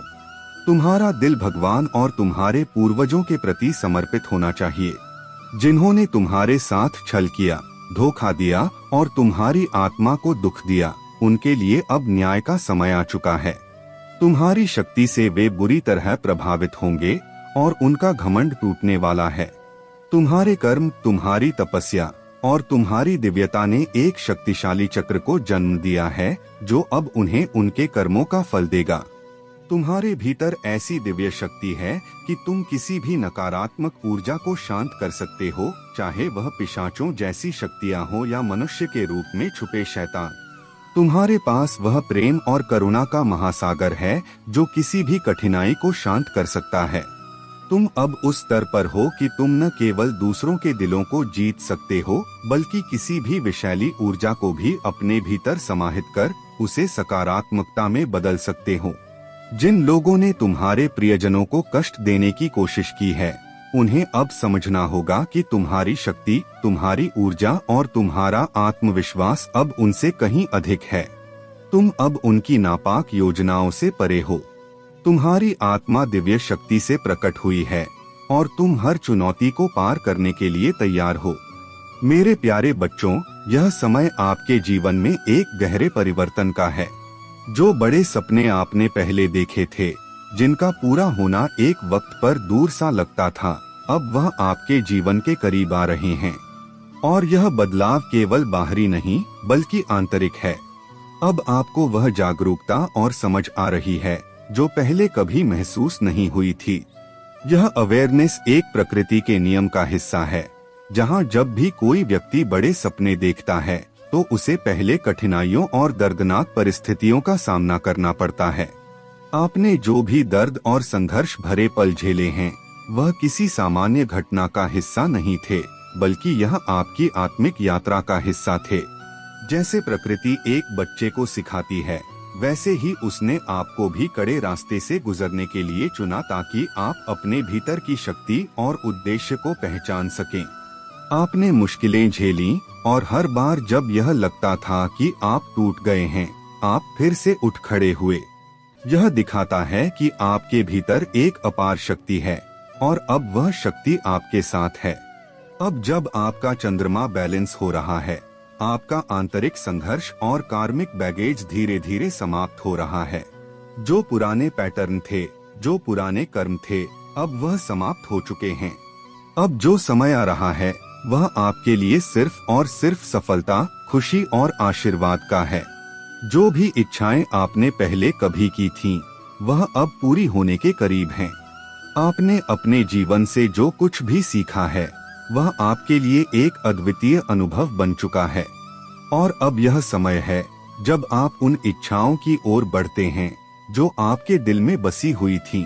[SPEAKER 1] तुम्हारा दिल भगवान और तुम्हारे पूर्वजों के प्रति समर्पित होना चाहिए। जिन्होंने तुम्हारे साथ छल किया, धोखा दिया और तुम्हारी आत्मा को दुख दिया, उनके लिए अब न्याय का समय आ चुका है। तुम्हारी शक्ति से वे बुरी तरह प्रभावित होंगे और उनका घमंड टूटने वाला है। तुम्हारे कर्म, तुम्हारी तपस्या और तुम्हारी दिव्यता ने एक शक्तिशाली चक्र को जन्म दिया है जो अब उन्हें उनके कर्मों का फल देगा। तुम्हारे भीतर ऐसी दिव्य शक्ति है कि तुम किसी भी नकारात्मक ऊर्जा को शांत कर सकते हो, चाहे वह पिशाचों जैसी शक्तियां हो या मनुष्य के रूप में छुपे शैतान। तुम्हारे पास वह प्रेम और करुणा का महासागर है जो किसी भी कठिनाई को शांत कर सकता है। तुम अब उस स्तर पर हो कि तुम न केवल दूसरों के दिलों को जीत सकते हो, बल्कि किसी भी विषैली ऊर्जा को भी अपने भीतर समाहित कर उसे सकारात्मकता में बदल सकते हो। जिन लोगों ने तुम्हारे प्रियजनों को कष्ट देने की कोशिश की है, उन्हें अब समझना होगा कि तुम्हारी शक्ति, तुम्हारी ऊर्जा और तुम्हारा आत्मविश्वास अब उनसे कहीं अधिक है। तुम अब उनकी नापाक योजनाओं से परे हो। तुम्हारी आत्मा दिव्य शक्ति से प्रकट हुई है और तुम हर चुनौती को पार करने के लिए तैयार हो। मेरे प्यारे बच्चों, यह समय आपके जीवन में एक गहरे परिवर्तन का है। जो बड़े सपने आपने पहले देखे थे, जिनका पूरा होना एक वक्त पर दूर सा लगता था, अब वह आपके जीवन के करीब आ रहे हैं। और यह बदलाव केवल बाहरी नहीं बल्कि आंतरिक है। अब आपको वह जागरूकता और समझ आ रही है जो पहले कभी महसूस नहीं हुई थी। यह अवेयरनेस एक प्रकृति के नियम का हिस्सा है, जहां जब भी कोई व्यक्ति बड़े सपने देखता है तो उसे पहले कठिनाइयों और दर्दनाक परिस्थितियों का सामना करना पड़ता है। आपने जो भी दर्द और संघर्ष भरे पल झेले हैं, वह किसी सामान्य घटना का हिस्सा नहीं थे, बल्कि यह आपकी आत्मिक यात्रा का हिस्सा थे। जैसे प्रकृति एक बच्चे को सिखाती है, वैसे ही उसने आपको भी कड़े रास्ते से गुजरने के लिए चुना, ताकि आप अपने भीतर की शक्ति और उद्देश्य को पहचान सकें। आपने मुश्किलें झेली और हर बार जब यह लगता था कि आप टूट गए हैं, आप फिर से उठ खड़े हुए। यह दिखाता है कि आपके भीतर एक अपार शक्ति है और अब वह शक्ति आपके साथ है। अब जब आपका चंद्रमा बैलेंस हो रहा है, आपका आंतरिक संघर्ष और कार्मिक बैगेज धीरे धीरे समाप्त हो रहा है। जो पुराने पैटर्न थे, जो पुराने कर्म थे, अब वह समाप्त हो चुके हैं। अब जो समय आ रहा है, वह आपके लिए सिर्फ और सिर्फ सफलता, खुशी और आशीर्वाद का है। जो भी इच्छाएं आपने पहले कभी की थीं, वह अब पूरी होने के करीब हैं। आपने अपने जीवन से जो कुछ भी सीखा है, वह आपके लिए एक अद्वितीय अनुभव बन चुका है। और अब यह समय है जब आप उन इच्छाओं की ओर बढ़ते हैं जो आपके दिल में बसी हुई थीं।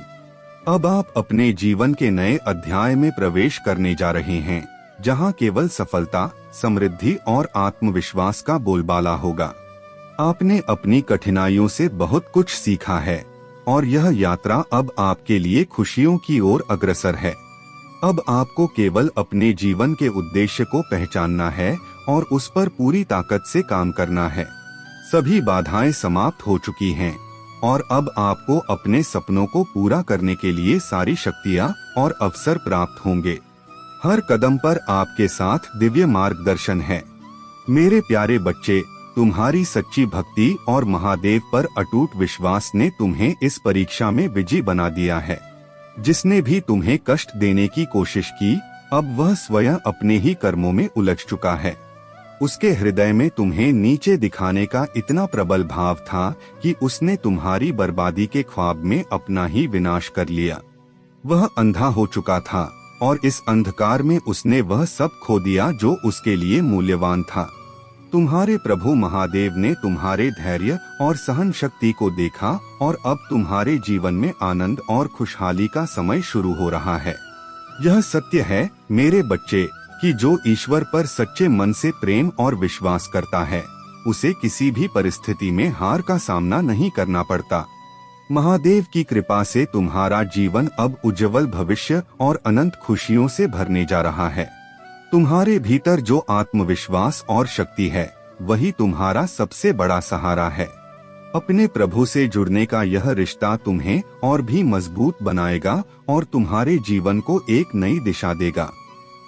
[SPEAKER 1] अब आप अपने जीवन के नए अध्याय में प्रवेश करने जा रहे हैं, जहां केवल सफलता, समृद्धि और आत्मविश्वास का बोलबाला होगा। आपने अपनी कठिनाइयों से बहुत कुछ सीखा है और यह यात्रा अब आपके लिए खुशियों की ओर अग्रसर है। अब आपको केवल अपने जीवन के उद्देश्य को पहचानना है और उस पर पूरी ताकत से काम करना है। सभी बाधाएं समाप्त हो चुकी हैं और अब आपको अपने सपनों को पूरा करने के लिए सारी शक्तियां और अवसर प्राप्त होंगे। हर कदम पर आपके साथ दिव्य मार्गदर्शन है। मेरे प्यारे बच्चे, तुम्हारी सच्ची भक्ति और महादेव पर अटूट विश्वास ने तुम्हें इस परीक्षा में विजयी बना दिया है। जिसने भी तुम्हें कष्ट देने की कोशिश की, अब वह स्वयं अपने ही कर्मों में उलझ चुका है। उसके हृदय में तुम्हें नीचे दिखाने का इतना प्रबल भाव था कि उसने तुम्हारी बर्बादी के ख्वाब में अपना ही विनाश कर लिया। वह अंधा हो चुका था और इस अंधकार में उसने वह सब खो दिया जो उसके लिए मूल्यवान था। तुम्हारे प्रभु महादेव ने तुम्हारे धैर्य और सहन शक्ति को देखा और अब तुम्हारे जीवन में आनंद और खुशहाली का समय शुरू हो रहा है। यह सत्य है मेरे बच्चे कि जो ईश्वर पर सच्चे मन से प्रेम और विश्वास करता है, उसे किसी भी परिस्थिति में हार का सामना नहीं करना पड़ता। महादेव की कृपा से तुम्हारा जीवन अब उज्जवल भविष्य और अनंत खुशियों से भरने जा रहा है। तुम्हारे भीतर जो आत्मविश्वास और शक्ति है, वही तुम्हारा सबसे बड़ा सहारा है। अपने प्रभु से जुड़ने का यह रिश्ता तुम्हें और भी मजबूत बनाएगा और तुम्हारे जीवन को एक नई दिशा देगा।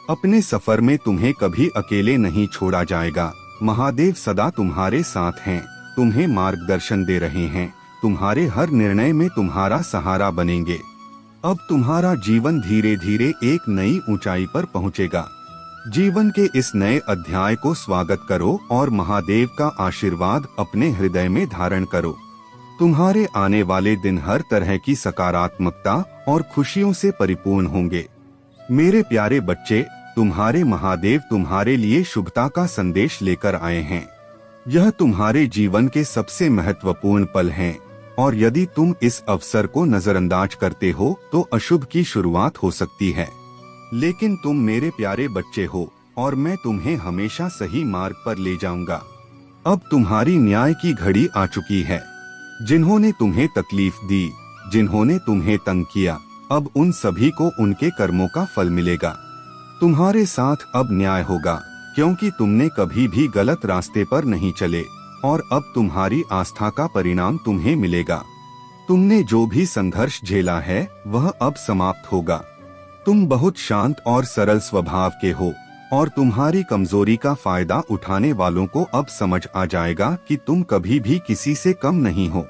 [SPEAKER 1] अपने सफर में तुम्हें कभी अकेले नहीं छोड़ा जाएगा। महादेव सदा तुम्हारे साथ हैं, तुम्हें मार्गदर्शन दे रहे हैं, तुम्हारे हर निर्णय में तुम्हारा सहारा बनेंगे। अब तुम्हारा जीवन धीरे धीरे एक नई ऊंचाई पर पहुंचेगा। जीवन के इस नए अध्याय को स्वागत करो और महादेव का आशीर्वाद अपने हृदय में धारण करो। तुम्हारे आने वाले दिन हर तरह की सकारात्मकता और खुशियों से परिपूर्ण होंगे। मेरे प्यारे बच्चे, तुम्हारे महादेव तुम्हारे लिए शुभता का संदेश लेकर आए हैं। यह तुम्हारे जीवन के सबसे महत्वपूर्ण पल हैं और यदि तुम इस अवसर को नजरअंदाज करते हो तो अशुभ की शुरुआत हो सकती है। लेकिन तुम मेरे प्यारे बच्चे हो और मैं तुम्हें हमेशा सही मार्ग पर ले जाऊंगा। अब तुम्हारी न्याय की घड़ी आ चुकी है। जिन्होंने तुम्हें तकलीफ दी, जिन्होंने तुम्हें तंग किया, अब उन सभी को उनके कर्मों का फल मिलेगा। तुम्हारे साथ अब न्याय होगा, क्योंकि तुमने कभी भी गलत रास्ते पर नहीं चले और अब तुम्हारी आस्था का परिणाम तुम्हें मिलेगा। तुमने जो भी संघर्ष झेला है वह अब समाप्त होगा। तुम बहुत शांत और सरल स्वभाव के हो और तुम्हारी कमजोरी का फायदा उठाने वालों को अब समझ आ जाएगा कि तुम कभी भी किसी से कम नहीं हो।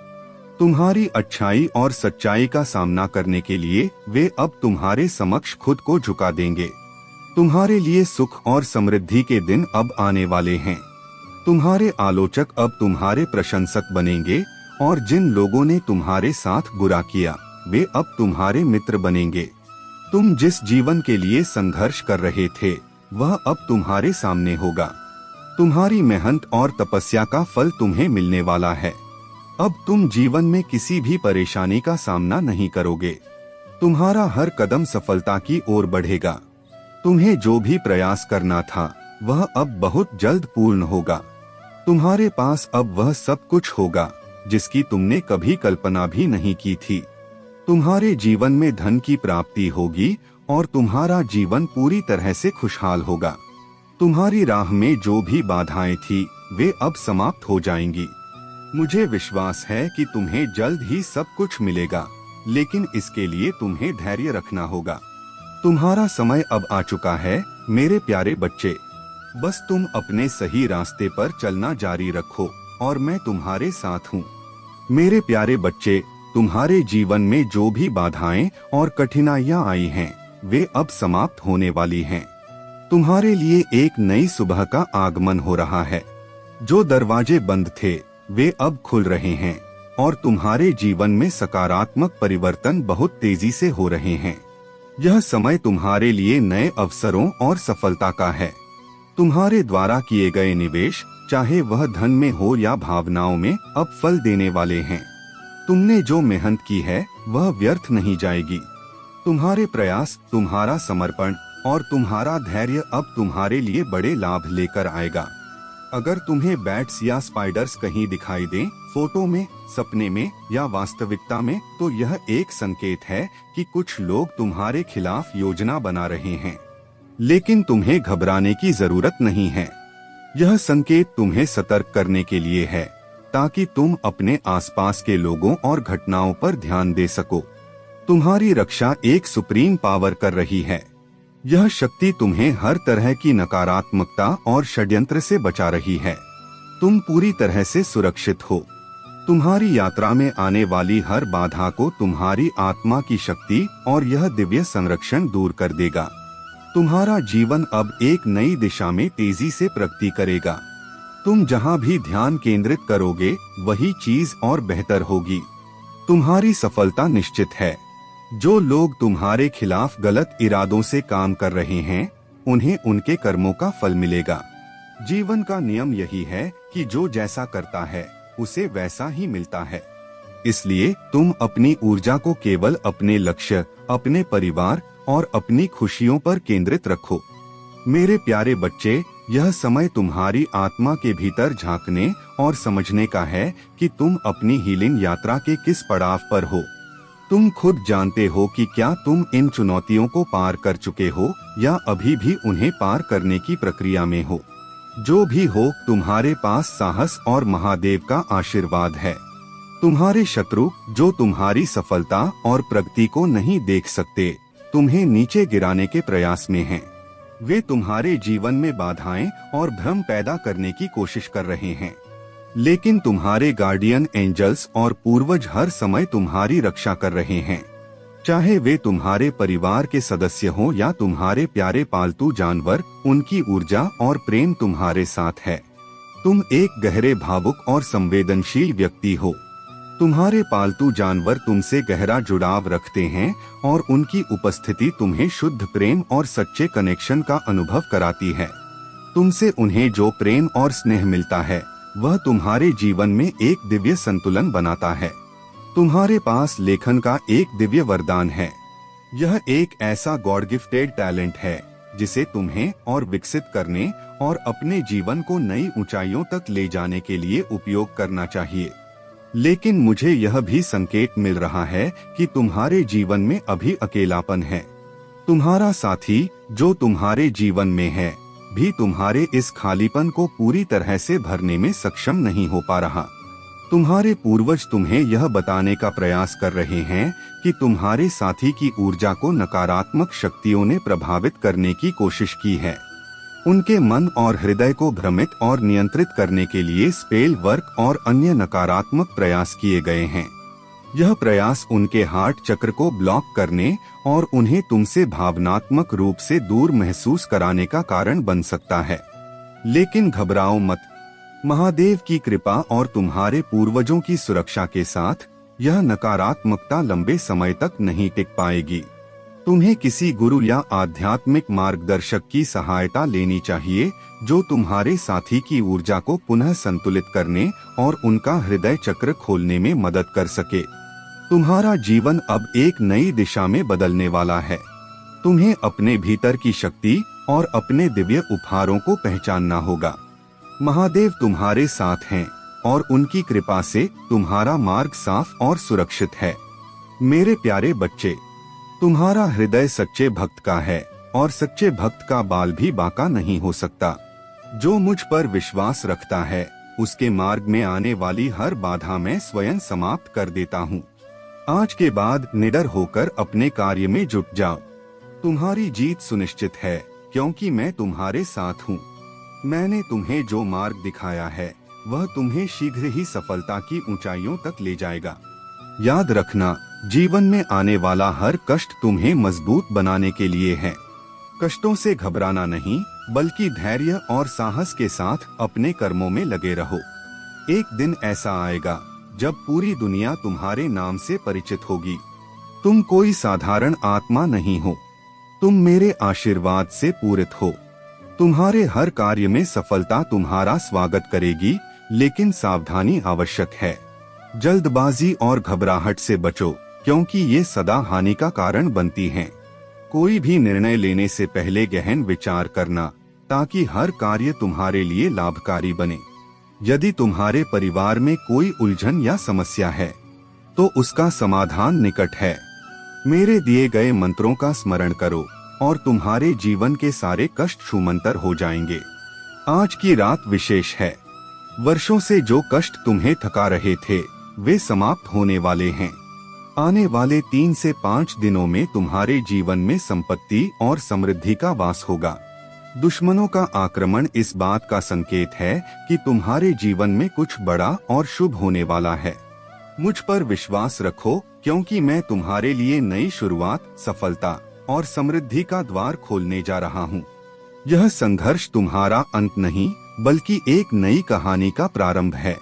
[SPEAKER 1] तुम्हारी अच्छाई और सच्चाई का सामना करने के लिए वे अब तुम्हारे समक्ष खुद को झुका देंगे। तुम्हारे लिए सुख और समृद्धि के दिन अब आने वाले हैं। तुम्हारे आलोचक अब तुम्हारे प्रशंसक बनेंगे और जिन लोगों ने तुम्हारे साथ बुरा किया वे अब तुम्हारे मित्र बनेंगे। तुम जिस जीवन के लिए संघर्ष कर रहे थे वह अब तुम्हारे सामने होगा। तुम्हारी मेहनत और तपस्या का फल तुम्हें मिलने वाला है। अब तुम जीवन में किसी भी परेशानी का सामना नहीं करोगे। तुम्हारा हर कदम सफलता की ओर बढ़ेगा। तुम्हें जो भी प्रयास करना था वह अब बहुत जल्द पूर्ण होगा। तुम्हारे पास अब वह सब कुछ होगा जिसकी तुमने कभी कल्पना भी नहीं की थी। तुम्हारे जीवन में धन की प्राप्ति होगी और तुम्हारा जीवन पूरी तरह से खुशहाल होगा। तुम्हारी राह में जो भी बाधाएं थी वे अब समाप्त हो जाएंगी। मुझे विश्वास है कि तुम्हें जल्द ही सब कुछ मिलेगा, लेकिन इसके लिए तुम्हें धैर्य रखना होगा। तुम्हारा समय अब आ चुका है मेरे प्यारे बच्चे। बस तुम अपने सही रास्ते पर चलना जारी रखो और मैं तुम्हारे साथ हूँ। मेरे प्यारे बच्चे, तुम्हारे जीवन में जो भी बाधाएं और कठिनाइयां आई हैं, वे अब समाप्त होने वाली हैं। तुम्हारे लिए एक नई सुबह का आगमन हो रहा है। जो दरवाजे बंद थे वे अब खुल रहे हैं और तुम्हारे जीवन में सकारात्मक परिवर्तन बहुत तेजी से हो रहे हैं। यह समय तुम्हारे लिए नए अवसरों और सफलता का है। तुम्हारे द्वारा किए गए निवेश, चाहे वह धन में हो या भावनाओं में, अब फल देने वाले हैं। तुमने जो मेहनत की है वह व्यर्थ नहीं जाएगी। तुम्हारे प्रयास, तुम्हारा समर्पण और तुम्हारा धैर्य अब तुम्हारे लिए बड़े लाभ लेकर आएगा। अगर तुम्हें बैट्स या स्पाइडर्स कहीं दिखाई दें, फोटो में, सपने में या वास्तविकता में, तो यह एक संकेत है कि कुछ लोग तुम्हारे खिलाफ योजना बना रहे हैं। लेकिन तुम्हें घबराने की जरूरत नहीं है। यह संकेत तुम्हें सतर्क करने के लिए है, ताकि तुम अपने आसपास के लोगों और घटनाओं पर ध्यान दे सको। तुम्हारी रक्षा एक सुप्रीम पावर कर रही है। यह शक्ति तुम्हें हर तरह की नकारात्मकता और षड्यंत्र से बचा रही है। तुम पूरी तरह से सुरक्षित हो। तुम्हारी यात्रा में आने वाली हर बाधा को तुम्हारी आत्मा की शक्ति और यह दिव्य संरक्षण दूर कर देगा। तुम्हारा जीवन अब एक नई दिशा में तेजी से प्रगति करेगा। तुम जहां भी ध्यान केंद्रित करोगे वही चीज और बेहतर होगी। तुम्हारी सफलता निश्चित है। जो लोग तुम्हारे खिलाफ गलत इरादों से काम कर रहे हैं, उन्हें उनके कर्मों का फल मिलेगा। जीवन का नियम यही है कि जो जैसा करता है उसे वैसा ही मिलता है। इसलिए तुम अपनी ऊर्जा को केवल अपने लक्ष्य, अपने परिवार और अपनी खुशियों पर केंद्रित रखो। मेरे प्यारे बच्चे, यह समय तुम्हारी आत्मा के भीतर झांकने और समझने का है कि तुम अपनी हीलिंग यात्रा के किस पड़ाव पर हो। तुम खुद जानते हो कि क्या तुम इन चुनौतियों को पार कर चुके हो या अभी भी उन्हें पार करने की प्रक्रिया में हो। जो भी हो, तुम्हारे पास साहस और महादेव का आशीर्वाद है। तुम्हारे शत्रु, जो तुम्हारी सफलता और प्रगति को नहीं देख सकते, तुम्हें नीचे गिराने के प्रयास में हैं। वे तुम्हारे जीवन में बाधाएं और भ्रम पैदा करने की कोशिश कर रहे हैं, लेकिन तुम्हारे गार्डियन एंजल्स और पूर्वज हर समय तुम्हारी रक्षा कर रहे हैं। चाहे वे तुम्हारे परिवार के सदस्य हों या तुम्हारे प्यारे पालतू जानवर, उनकी ऊर्जा और प्रेम तुम्हारे साथ है। तुम एक गहरे भावुक और संवेदनशील व्यक्ति हो। तुम्हारे पालतू जानवर तुमसे गहरा जुड़ाव रखते हैं और उनकी उपस्थिति तुम्हें शुद्ध प्रेम और सच्चे कनेक्शन का अनुभव कराती है। तुमसे उन्हें जो प्रेम और स्नेह मिलता है वह तुम्हारे जीवन में एक दिव्य संतुलन बनाता है। तुम्हारे पास लेखन का एक दिव्य वरदान है। यह एक ऐसा गॉड गिफ्टेड टैलेंट है जिसे तुम्हें और विकसित करने और अपने जीवन को नई ऊंचाइयों तक ले जाने के लिए उपयोग करना चाहिए। लेकिन मुझे यह भी संकेत मिल रहा है कि तुम्हारे जीवन में अभी अकेलापन है। तुम्हारा साथी जो तुम्हारे जीवन में है भी तुम्हारे इस खालीपन को पूरी तरह से भरने में सक्षम नहीं हो पा रहा। तुम्हारे पूर्वज तुम्हें यह बताने का प्रयास कर रहे हैं कि तुम्हारे साथी की ऊर्जा को नकारात्मक शक्तियों ने प्रभावित करने की कोशिश की है। उनके मन और हृदय को भ्रमित और नियंत्रित करने के लिए स्पेल वर्क और अन्य नकारात्मक प्रयास किए गए हैं। यह प्रयास उनके हार्ट चक्र को ब्लॉक करने और उन्हें तुमसे भावनात्मक रूप से दूर महसूस कराने का कारण बन सकता है। लेकिन घबराओ मत, महादेव की कृपा और तुम्हारे पूर्वजों की सुरक्षा के साथ यह नकारात्मकता लंबे समय तक नहीं टिक पाएगी। तुम्हें किसी गुरु या आध्यात्मिक मार्गदर्शक की सहायता लेनी चाहिए जो तुम्हारे साथी की ऊर्जा को पुनः संतुलित करने और उनका हृदय चक्र खोलने में मदद कर सके। तुम्हारा जीवन अब एक नई दिशा में बदलने वाला है। तुम्हें अपने भीतर की शक्ति और अपने दिव्य उपहारों को पहचानना होगा। महादेव तुम्हारे साथ हैं और उनकी कृपा से तुम्हारा मार्ग साफ और सुरक्षित है। मेरे प्यारे बच्चे, तुम्हारा हृदय सच्चे भक्त का है और सच्चे भक्त का बाल भी बांका नहीं हो सकता। जो मुझ पर विश्वास रखता है उसके मार्ग में आने वाली हर बाधा मैं स्वयं समाप्त कर देता हूँ। आज के बाद निडर होकर अपने कार्य में जुट जाओ। तुम्हारी जीत सुनिश्चित है क्योंकि मैं तुम्हारे साथ हूँ। मैंने तुम्हें जो मार्ग दिखाया है वह तुम्हें शीघ्र ही सफलता की ऊंचाइयों तक ले जाएगा। याद रखना, जीवन में आने वाला हर कष्ट तुम्हें मजबूत बनाने के लिए है। कष्टों से घबराना नहीं, बल्कि धैर्य और साहस के साथ अपने कर्मों में लगे रहो। एक दिन ऐसा आएगा जब पूरी दुनिया तुम्हारे नाम से परिचित होगी। तुम कोई साधारण आत्मा नहीं हो, तुम मेरे आशीर्वाद से पूरित हो। तुम्हारे हर कार्य में सफलता तुम्हारा स्वागत करेगी, लेकिन सावधानी आवश्यक है। जल्दबाजी और घबराहट से बचो क्योंकि ये सदा हानि का कारण बनती हैं। कोई भी निर्णय लेने से पहले गहन विचार करना ताकि हर कार्य तुम्हारे लिए लाभकारी बने। यदि तुम्हारे परिवार में कोई उलझन या समस्या है तो उसका समाधान निकट है। मेरे दिए गए मंत्रों का स्मरण करो और तुम्हारे जीवन के सारे कष्ट छूमंतर हो जाएंगे। आज की रात विशेष है। वर्षों से जो कष्ट तुम्हें थका रहे थे वे समाप्त होने वाले हैं। आने वाले 3 से 5 दिनों में तुम्हारे जीवन में संपत्ति और समृद्धि का वास होगा। दुश्मनों का आक्रमण इस बात का संकेत है कि तुम्हारे जीवन में कुछ बड़ा और शुभ होने वाला है। मुझ पर विश्वास रखो क्योंकि मैं तुम्हारे लिए नई शुरुआत, सफलता और समृद्धि का द्वार खोलने जा रहा हूँ। यह संघर्ष तुम्हारा अंत नहीं बल्कि एक नई कहानी का प्रारंभ है।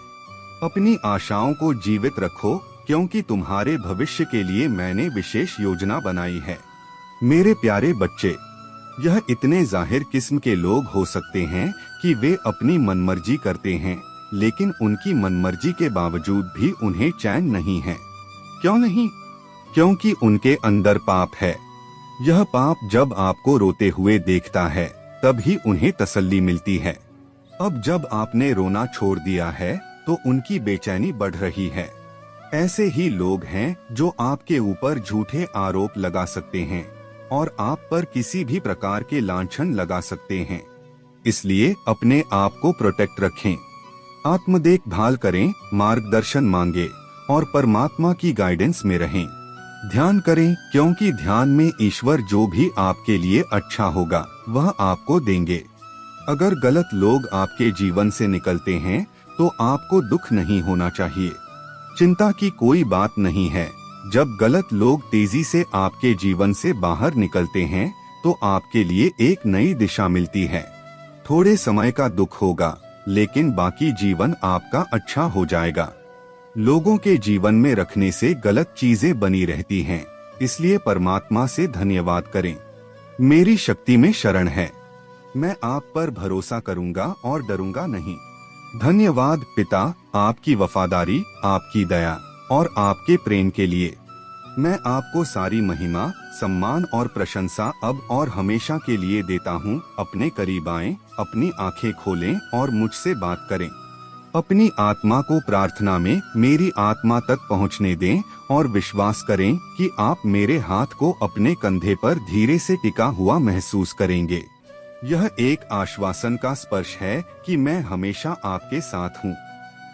[SPEAKER 1] अपनी आशाओं को जीवित रखो क्योंकि तुम्हारे भविष्य के लिए मैंने विशेष योजना बनाई है। मेरे प्यारे बच्चे, यह इतने जाहिर किस्म के लोग हो सकते हैं कि वे अपनी मनमर्जी करते हैं, लेकिन उनकी मनमर्जी के बावजूद भी उन्हें चैन नहीं है। क्यों नहीं? क्योंकि उनके अंदर पाप है। यह पाप जब आपको रोते हुए देखता है तभी उन्हें तसल्ली मिलती है। अब जब आपने रोना छोड़ दिया है तो उनकी बेचैनी बढ़ रही है। ऐसे ही लोग हैं जो आपके ऊपर झूठे आरोप लगा सकते हैं और आप पर किसी भी प्रकार के लांछन लगा सकते हैं। इसलिए अपने आप को प्रोटेक्ट रखें, आत्म देखभाल करें, मार्गदर्शन मांगे और परमात्मा की गाइडेंस में रहें। ध्यान करें क्योंकि ध्यान में ईश्वर जो भी आपके लिए अच्छा होगा वह आपको देंगे। अगर गलत लोग आपके जीवन से निकलते हैं तो आपको दुख नहीं होना चाहिए। चिंता की कोई बात नहीं है। जब गलत लोग तेजी से आपके जीवन से बाहर निकलते हैं तो आपके लिए एक नई दिशा मिलती है। थोड़े समय का दुख होगा लेकिन बाकी जीवन आपका अच्छा हो जाएगा। लोगों के जीवन में रखने से गलत चीजें बनी रहती हैं, इसलिए परमात्मा से धन्यवाद करें। मेरी शक्ति में शरण है, मैं आप पर भरोसा करूंगा और डरूंगा नहीं। धन्यवाद पिता, आपकी वफादारी, आपकी दया और आपके प्रेम के लिए। मैं आपको सारी महिमा, सम्मान और प्रशंसा अब और हमेशा के लिए देता हूँ। अपने करीब आएं, अपनी आंखें खोलें और मुझसे बात करें। अपनी आत्मा को प्रार्थना में मेरी आत्मा तक पहुंचने दें और विश्वास करें कि आप मेरे हाथ को अपने कंधे पर धीरे से टिका हुआ महसूस करेंगे। यह एक आश्वासन का स्पर्श है कि मैं हमेशा आपके साथ हूँ।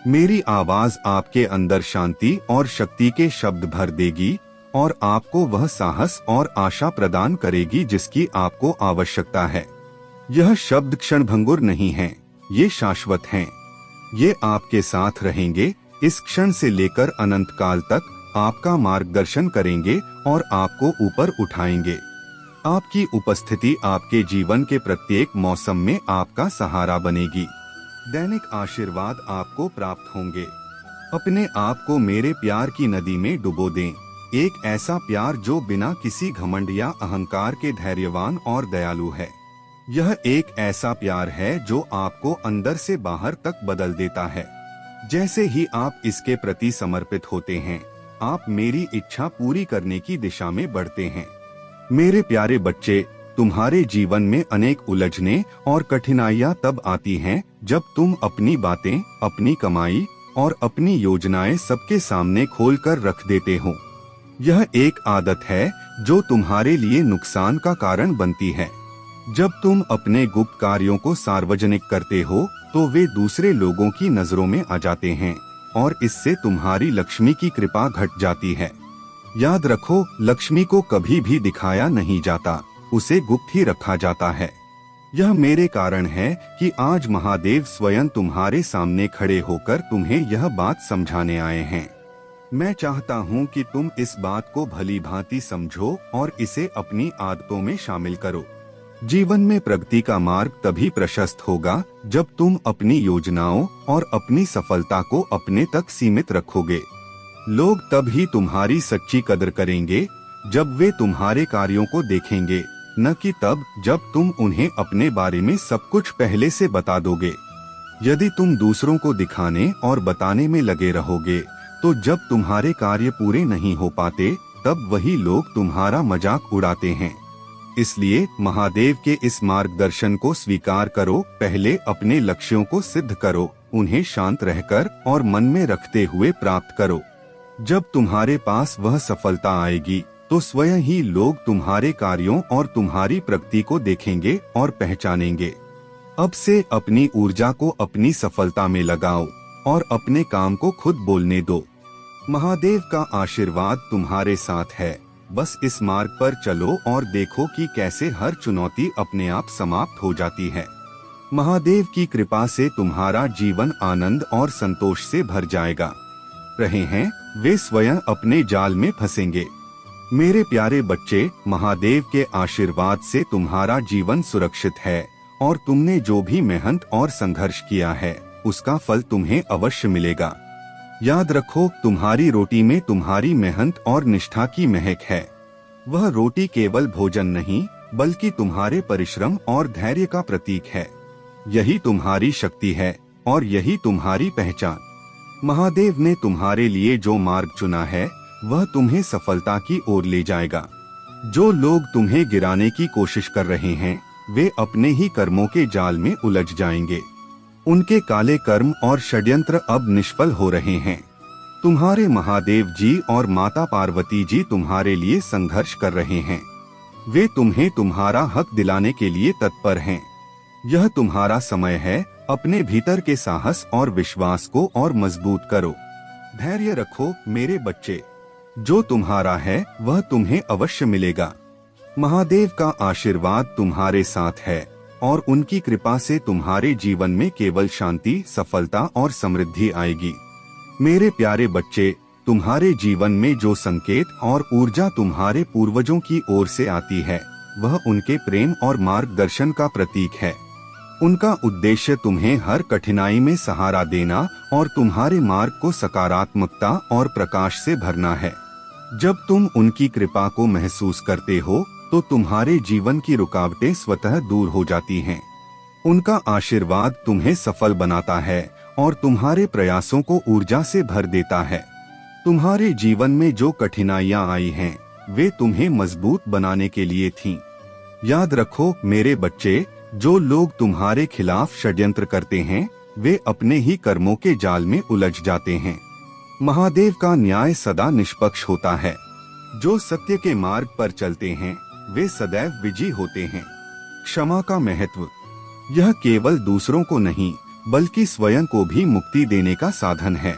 [SPEAKER 1] मेरी आवाज आपके अंदर शांति और शक्ति के शब्द भर देगी और आपको वह साहस और आशा प्रदान करेगी जिसकी आपको आवश्यकता है। यह शब्द क्षणभंगुर नहीं है, ये शाश्वत हैं। ये आपके साथ रहेंगे, इस क्षण से लेकर अनंत काल तक आपका मार्गदर्शन करेंगे और आपको ऊपर उठाएंगे। आपकी उपस्थिति आपके जीवन के प्रत्येक मौसम में आपका सहारा बनेगी। दैनिक आशीर्वाद आपको प्राप्त होंगे। अपने आप को मेरे प्यार की नदी में डुबो दें, एक ऐसा प्यार जो बिना किसी घमंड या अहंकार के धैर्यवान और दयालु है। यह एक ऐसा प्यार है जो आपको अंदर से बाहर तक बदल देता है। जैसे ही आप इसके प्रति समर्पित होते हैं, आप मेरी इच्छा पूरी करने की दिशा में बढ़ते हैं। मेरे प्यारे बच्चे, तुम्हारे जीवन में अनेक उलझने और कठिनाइयां तब आती हैं जब तुम अपनी बातें, अपनी कमाई और अपनी योजनाएं सबके सामने खोलकर रख देते हो। यह एक आदत है जो तुम्हारे लिए नुकसान का कारण बनती है। जब तुम अपने गुप्त कार्यों को सार्वजनिक करते हो तो वे दूसरे लोगों की नजरों में आ जाते हैं और इससे तुम्हारी लक्ष्मी की कृपा घट जाती है। याद रखो, लक्ष्मी को कभी भी दिखाया नहीं जाता, उसे गुप्त ही रखा जाता है। यह मेरे कारण है कि आज महादेव स्वयं तुम्हारे सामने खड़े होकर तुम्हें यह बात समझाने आए हैं। मैं चाहता हूँ कि तुम इस बात को भली भांति समझो और इसे अपनी आदतों में शामिल करो। जीवन में प्रगति का मार्ग तभी प्रशस्त होगा जब तुम अपनी योजनाओं और अपनी सफलता को अपने तक सीमित रखोगे। लोग तब ही तुम्हारी सच्ची कदर करेंगे जब वे तुम्हारे कार्यों को देखेंगे, न कि तब जब तुम उन्हें अपने बारे में सब कुछ पहले से बता दोगे। यदि तुम दूसरों को दिखाने और बताने में लगे रहोगे तो जब तुम्हारे कार्य पूरे नहीं हो पाते तब वही लोग तुम्हारा मजाक उड़ाते हैं। इसलिए महादेव के इस मार्गदर्शन को स्वीकार करो। पहले अपने लक्ष्यों को सिद्ध करो, उन्हें शांत रहकर और मन में रखते हुए प्राप्त करो। जब तुम्हारे पास वह सफलता आएगी तो स्वयं ही लोग तुम्हारे कार्यों और तुम्हारी प्रगति को देखेंगे और पहचानेंगे। अब से अपनी ऊर्जा को अपनी सफलता में लगाओ और अपने काम को खुद बोलने दो। महादेव का आशीर्वाद तुम्हारे साथ है। बस इस मार्ग पर चलो और देखो कि कैसे हर चुनौती अपने आप समाप्त हो जाती है। महादेव की कृपा से तुम्हारा जीवन आनंद और संतोष से भर जाएगा। रहे हैं वे स्वयं अपने जाल में फंसेंगे। मेरे प्यारे बच्चे, महादेव के आशीर्वाद से तुम्हारा जीवन सुरक्षित है और तुमने जो भी मेहनत और संघर्ष किया है उसका फल तुम्हें अवश्य मिलेगा। याद रखो, तुम्हारी रोटी में तुम्हारी मेहनत और निष्ठा की महक है। वह रोटी केवल भोजन नहीं बल्कि तुम्हारे परिश्रम और धैर्य का प्रतीक है। यही तुम्हारी शक्ति है और यही तुम्हारी पहचान। महादेव ने तुम्हारे लिए जो मार्ग चुना है वह तुम्हें सफलता की ओर ले जाएगा। जो लोग तुम्हें गिराने की कोशिश कर रहे हैं वे अपने ही कर्मों के जाल में उलझ जाएंगे। उनके काले कर्म और षड्यंत्र अब निष्फल हो रहे हैं। तुम्हारे महादेव जी और माता पार्वती जी तुम्हारे लिए संघर्ष कर रहे हैं। वे तुम्हें तुम्हारा हक दिलाने के लिए तत्पर हैं। यह तुम्हारा समय है। अपने भीतर के साहस और विश्वास को और मजबूत करो। धैर्य रखो मेरे बच्चे, जो तुम्हारा है वह तुम्हें अवश्य मिलेगा। महादेव का आशीर्वाद तुम्हारे साथ है और उनकी कृपा से तुम्हारे जीवन में केवल शांति, सफलता और समृद्धि आएगी। मेरे प्यारे बच्चे, तुम्हारे जीवन में जो संकेत और ऊर्जा तुम्हारे पूर्वजों की ओर से आती है वह उनके प्रेम और मार्गदर्शन का प्रतीक है। उनका उद्देश्य तुम्हें हर कठिनाई में सहारा देना और तुम्हारे मार्ग को सकारात्मकता और प्रकाश से भरना है। जब तुम उनकी कृपा को महसूस करते हो तो तुम्हारे जीवन की रुकावटें स्वतः दूर हो जाती हैं। उनका आशीर्वाद तुम्हें सफल बनाता है और तुम्हारे प्रयासों को ऊर्जा से भर देता है। तुम्हारे जीवन में जो कठिनाइयां आई हैं, वे तुम्हें मजबूत बनाने के लिए थीं। याद रखो मेरे बच्चे, जो लोग तुम्हारे खिलाफ षड्यंत्र करते हैं वे अपने ही कर्मों के जाल में उलझ जाते हैं। महादेव का न्याय सदा निष्पक्ष होता है। जो सत्य के मार्ग पर चलते हैं वे सदैव विजयी होते हैं। क्षमा का महत्व। यह केवल दूसरों को नहीं बल्कि स्वयं को भी मुक्ति देने का साधन है।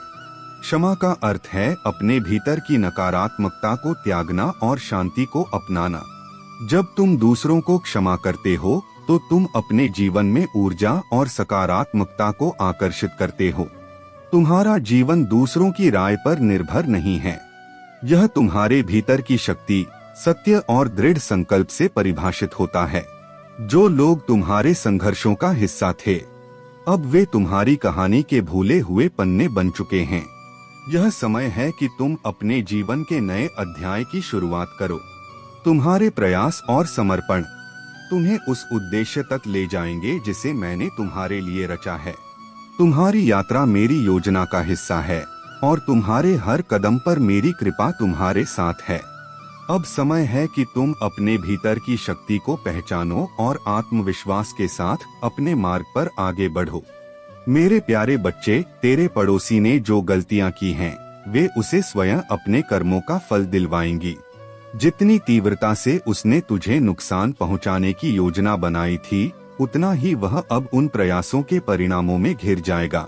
[SPEAKER 1] क्षमा का अर्थ है अपने भीतर की नकारात्मकता को त्यागना और शांति को अपनाना। जब तुम दूसरों को क्षमा करते हो तो तुम अपने जीवन में ऊर्जा और सकारात्मकता को आकर्षित करते हो। तुम्हारा जीवन दूसरों की राय पर निर्भर नहीं है। यह तुम्हारे भीतर की शक्ति, सत्य और दृढ़ संकल्प से परिभाषित होता है। जो लोग तुम्हारे संघर्षों का हिस्सा थे अब वे तुम्हारी कहानी के भूले हुए पन्ने बन चुके हैं। यह समय है कि तुम अपने जीवन के नए अध्याय की शुरुआत करो। तुम्हारे प्रयास और समर्पण तुम्हें उस उद्देश्य तक ले जाएंगे जिसे मैंने तुम्हारे लिए रचा है। तुम्हारी यात्रा मेरी योजना का हिस्सा है और तुम्हारे हर कदम पर मेरी कृपा तुम्हारे साथ है। अब समय है कि तुम अपने भीतर की शक्ति को पहचानो और आत्मविश्वास के साथ अपने मार्ग पर आगे बढ़ो। मेरे प्यारे बच्चे, तेरे पड़ोसी ने जो गलतियां की हैं, वे उसे स्वयं अपने कर्मों का फल दिलवाएंगी। जितनी तीव्रता से उसने तुझे नुकसान पहुंचाने की योजना बनाई थी, उतना ही वह अब उन प्रयासों के परिणामों में घिर जाएगा।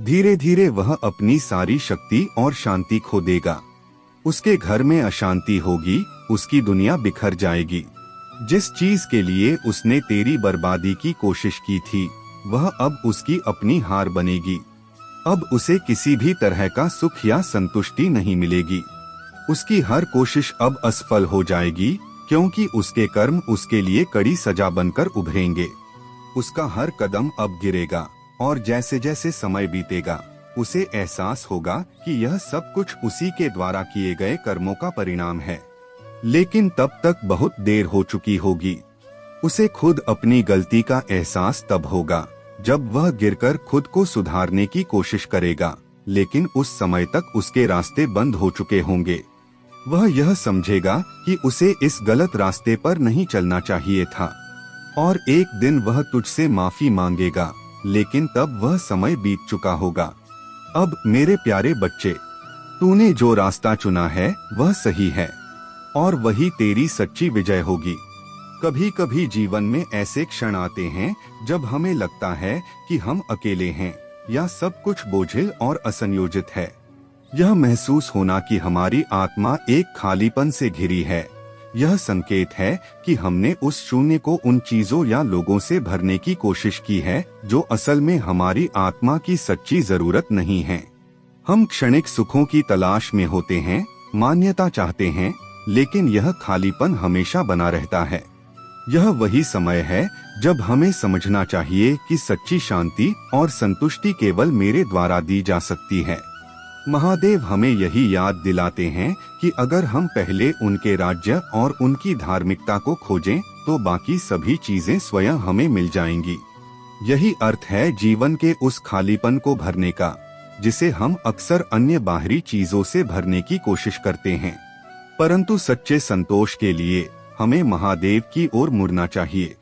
[SPEAKER 1] धीरे धीरे वह अपनी सारी शक्ति और शांति खो देगा। उसके घर में अशांति होगी, उसकी दुनिया बिखर जाएगी। जिस चीज के लिए उसने तेरी बर्बादी की कोशिश की थी, वह अब उसकी अपनी हार बनेगी। अब उसे किसी भी तरह का सुख या संतुष्टि नहीं मिलेगी। उसकी हर कोशिश अब असफल हो जाएगी, क्योंकि उसके कर्म उसके लिए कड़ी सजा बनकर उभरेंगे। उसका हर कदम अब गिरेगा और जैसे जैसे समय बीतेगा उसे एहसास होगा कि यह सब कुछ उसी के द्वारा किए गए कर्मों का परिणाम है। लेकिन तब तक बहुत देर हो चुकी होगी। उसे खुद अपनी गलती का एहसास तब होगा जब वह गिरकर खुद को सुधारने की कोशिश करेगा, लेकिन उस समय तक उसके रास्ते बंद हो चुके होंगे। वह यह समझेगा कि उसे इस गलत रास्ते पर नहीं चलना चाहिए था और एक दिन वह तुझसे माफी मांगेगा, लेकिन तब वह समय बीत चुका होगा। अब मेरे प्यारे बच्चे, तूने जो रास्ता चुना है वह सही है और वही तेरी सच्ची विजय होगी। कभी कभी जीवन में ऐसे क्षण आते हैं जब हमें लगता है कि हम अकेले हैं या सब कुछ बोझिल और असंयोजित है। यह महसूस होना कि हमारी आत्मा एक खालीपन से घिरी है, यह संकेत है कि हमने उस शून्य को उन चीजों या लोगों से भरने की कोशिश की है जो असल में हमारी आत्मा की सच्ची जरूरत नहीं है। हम क्षणिक सुखों की तलाश में होते हैं, मान्यता चाहते हैं, लेकिन यह खालीपन हमेशा बना रहता है। यह वही समय है जब हमें समझना चाहिए कि सच्ची शांति और संतुष्टि केवल मेरे द्वारा दी जा सकती है। महादेव हमें यही याद दिलाते हैं कि अगर हम पहले उनके राज्य और उनकी धार्मिकता को खोजें तो बाकी सभी चीजें स्वयं हमें मिल जाएंगी। यही अर्थ है जीवन के उस खालीपन को भरने का, जिसे हम अक्सर अन्य बाहरी चीजों से भरने की कोशिश करते हैं। परंतु सच्चे संतोष के लिए हमें महादेव की ओर मुड़ना चाहिए।